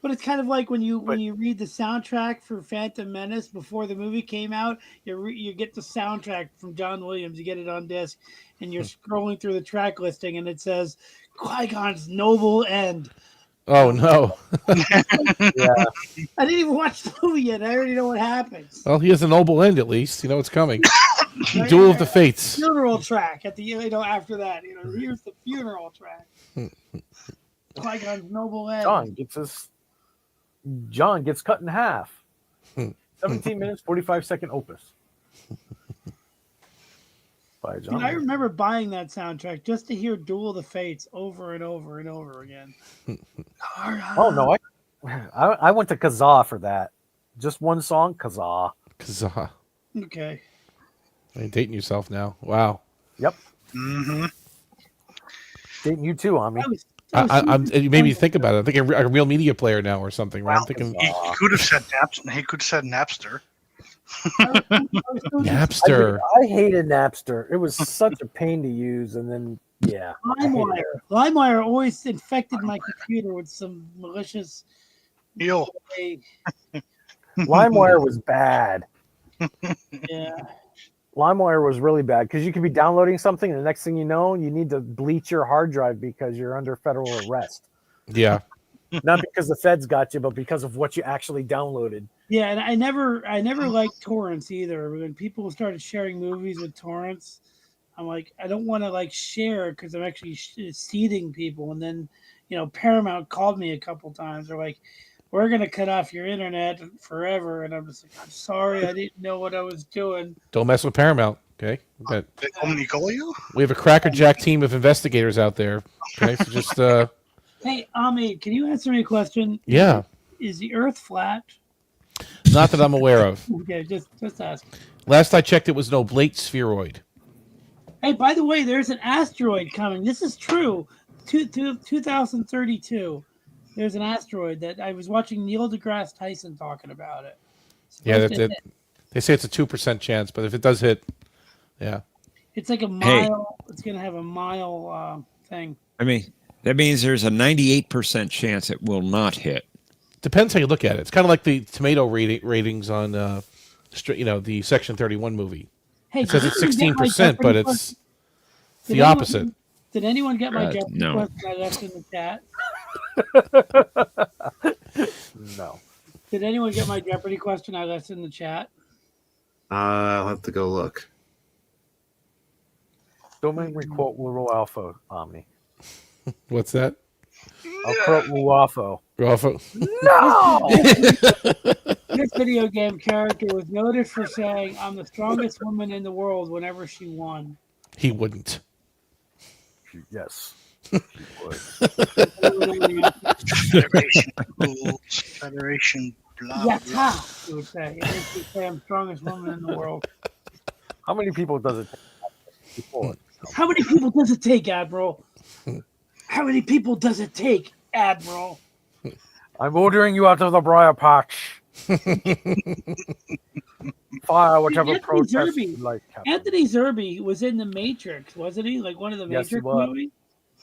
But it's kind of like when you read the soundtrack for Phantom Menace before the movie came out, you get the soundtrack from John Williams. You get it on disc, and you're scrolling through the track listing, and it says Qui-Gon's Noble End. Oh no. Yeah. I didn't even watch the movie yet. I already know what happens. Well, he has a noble end at least. You know it's coming. Duel of the Fates. Funeral track at the after that. Here's the funeral track. Qui-Gon's Noble End. John gets cut in half. 17 minutes, 45-second opus. By John. I remember buying that soundtrack just to hear Duel of the Fates over and over and over again. Oh no, I went to Kazaa for that. Just one song, Kazaa. Kazaa. Okay. You're dating yourself now. Wow. Yep. Mm-hmm. Dating you too, Ami. You made me think about it. I'm thinking a real media player now or something, right? I'm thinking He could have said Napster. He could have said Napster. Napster. I hated Napster. It was such a pain to use, and then LimeWire always infected my computer with some malicious. Eel. LimeWire was bad. Yeah. LimeWire was really bad because you could be downloading something, and the next thing you know, you need to bleach your hard drive because you're under federal arrest. Yeah. Not because the feds got you, but because of what you actually downloaded. Yeah, and I never liked torrents either. When people started sharing movies with torrents, I'm like, I don't want to share because I'm actually seeding people. And then, Paramount called me a couple times. They're like, we're going to cut off your internet forever. And I'm just like, I'm sorry. I didn't know what I was doing. Don't mess with Paramount, okay? They only call you? We have a crackerjack team of investigators out there. Okay, so just Hey, Ami, can you answer me a question? Yeah. Is the Earth flat? Not that I'm aware of. Okay, just ask. Last I checked, it was an oblate spheroid. Hey, by the way, there's an asteroid coming. This is true. 2032. There's an asteroid that I was watching Neil deGrasse Tyson talking about it. Yeah, that's it. They say it's a 2% chance, but if it does hit, yeah. It's like a mile. It's going to have a mile thing. I mean, that means there's a 98% chance it will not hit. Depends how you look at it. It's kind of like the tomato ratings on, the Section 31 movie. Hey, it says it's 16%, but it's the opposite. Did anyone get my Jeopardy no. question I left in the chat? No. Did anyone get my Jeopardy question I left in the chat? I'll have to go look. Don't make me quote Rural Alpha, Omni. What's that? I'll quote Ruafo. Ruafo. No! This video game character was noted for saying, "I'm the strongest woman in the world" whenever she won. He wouldn't. Yes. Federation blah. Yata, you would say. It makes you say, "I'm the strongest woman in the world." How many people does it take? How many people does it take, Admiral? How many people does it take, Admiral? I'm ordering you out of the briar patch. Fire whatever protest you like, Captain. Anthony Zerbe was in The Matrix, wasn't he? Like one of the Yes, he Matrix was. movies?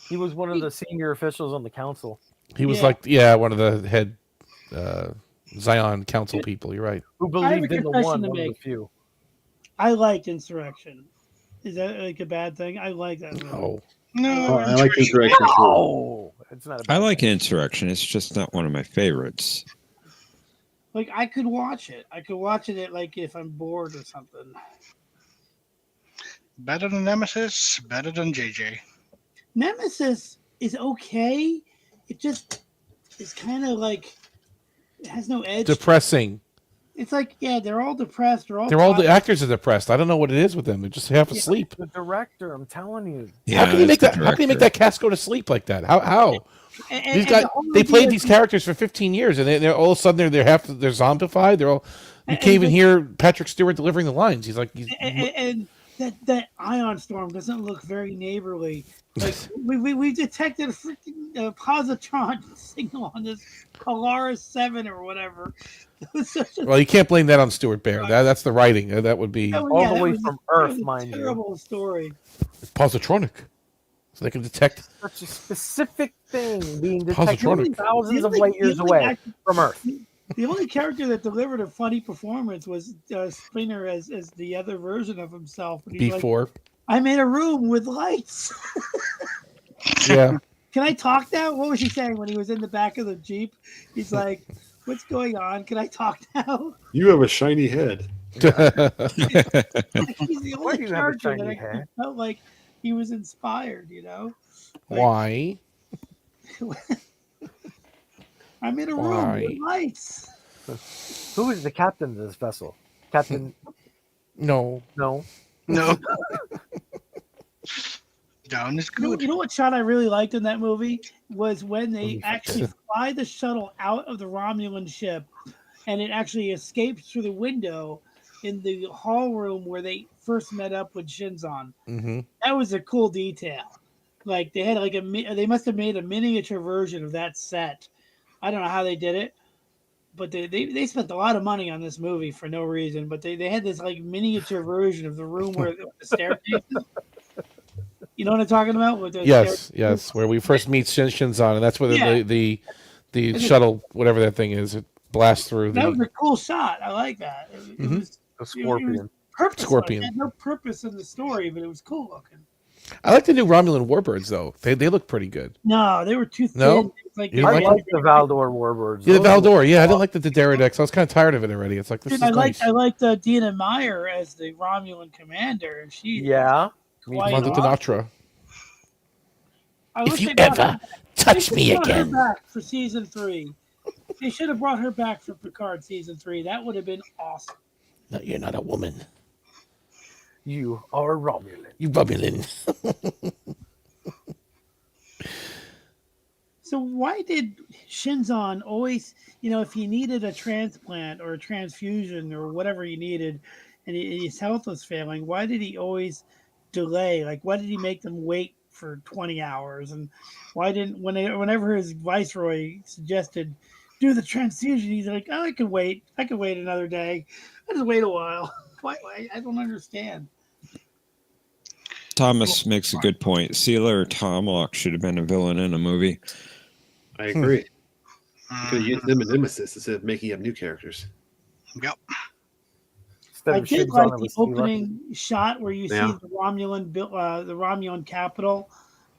He was one of the senior officials on the council. He was one of the head Zion Council people. You're right. Who I have a believed in the confession one to of the make. few. I liked Insurrection. Is that like a bad thing? I like that movie. Oh. No, I like Insurrection too. No, it's not. I like Insurrection. It's just not one of my favorites. Like I could watch it. I could watch it at like if I'm bored or something. Better than Nemesis, better than JJ. Nemesis is okay. It just is kind of like it has no edge. Depressing. It's like, yeah, they're all depressed. They're all the actors are depressed. I don't know what it is with them. They're just half asleep. The director, I'm telling you. How can you make that? How can you make that cast go to sleep like that? How? These guys, they played these characters for 15 years, and they're all of a sudden they're zombified. They're all. You can't even hear Patrick Stewart delivering the lines. He's like, and that ion storm doesn't look very neighborly. Like we detected a freaking positron signal on this Polaris 7 or whatever. well, you can't blame that on Stuart Baird. That's the writing. That would be all the way from Earth, mind you. Terrible story. It's positronic, so they can detect such a specific thing being detected thousands of light years away from Earth. The only character that delivered a funny performance was Springer as the other version of himself. Before. Like, I made a room with lights. Yeah. Can I talk now? What was he saying when he was in the back of the Jeep? He's like, what's going on? Can I talk now? You have a shiny head. He's the only character that I felt like he was inspired, you know? Like, why? I'm in a room with lights. Who is the captain of this vessel? Captain? No. Down is good. You know what shot I really liked in that movie was when they actually fly the shuttle out of the Romulan ship, and it actually escapes through the window in the hall room where they first met up with Shinzon. Mm-hmm. That was a cool detail. Like they had they must have made a miniature version of that set. I don't know how they did it, but they spent a lot of money on this movie for no reason. But they had this like miniature version of the room where the staircase is. You know what I'm talking about? With the yes, where we first meet Shinzon, and that's where the shuttle, whatever that thing is, it blasts through. That was a cool shot. I like that. It was a scorpion. Scorpion. It had no purpose in the story, but it was cool looking. I like the new Romulan warbirds, though. They look pretty good. No, they were too thin. No? Like, You I like like the Valdor warbirds. Yeah, the Valdor. Yeah, I didn't like the Daredex. I was kind of tired of it already. It's like, this is nice. I liked Dina Meyer as the Romulan commander. She Mother Denatra. If you ever touch me again. Back for season 3. They should have brought her back for Picard season 3. That would have been awesome. No, you're not a woman. You are Romulan. You Romulan. So why did Shinzon always, if he needed a transplant or a transfusion or whatever he needed, and his health was failing, why did he always delay? Like, why did he make them wait for 20 hours? And why didn't, whenever his viceroy suggested do the transfusion, he's like, oh, I can wait another day. I just wait a while. Why? I don't understand. Thomas makes a good point. Sealer Tomlock should have been a villain in a movie. I agree. You could have used them as nemesis instead of making up new characters. Yep. I did like the opening shot where you see the Romulan capital,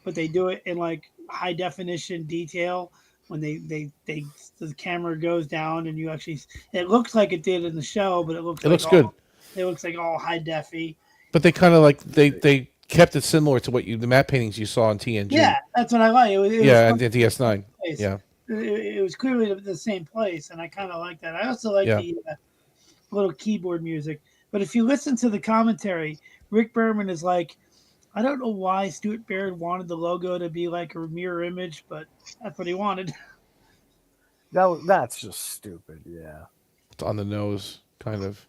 but they do it in like high definition detail when the camera goes down and you actually, it looks like it did in the show, but it looks good. It looks like all high defy. But they kind of like they kept it similar to what the map paintings you saw on TNG. Yeah, that's what I like. And the DS9. Place. Yeah, it was clearly the same place, and I kind of like that. I also like the little keyboard music. But if you listen to the commentary, Rick Berman is like, I don't know why Stuart Baird wanted the logo to be like a mirror image, but that's what he wanted. That's just stupid. Yeah, it's on the nose, kind of.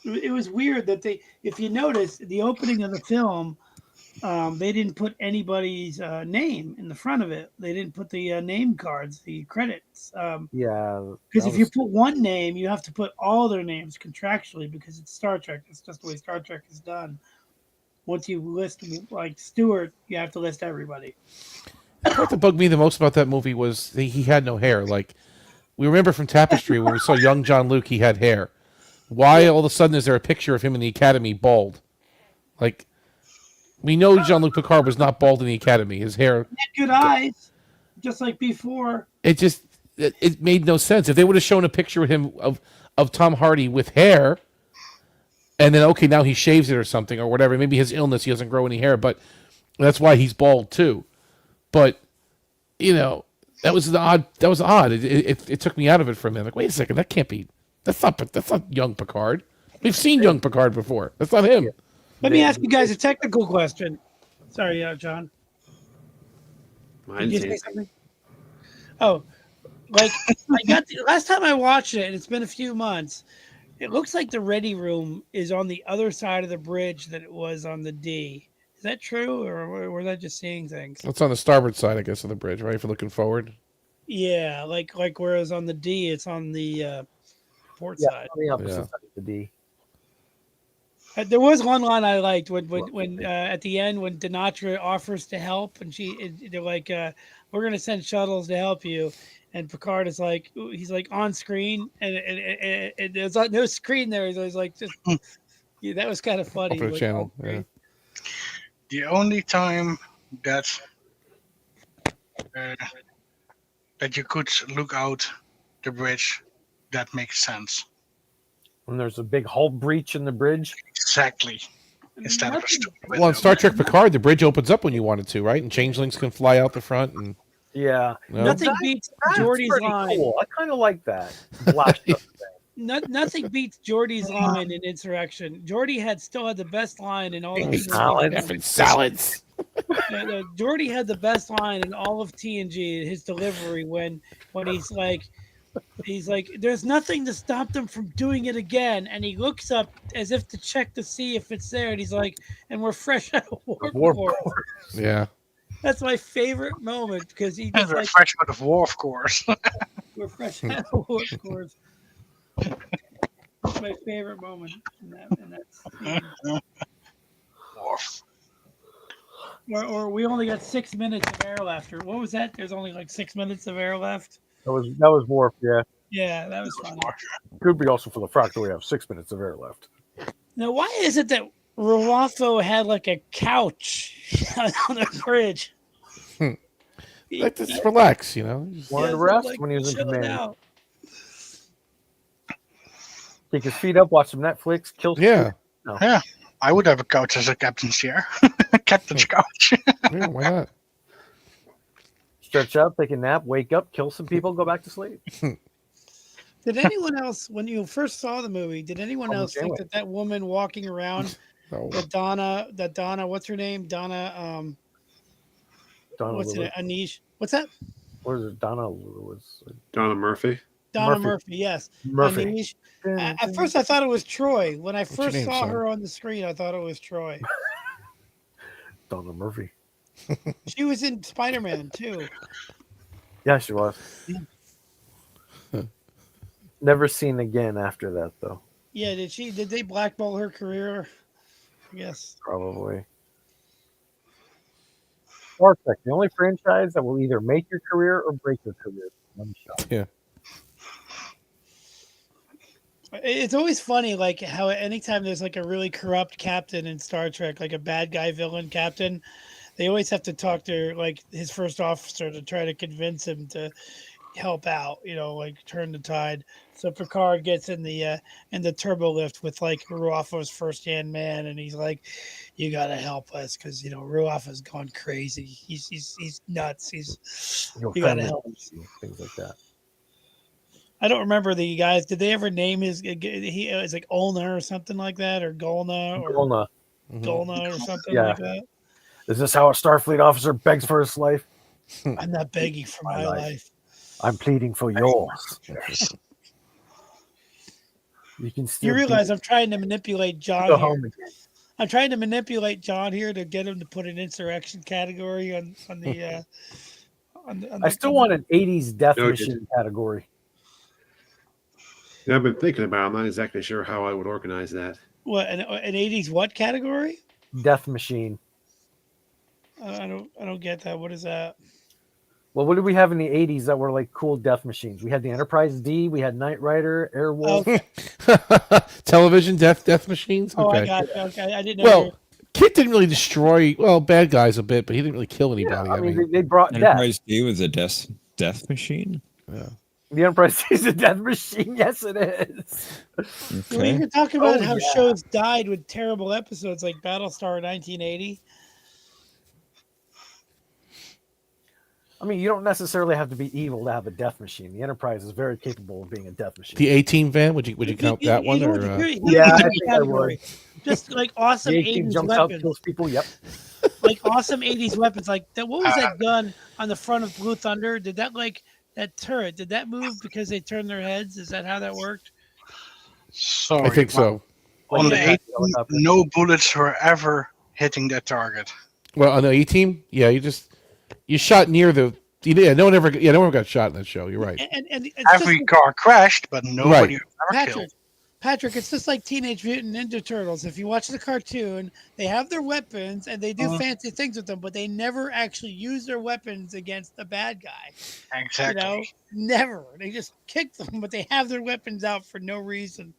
It was weird that if you notice, the opening of the film, they didn't put anybody's name in the front of it. They didn't put the name cards, the credits. Because if you put one name, you have to put all their names contractually because it's Star Trek. It's just the way Star Trek is done. Once you list, like Stewart, you have to list everybody. The part that bugged me the most about that movie was he had no hair. Like, we remember from Tapestry when we saw young John Luke, he had hair. Why all of a sudden is there a picture of him in the Academy bald? Like, we know Jean-Luc Picard was not bald in the Academy. His hair... He had good eyes, just like before. It made no sense. If they would have shown a picture of him, of Tom Hardy with hair, and then, okay, now he shaves it or something, or whatever. Maybe his illness, he doesn't grow any hair, but that's why he's bald, too. But, That was odd. It took me out of it for a minute. Like, wait a second, that can't be. That's not young Picard. We've seen young Picard before. That's not him. Let me ask you guys a technical question. Sorry, John. Did you say something? Oh, like last time I watched it, and it's been a few months. It looks like the ready room is on the other side of the bridge that it was on the D. Is that true, or was I just seeing things? It's on the starboard side, I guess, of the bridge, right? If you're looking forward. Yeah, like whereas on the D, it's on the port side. On the opposite side of the D. There was one line I liked when at the end when Dinatra offers to help, and they're like, "We're going to send shuttles to help you," and Picard is like, he's like on screen, and there's no screen there. So he's like, just yeah, that was kind of funny. Open a channel. Yeah. The only time that you could look out the bridge, that makes sense. When there's a big hull breach in the bridge. Exactly. Instead of a stupid window. Well, in Star Trek Picard, the bridge opens up when you want it to, right? And changelings can fly out the front. And yeah, nothing beats Geordi's line. Cool. I kind of like that. Nothing beats Geordi's line in Insurrection. Geordi still had the best line in all of salads. Geordi had the best line in all of TNG. His delivery when he's like, there's nothing to stop them from doing it again. And he looks up as if to check to see if it's there. And he's like, and we're fresh out of warp core. Yeah. That's my favorite moment because he's like, fresh out of warp cores. We're fresh out of warp cores. That's my favorite moment in that scene. Worf. Or we only got 6 minutes of air left. Or what was that? There's only like 6 minutes of air left. That was Worf, yeah. Yeah, that was funny. Could be also for the fact that we have 6 minutes of air left. Now, why is it that Ruafo had like a couch on the bridge? Like, just relax, you know. He wanted to rest when he was in command. Out. Take his feet up, watch some Netflix, kill some people. No. Yeah, I would have a couch as a captain's chair. Captain's couch. Yeah, why not? Stretch out, take a nap, wake up, kill some people, go back to sleep. Did anyone else, when you first saw the movie, did anyone else think that woman walking around, that Donna, what's her name? Donna, what's it? Anish? What's that? What is it? Donna Lewis. Donna Murphy. Donna Murphy, yes. Murphy. Anish. At first, I thought it was Troy. When I first saw her on the screen, I thought it was Troy. Donna Murphy. She was in Spider-Man too. Yeah, she was. Never seen again after that, though. Yeah, did they blackball her career? Yes. Probably. Star Trek, the only franchise that will either make your career or break your career. One shot. Yeah. It's always funny, like how anytime there's like a really corrupt captain in Star Trek, like a bad guy villain captain, they always have to talk to like his first officer to try to convince him to help out, like turn the tide. So Picard gets in the turbo lift with like Ruafo's first-hand man, and he's like, "You gotta help us because Ruafo's gone crazy. He's nuts. You gotta help him." Things like that. I don't remember the guys. Did they ever name his? He was like Olna or something like that, or Golna or Golna or something like that. Is this how a Starfleet officer begs for his life? I'm not begging for my life. I'm pleading for yours. You realize I'm trying to manipulate John here. I'm trying to manipulate John here to get him to put an insurrection category on the. I still want an 80s death machine category. Yeah, I've been thinking about it. I'm not exactly sure how I would organize that. What, an 80s what category? Death machine. I don't get that. What is that? Well, what did we have in the 80s that were like cool death machines? We had the Enterprise D, we had Knight Rider, Airwolf. Television death machines? Oh, okay. I got it. Okay, I didn't know. Well, Kit didn't really destroy, bad guys a bit, but he didn't really kill anybody. Yeah, I mean, they brought Enterprise death. D was a death machine? Yeah. The Enterprise D is a death machine. Yes, it is. Okay. Well, you can talk about how shows died with terrible episodes like Battlestar 1980. I mean, you don't necessarily have to be evil to have a death machine. The Enterprise is very capable of being a death machine. The A-Team van, would you count that one? Or Yeah, I think I would. Just like awesome The A-Team 80s jumps out, weapons. kills people. Yep. Like awesome 80s weapons. Like that. What was that gun on the front of Blue Thunder? Did that that turret? Did that move because they turned their heads? Is that how that worked? Sorry, I think so. On the 18, no bullets were ever hitting that target. Well, on the A-Team, yeah, you shot near the. No one ever got shot in that show. You're right. And it's Every car crashed, but nobody was ever killed. Patrick, it's just like Teenage Mutant Ninja Turtles. If you watch the cartoon, they have their weapons and they do fancy things with them, but they never actually use their weapons against the bad guy. Exactly. You know, never. They just kick them, but they have their weapons out for no reason.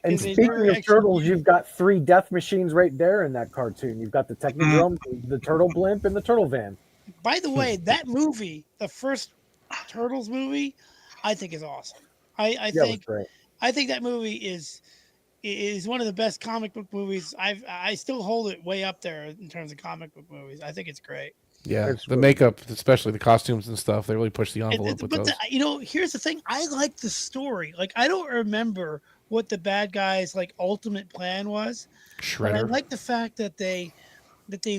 And speaking of turtles, you've got 3 death machines right there in that cartoon. You've got the Technodrome, the Turtle Blimp, and the Turtle Van. By the way, that movie, the first Turtles movie, I think is awesome. I think that movie is one of the best comic book movies. I still hold it way up there in terms of comic book movies. I think it's great. Yeah, the makeup, especially the costumes and stuff, they really push the envelope with those. Here's the thing. I like the story. Like, I don't remember what the bad guys' ultimate plan was. Shredder. But I like the fact that they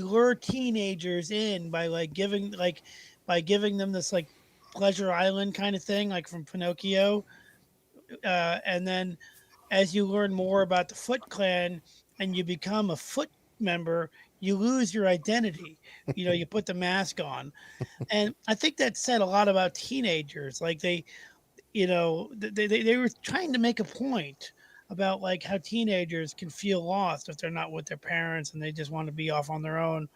lure teenagers in by giving them this Pleasure Island kind of thing, like from Pinocchio. And then as you learn more about the Foot Clan and you become a Foot member, you lose your identity. You put the mask on. And I think that said a lot about teenagers. Like they were trying to make a point about how teenagers can feel lost if they're not with their parents and they just want to be off on their own.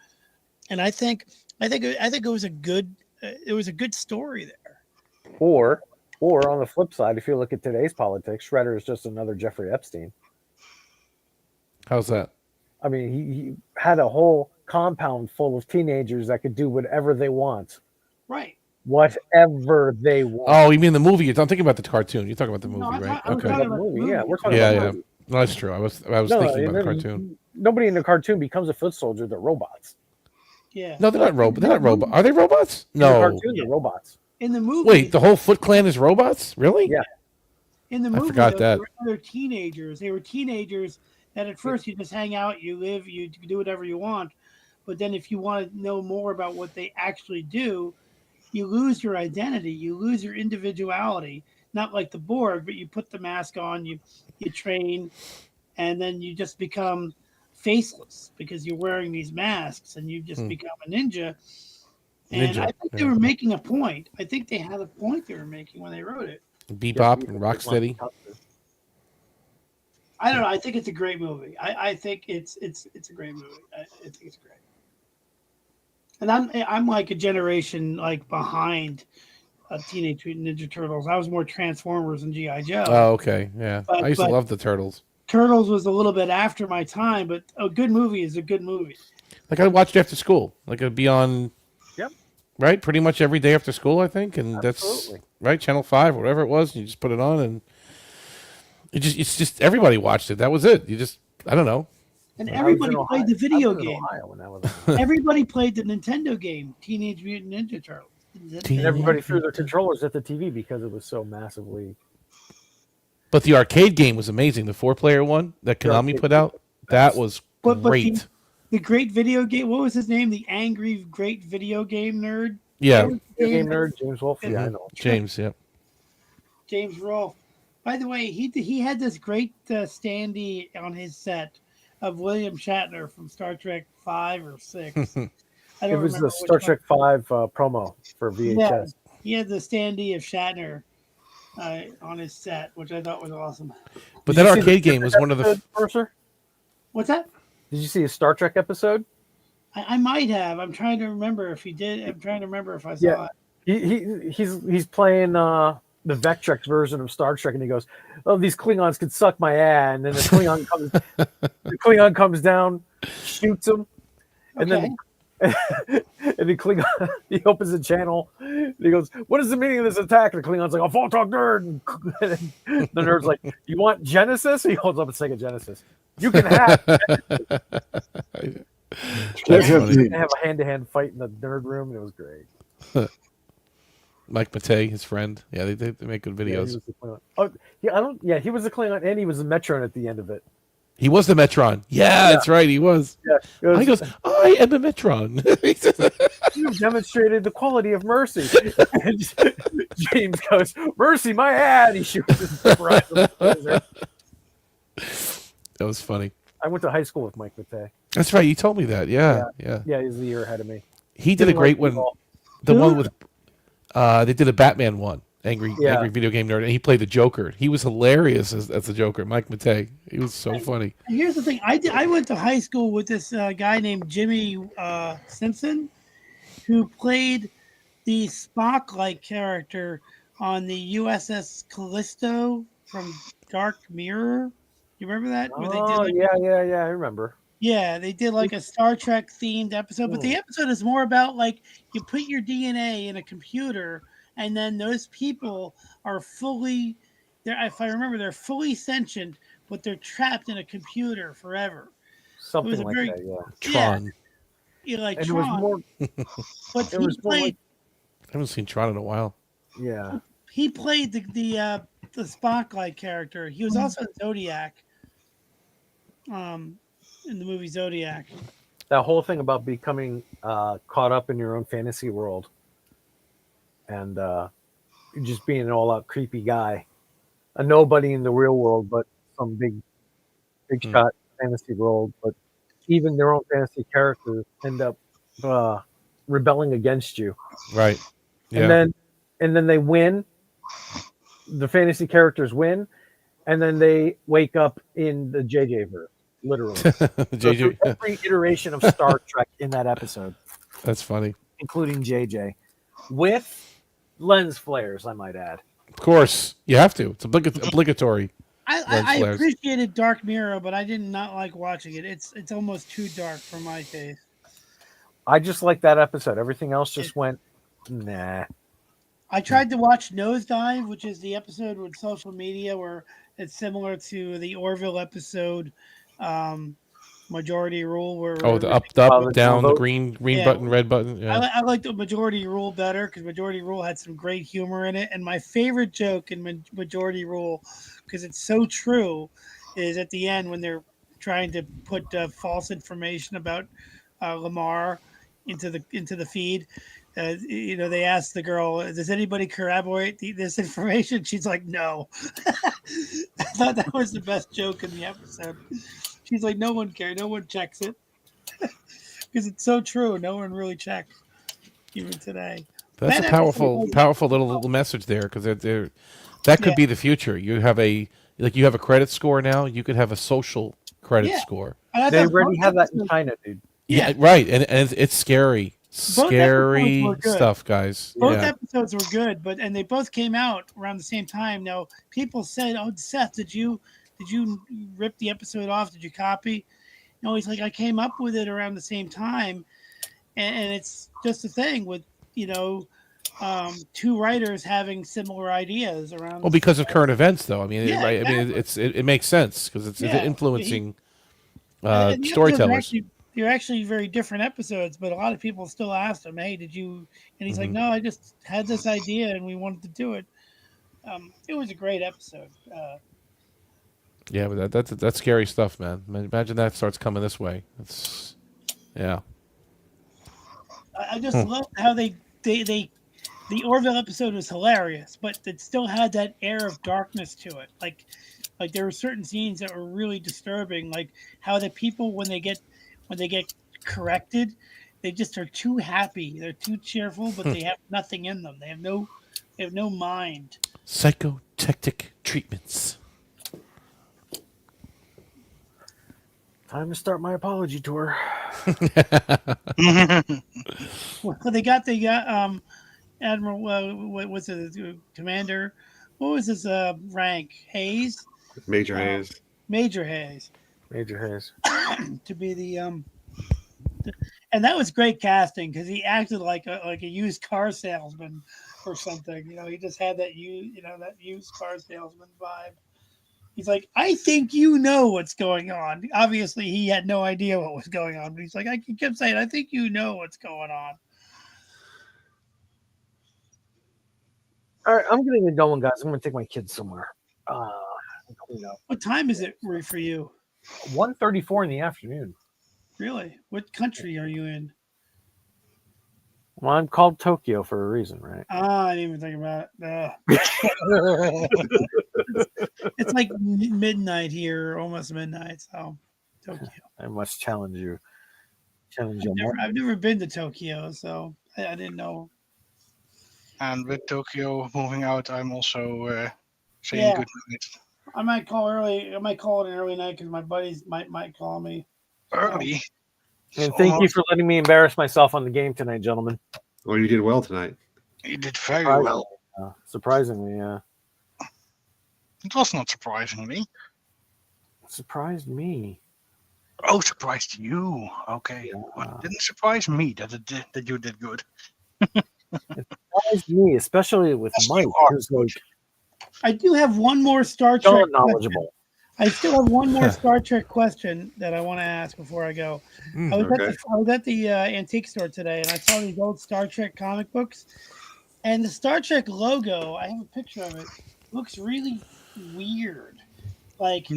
And I think it was a good story there. Or on the flip side, if you look at today's politics, Shredder is just another Jeffrey Epstein. How's that? I mean, he had a whole compound full of teenagers that could do whatever they want. Right. Whatever they want. Oh, you mean the movie? I'm thinking about the cartoon. You're talking about the movie, right? Okay. Yeah, we're talking about the movie. No, that's true. I was thinking about the cartoon. Nobody in the cartoon becomes a foot soldier. They're robots. Yeah. No, they're not robots. They're not robots. Are they robots? No. In the cartoon, they're robots. In the movie. Wait, the whole Foot Clan is robots? Really? Yeah. In the movie, I forgot that. They were other teenagers. They were teenagers that at first you just hang out, you live, you do whatever you want. But then if you want to know more about what they actually do, you lose your identity. You lose your individuality. Not like the Borg, but you put the mask on, you train, and then you just become faceless because you're wearing these masks and you just become a ninja. And I think they were making a point. I think they had a point they were making when they wrote it. Bebop and Rocksteady. I don't know. I think it's a great movie. I think it's a great movie. I think it's great. And I'm like a generation behind Teenage Mutant Ninja Turtles. I was more Transformers and G.I. Joe. Oh, okay. Yeah. I used to love the Turtles. Turtles was a little bit after my time, but a good movie is a good movie. Like I watched after school. Like it'd be on right? Pretty much every day after school, I think. And that's right, Channel 5 or whatever it was. You just put it on and it's just everybody watched it. That was it. I don't know. And everybody played the video game. Everybody played the Nintendo game, Teenage Mutant Ninja Turtles. And everybody threw their controllers at the TV because it was so massively. But the arcade game was amazing. The 4-player one that Konami put out, that was great. The great video game. What was his name? The angry great video game nerd. Yeah, game nerd James Wolfe. Yeah, I know. James. Yeah. James Rolfe. By the way, he had this great standee on his set of William Shatner from Star Trek 5 or 6. It was the Star Trek 5 promo for VHS. Yeah, he had the standee of Shatner on his set, which I thought was awesome. But that arcade game was one of the. What's that? Did you see a Star Trek episode? I might have. I'm trying to remember if he did. I'm trying to remember if I saw it. He's playing the Vectrex version of Star Trek, and he goes, "Oh, these Klingons could suck my ass." And then the Klingon comes down, shoots him, and then the Klingon he opens the channel. And he goes, "What is the meaning of this attack?" And the Klingon's like, "A Voltron nerd." And the nerd's like, "You want Genesis?" He holds up a Sega Genesis. You can have. They have a hand-to-hand fight in the nerd room, and it was great. Mike Matei, his friend. Yeah, they make good Yeah, he videos. was the Klingon. Oh, yeah, I don't. Yeah, he was the Klingon, and he was the Metron at the end of it. He was the Metron. Yeah, that's right. He was. Yeah, it He goes, I am a Metron. You demonstrated the quality of mercy. And James goes, "Mercy, my ad!" He shoots his right. That was funny. I went to high school with Mike Matei. That's right. You told me that. Yeah. Yeah, he's a year ahead of me. He did a Didn't great like one. football. The one with they did a Batman one. Angry video game nerd, and he played the Joker. He was hilarious as the Joker, Mike Matei. He was so funny. Here's the thing: I went to high school with this guy named Jimmy Simpson, who played the Spock-like character on the USS Callisto from Dark Mirror. You remember that? Where they did yeah, I remember. Yeah, they did like a Star Trek themed episode, but the episode is more about like you put your DNA in a computer, and then those people are fully, if I remember, they're fully sentient, but they're trapped in a computer forever. Something like that, yeah. Tron. Yeah, like and Tron. it was more. But it he was more played. like, I haven't seen Tron in a while. Yeah. He played the Spock-like character. He was also in Zodiac. In the movie Zodiac. That whole thing about becoming caught up in your own fantasy world and just being an all-out creepy guy, a nobody in the real world, but some big shot fantasy world. But even their own fantasy characters end up rebelling against you, right? Yeah. And then they win. The fantasy characters win, and then they wake up in the JJ verse. Literally. JJ. Every iteration of Star Trek in that episode. That's funny. Including JJ. With lens flares, I might add. Of course. You have to. It's obligatory. I appreciated Dark Mirror, but I did not like watching it. It's almost too dark for my taste. I just like that episode. Everything else just went, nah. I tried to watch Nosedive, which is the episode with social media where it's similar to the Orville episode, Majority Rule. Where the up, down, the green button, red button. Yeah. I like the Majority Rule better because Majority Rule had some great humor in it. And my favorite joke in Majority Rule, because it's so true, is at the end when they're trying to put false information about Lamar into the feed. They asked the girl, does anybody corroborate this information? She's like, no. I thought that was the best joke in the episode. She's like, no one cares. No one checks it. Because it's so true. No one really checks, even today. That's a powerful little message there, because that could be the future. You have a credit score now. You could have a social credit score. They already have that in China, dude. Yeah, right. And it's scary. Scary stuff, guys. Both episodes were good, and they both came out around the same time. Now, people said, "Oh, Seth, did you rip the episode off? Did you copy?" No, he's like, "I came up with it around the same time," and it's just a thing with two writers having similar ideas around. Well, because of current events, though. I mean, right? Exactly. I mean, it makes sense because it's influencing storytellers. They're actually very different episodes, but a lot of people still ask him, "Hey, did you?" And he's like, "No, I just had this idea, and we wanted to do it." It was a great episode. Yeah, but that's scary stuff, man. Imagine that starts coming this way. I just love how the Orville episode was hilarious, but it still had that air of darkness to it. Like there were certain scenes that were really disturbing, like how the people when they get corrected, they just are too happy. They're too cheerful, but they have nothing in them. They have no mind. Psychotectic treatments. Time to start my apology tour. Well, they got Admiral. What was it? Commander. What was his rank? Hayes. Major Hayes. Major Hayes. To be the and that was great casting because he acted like a used car salesman or something. He just had that used car salesman vibe. He's like, I think you know what's going on. Obviously, he had no idea what was going on, but he's like, he kept saying, I think you know what's going on. All right, I'm getting it going, guys. I'm going to take my kids somewhere. What time is it for you? 1:34 in the afternoon. Really? What country are you in? Well, I'm called Tokyo for a reason, right? I didn't even think about it. It's like midnight here, almost midnight. So Tokyo. I must challenge you. I've never been to Tokyo, so I didn't know. And with Tokyo moving out, I'm also saying good night. I might call early. I might call it an early night because my buddies might call me early. And thank you for letting me embarrass myself on the game tonight, gentlemen. Well, you did well tonight. You did very well. Surprisingly, yeah. It was not surprisingly. It surprised me. Oh, surprised you. Okay. Yeah. Well, it didn't surprise me that you did good. It surprised me, especially with Mike, who's like I do have one more Star so Trek knowledgeable. I still have one more Star Trek question that I want to ask before I go. I was at the antique store today, and I saw these old Star Trek comic books. And the Star Trek logo, I have a picture of it, looks really weird. Like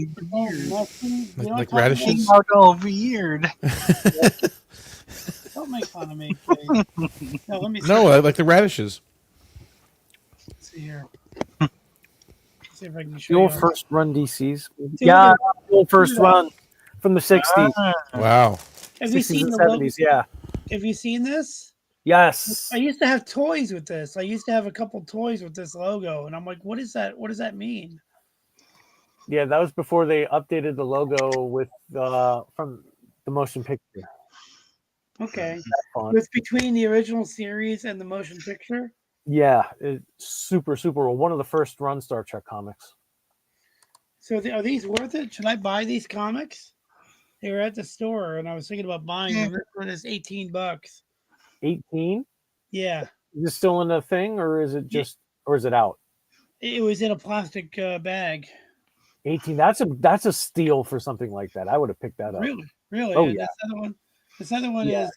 radishes? Weird. Don't make fun of me, please. No, let me see. No, I like the radishes. Let's see here. See if I can The show old you. first run DCs. Dude, Yeah, look the old first run from the 60s. Wow. Have you 60s seen and the logo? 70s, yeah. Have you seen this? Yes. I used to have toys with this. I used to have a couple toys with this logo, and I'm like, what is that? What does that mean? Yeah, that was before they updated the logo with from the motion picture. Okay. Font. It's between the original series and the motion picture. Yeah, it's super one of the first run Star Trek comics. So are these worth it? Should I buy these comics? They were at the store, and I was thinking about buying them. This one is $18. 18? Yeah. Is it still in the thing, or is it just, or is it out? It was in a plastic bag. 18. That's a steal for something like that. I would have picked that up. Really. Oh, And yeah. This other one Yeah.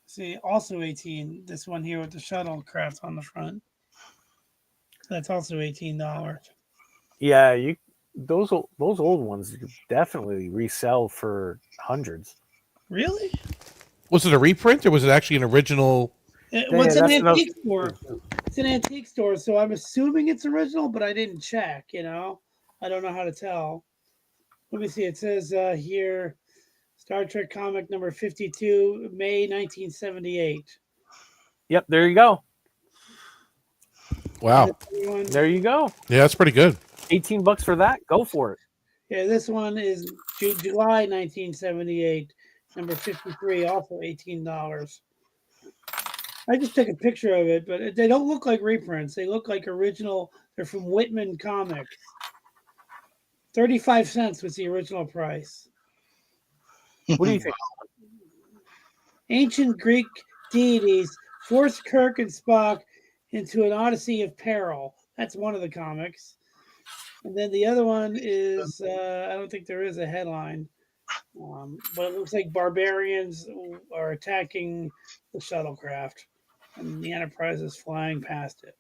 is also 18. This one here with the shuttlecraft on the front. That's also $18. Yeah, those old ones you could definitely resell for hundreds. Really? Was it a reprint or was it actually an original? It's an antique store. It's an antique store, so I'm assuming it's original, but I didn't check. I don't know how to tell. Let me see. It says here, Star Trek comic number 52, May 1978. Yep, there you go. Wow. There you go. Yeah, that's pretty good. $18 for that. Go for it. Yeah, this one is July 1978, number 53, also $18. I just took a picture of it, but they don't look like reprints. They look like original. They're from Whitman Comics. 35 cents was the original price. What do you think? Ancient Greek deities forced Kirk and Spock into an odyssey of peril. That's one of the comics. And then the other one is, I don't think there is a headline, but it looks like barbarians are attacking the shuttlecraft, and the Enterprise is flying past it.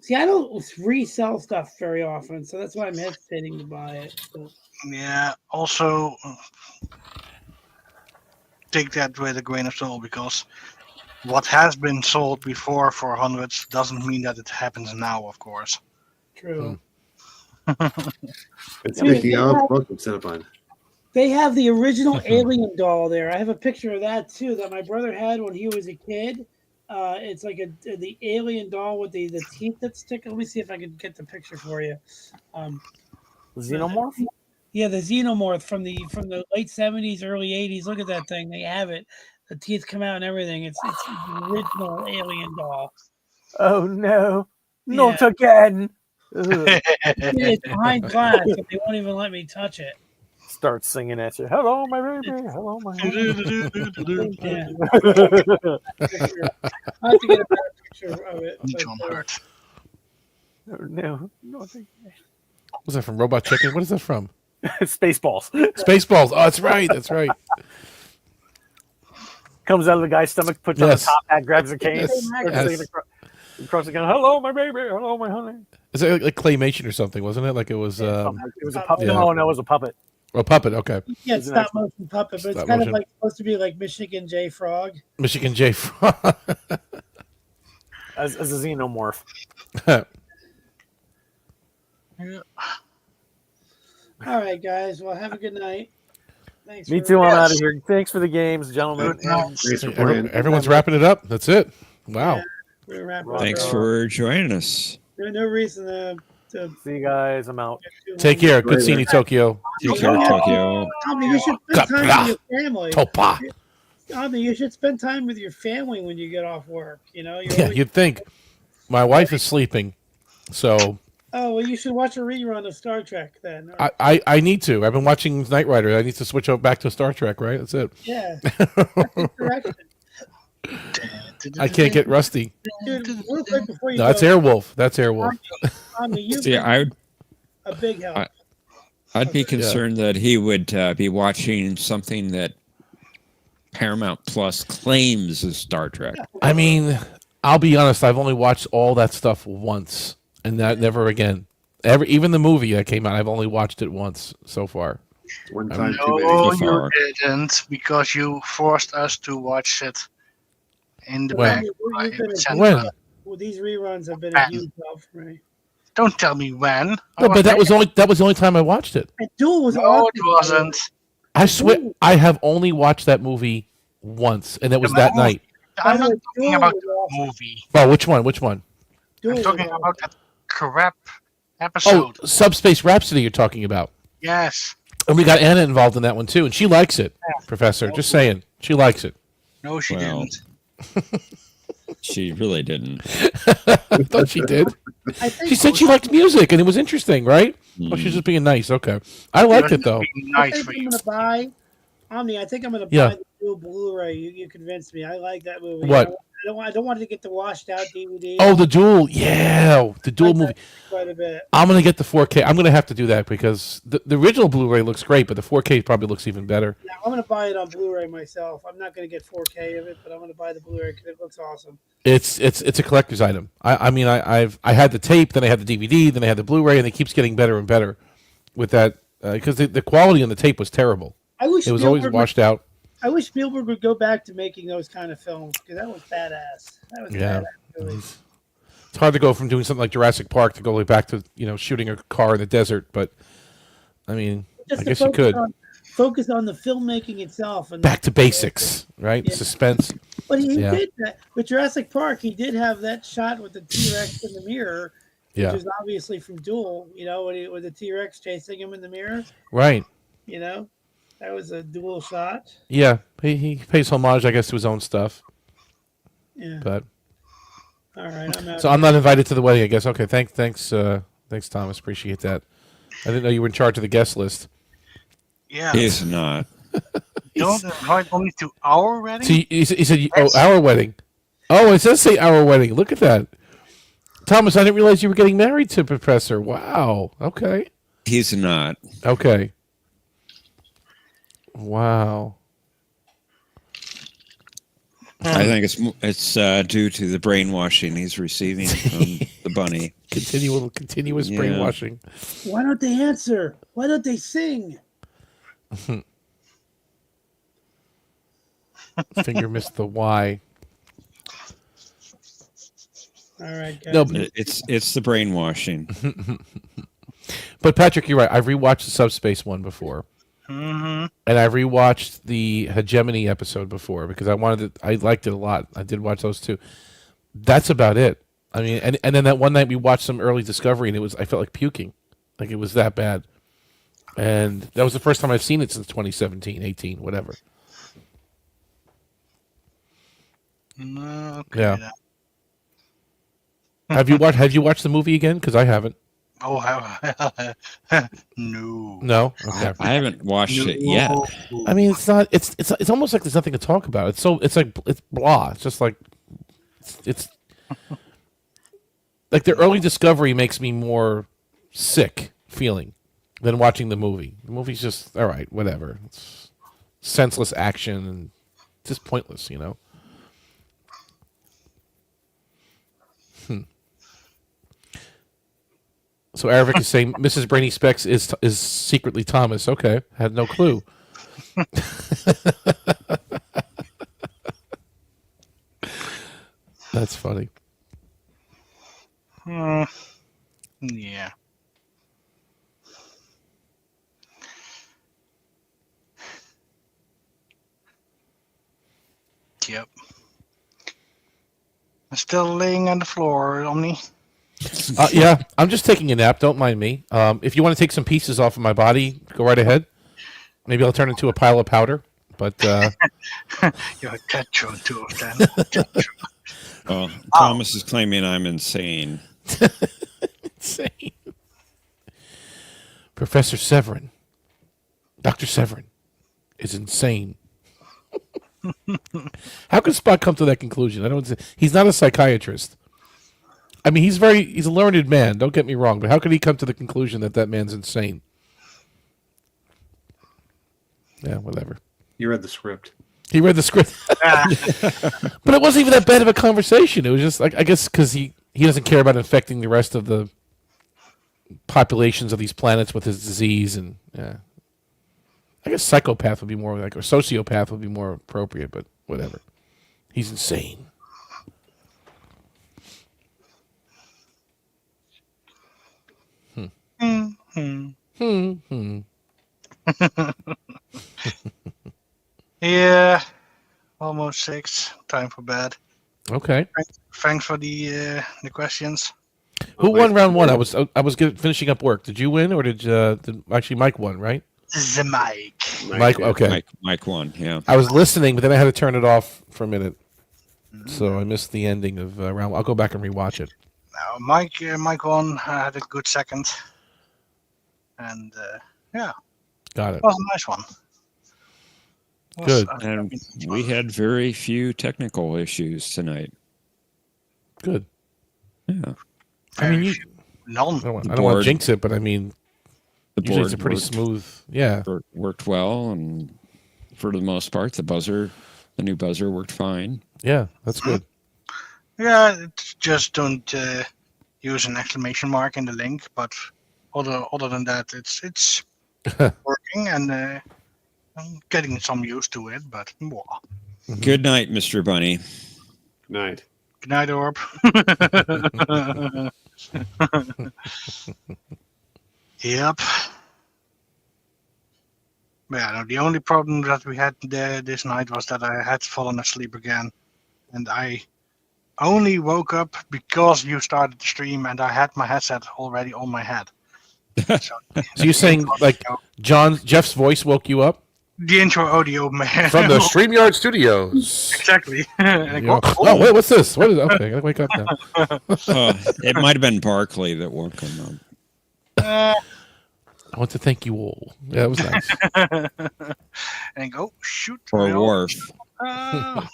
See, I don't resell stuff very often, so that's why I'm hesitating to buy it. So. Yeah, also take that with a grain of salt, because what has been sold before for hundreds doesn't mean that it happens now, of course. True. And speaking of, welcome, Cinnabon. They have the original alien doll there. I have a picture of that too that my brother had when he was a kid. It's like the alien doll with the teeth that stick. Let me see if I can get the picture for you. Xenomorph? Yeah, the xenomorph from the late 70s, early 80s. Look at that thing. They have it. The teeth come out and everything. It's the original alien doll. Oh no, not again! It's behind glass, and they won't even let me touch it. Start singing at you. Hello, my baby. Hello, my Yeah. I have to get a better picture of it. Oh, no, not again. Was that from Robot Chicken? What is that from? Spaceballs. Spaceballs. Oh, that's right. That's right. Comes out of the guy's stomach, puts on the top hat, grabs a cane. Yes. starts Yes. singing across. Across the gun. Hello, my baby. Hello, my honey. Is it like claymation or something? Wasn't it? Like it was. It was a puppet. Yeah. No, it was a puppet. Oh, puppet. Okay. Yeah, it's stop motion puppet, but it's Stop kind motion. of like supposed to be like Michigan J Frog. Michigan J. Frog. As a xenomorph. Yeah. All right, guys. Well, have a good night. Thanks. Me for- too. I'm out of here. Thanks for the games, gentlemen. Everyone's wrapping it up. That's it. Wow. Yeah, we're wrapping up. Thanks for joining us. There's no reason to See you guys. I'm out. Take care. Good seeing you, Tokyo. Take care, Tokyo. Tommy, you should spend time with your family. Topa. Tommy, you should spend time with your family when you get off work. You know. You're Yeah, always- you'd think. My wife is sleeping, so Oh well, you should watch a rerun of Star Trek then. I need to. I've been watching Knight Rider. I need to switch over back to Star Trek. Right. That's it. Yeah. That's the direction. I can't get rusty. Dude, real quick before you No, that's go, Airwolf. That's Airwolf. Tommy, you've See, been I would, a big help. I'd be concerned that he would be watching something that Paramount Plus claims is Star Trek. I mean, I'll be honest. I've only watched all that stuff once, and that never again. Even the movie that came out, I've only watched it once so far. One time No, you didn't, because you forced us to watch it in the When? back. You've been a Central. huge- Well, these reruns have been a huge help for me. Don't tell me when. No, but that was the only time I watched it. And Duel was No, awesome. it wasn't. I swear, I have only watched that movie once, and it was that night. I'm not Duel talking about was the awesome. movie. Oh, which one? Which one? Duel I'm was talking awesome. about that crap Oh, episode. Subspace Rhapsody. You're talking about, Yes. and we got Anna involved in that one too, and she likes it. Professor, just saying, she likes it. No, she Well, didn't. She really didn't. I thought she did. I think She said she liked music, and it was interesting, right? Oh, Mm. she's just being nice. Okay, I liked it though. Being I nice think for I'm you. gonna buy Omni. I think I'm gonna Yeah. buy the Duel Blu-ray. You convinced me. I like that movie. What? I don't want to get the washed out DVD. Oh, the Duel. Yeah, the Duel movie. Quite a bit. I'm gonna get the 4K. I'm gonna have to do that because the original Blu-ray looks great, but the 4K probably looks even better. Yeah, I'm gonna buy it on Blu-ray myself. I'm not gonna get 4K of it, but I'm gonna buy the Blu-ray because it looks awesome. It's a collector's item. I mean, I had the tape, then I had the DVD, then I had the Blu-ray, and it keeps getting better and better with that because the quality on the tape was terrible. I wish It was always Spielberg washed out. I wish Spielberg would go back to making those kind of films because that was badass. That was Yeah. badass. Really. It's hard to go from doing something like Jurassic Park to go back to shooting a car in the desert, but I mean, Just I to guess you could. focus on the filmmaking itself and Back to basics, right? Yeah. Suspense. But he Yeah. did that with Jurassic Park. He did have that shot with the T-Rex in the mirror, which Yeah. is obviously from Duel. You know, with the T-Rex chasing him in the mirror. Right. You know, that was a Duel shot. Yeah. He pays homage, I guess, to his own stuff. Yeah. But All right, I'm out. so I'm not invited to the wedding, I guess. Okay, thanks, Thomas. Appreciate that. I didn't know you were in charge of the guest list. Yeah. He's not. Don't invite only to our wedding. See, he said, "Oh, our wedding." Oh, it does say our wedding. Look at that, Thomas. I didn't realize you were getting married to Professor. Wow. Okay. He's not. Okay. Wow. I think it's due to the brainwashing he's receiving from the bunny. Continuous Yeah. brainwashing. Why don't they answer? Why don't they sing? Finger missed the Y. All right, guys. No, It's the brainwashing. But Patrick, you're right. I've rewatched the Subspace one before, Mm-hmm. and I've rewatched the Hegemony episode before because I liked it a lot. I did watch those two. That's about it. I mean, and then that one night we watched some early Discovery, and I felt like puking, like it was that bad. And that was the first time I've seen it since 2017, 18, whatever. Okay. Yeah. Have you watched the movie again? Because I haven't. Oh, no. No. Okay. I haven't watched it yet. I mean, it's not. It's almost like there's nothing to talk about. It's blah. It's just like it's like the early Discovery makes me more sick feeling than watching the movie. The movie's just all right, whatever. It's senseless action and just pointless, you know. So Aravic is saying Mrs. Brainy Specs is secretly Thomas. Okay, had no clue. That's funny. Yeah. Yep. I'm still laying on the floor, Omni. Yeah, I'm just taking a nap. Don't mind me. If you want to take some pieces off of my body, go right ahead. Maybe I'll turn into a pile of powder. But you're a tetro too, then. Well, Thomas is claiming I'm insane. Insane. Professor Severin, Dr. Severin, is insane. How could Spock come to that conclusion? I don't. He's not a psychiatrist. I mean, he's a learned man. Don't get me wrong, but how could he come to the conclusion that that man's insane? Yeah, whatever. You read the script. He read the script, but it wasn't even that bad of a conversation. It was just like, I guess because he doesn't care about infecting the rest of the populations of these planets with his disease, and yeah, I guess psychopath would be more like, or sociopath would be more appropriate, but whatever. He's insane. Yeah, almost 6. Time for bed. Okay. Thanks for the questions. Who won round one? I was finishing up work. Did you win, or did actually Mike won? Right? The Mike. Mike. Okay. Mike won. Yeah. I was listening, but then I had to turn it off for a minute, so I missed the ending of round. I'll go back and rewatch it. No, Mike won. I had a good second, and yeah, Got it. It was a nice one. Good. And we had very few technical issues tonight. Good. Yeah. I mean, none. I don't want to jinx it, but I mean, the usually it's a board pretty worked- smooth. Yeah. Worked well, and for the most part, the new buzzer worked fine. Yeah, that's good. Yeah, just don't use an exclamation mark in the link. But other than that, it's working, and I'm getting some used to it. But Good night, Mr. Bunny. Good night. Good night, Orb. Yep. Yeah, no, the only problem that we had there this night was that I had fallen asleep again. And I only woke up because you started the stream and I had my headset already on my head. So you're saying like Jeff's voice woke you up? The intro audio, man. From the StreamYard studios. Exactly. You know, oh, wait, what's this? What is it? Okay, I gotta wake up now. It might have been Barkley that woke him up. I want to thank you all. Yeah, that was nice. And go, shoot. Or well, Worf. Oh.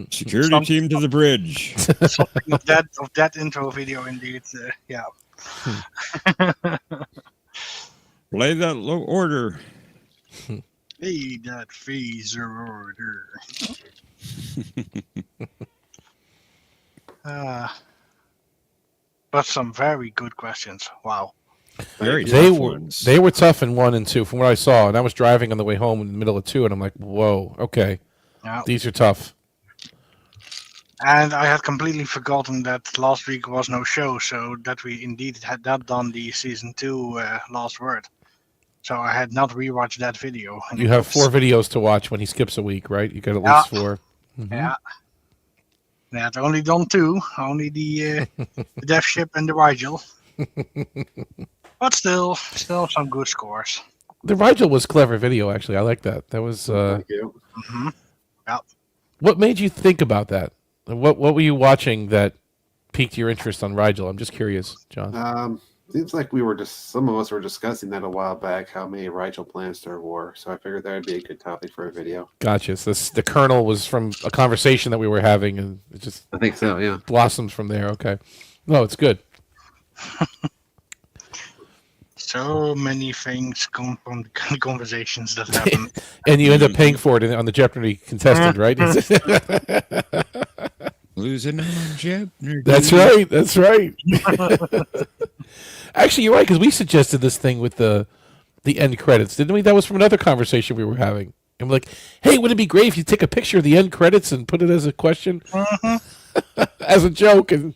Security team to the bridge. Something of that intro video, indeed. Yeah. Play that low order. Hey, that phaser order. But some very good questions. Wow. Very They tough were ones. they were tough in 1 and 2 from what I saw, and I was driving on the way home in the middle of 2, and I'm like, whoa, okay, Yeah. these are tough. And I had completely forgotten that last week was no show, so that we indeed had not done the season 2 last word. So I had not rewatched that video. And You it have was- 4 videos to watch when he skips a week, right? You got at least 4. Mhm. Yeah. I had only done 2, only the Death Ship and the Rigel. But still some good scores. The Rigel was clever video, actually. I like that. That was. Thank you. Mm-hmm. Yep. What made you think about that? What were you watching that piqued your interest on Rigel? I'm just curious, John. Seems like some of us were discussing that a while back, how many Rigel planets there were. So I figured that would be a good topic for a video. Gotcha. So the kernel was from a conversation that we were having, and it just I think so, yeah. blossoms from there. Okay. No, it's good. So many things come from the conversations that happen. And you end up paying for it on the Jeopardy contestant, right? Losing on Jeopardy. That's right. That's right. Actually, you're right, because we suggested this thing with the end credits, didn't we? That was from another conversation we were having. And we're like, hey, wouldn't it be great if you take a picture of the end credits and put it as a question? As a joke, and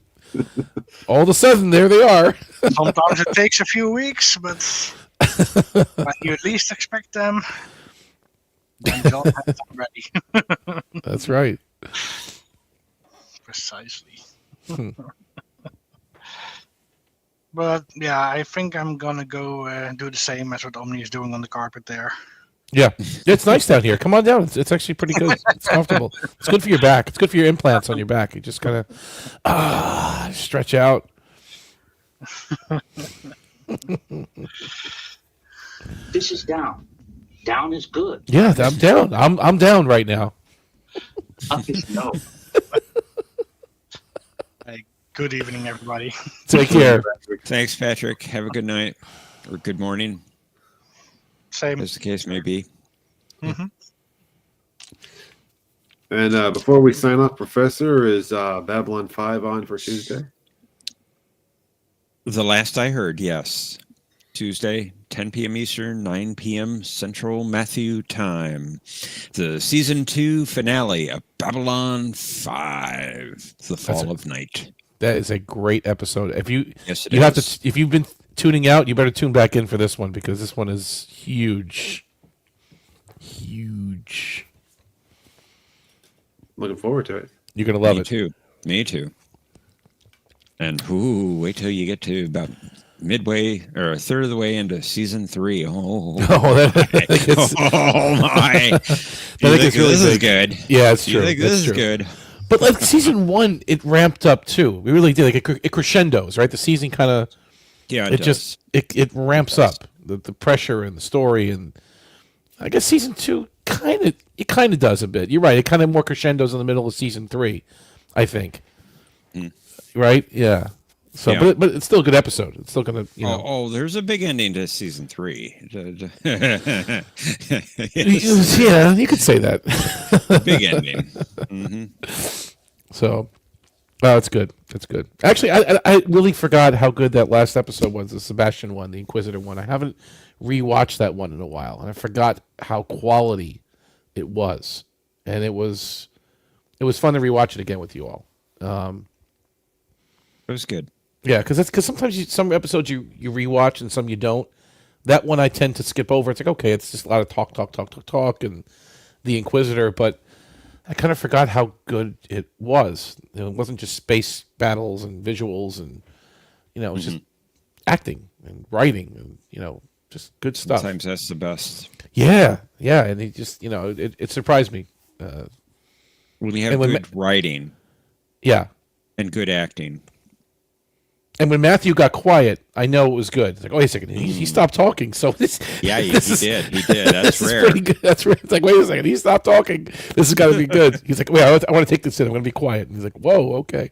all of a sudden, there they are. Sometimes it takes a few weeks, but when you at least expect them, then don't have them ready. That's right. Precisely. But yeah, I think I'm gonna go do the same as what Omni is doing on the carpet there. Yeah, it's nice down here. Come on down. It's actually pretty good. It's comfortable. It's good for your back. It's good for your implants on your back. You just kind of stretch out. This is down. Down is good. Yeah, I'm down. I'm down right now. Up is no. Hey, good evening, everybody. Take care. Thanks, Patrick. Have a good night or good morning, Same. as the case may be. Mm-hmm. And before we sign off, Professor, is Babylon 5 on for Tuesday? The last I heard, yes. Tuesday, 10 p.m. Eastern, 9 p.m. Central Matthew time. The season 2 finale of Babylon 5, The Fall of Night. That is a great episode. If you Yes, have to, if you've been tuning out, you better tune back in for this one, because this one is huge. Huge. Looking forward to it. You're gonna love Me it. too. Me too. And wait till you get to about midway or a third of the way into season 3. Oh my! You think this is good? Yeah, it's true. You think this That's is true. good? But like season 1, it ramped up too. We really did. Like it crescendos, right? The season kind of it just it ramps up the pressure and the story, and I guess season 2 kind of does a bit. You're right. It kind of more crescendos in the middle of season 3, I think. Right? Yeah. So, Yeah. but it's still a good episode. It's still gonna, you know. Oh, there's a big ending to season 3. Yeah, you could say that. Big ending. Mm-hmm. So, it's good. It's good. Actually, I really forgot how good that last episode was, the Sebastian one, the Inquisitor one. I haven't rewatched that one in a while, and I forgot how quality it was. And it was fun to rewatch it again with you all. It was good. Yeah, because sometimes some episodes you rewatch and some you don't. That one I tend to skip over. It's like, okay, it's just a lot of talk, and the Inquisitor, but I kind of forgot how good it was. You know, it wasn't just space battles and visuals, and it was just acting and writing, and just good stuff. Sometimes that's the best. Yeah, and it just it surprised me. When you have good writing, yeah, and good acting. And when Matthew got quiet, I know it was good. It's like, wait a second, he stopped talking. So this, yeah, he this did. He did. That's this rare. Is pretty good. That's rare. It's like, wait a second, he stopped talking. This has got to be good. He's like, wait, I want to take this in. I'm going to be quiet. And he's like, whoa, okay.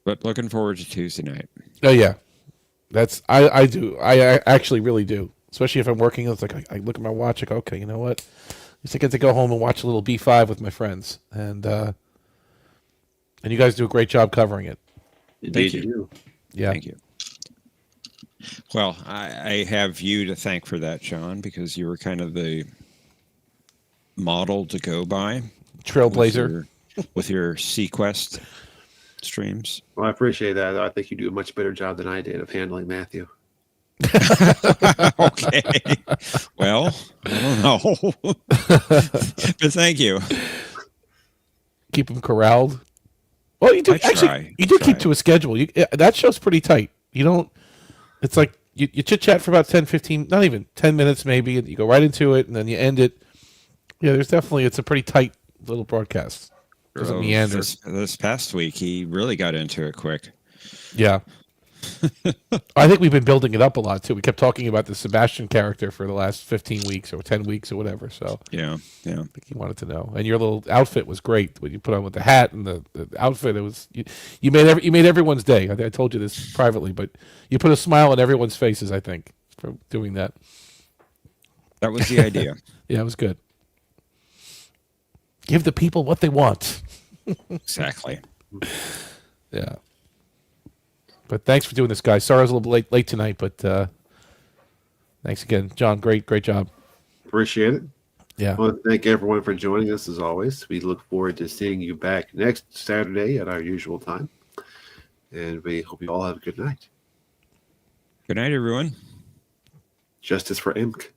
But looking forward to Tuesday night. Oh yeah, I do. I actually really do. Especially if I'm working, it's like I look at my watch. I go, okay, you know what? At least I get to go home and watch a little B5 with my friends, and you guys do a great job covering it. Thank you. Yeah, thank you. Well, I have you to thank for that, John, because you were kind of the model to go by, trailblazer, with your Sequest streams. Well, I appreciate that. I think you do a much better job than I did of handling Matthew. Okay. Well, I don't know. But thank you. Keep him corralled. Well, you do actually. You do keep to a schedule. That show's pretty tight. You don't. It's like you chit chat for about 10, 15, not even 10 minutes maybe, and you go right into it, and then you end it. Yeah, it's a pretty tight little broadcast. Doesn't meander. This past week, he really got into it quick. Yeah. I think we've been building it up a lot too. We kept talking about the Sebastian character for the last 15 weeks or 10 weeks or whatever. So yeah. I think he wanted to know. And your little outfit was great. What you put on with the hat and the outfit, it was you made everyone's day. I told you this privately, but you put a smile on everyone's faces. I think for doing that. That was the idea. Yeah, it was good. Give the people what they want. Exactly. Yeah. But thanks for doing this, guys. Sorry I was a little late tonight, but thanks again, John. Great job. Appreciate it. Yeah. I want to thank everyone for joining us as always. We look forward to seeing you back next Saturday at our usual time. And we hope you all have a good night. Good night, everyone. Justice for Imk.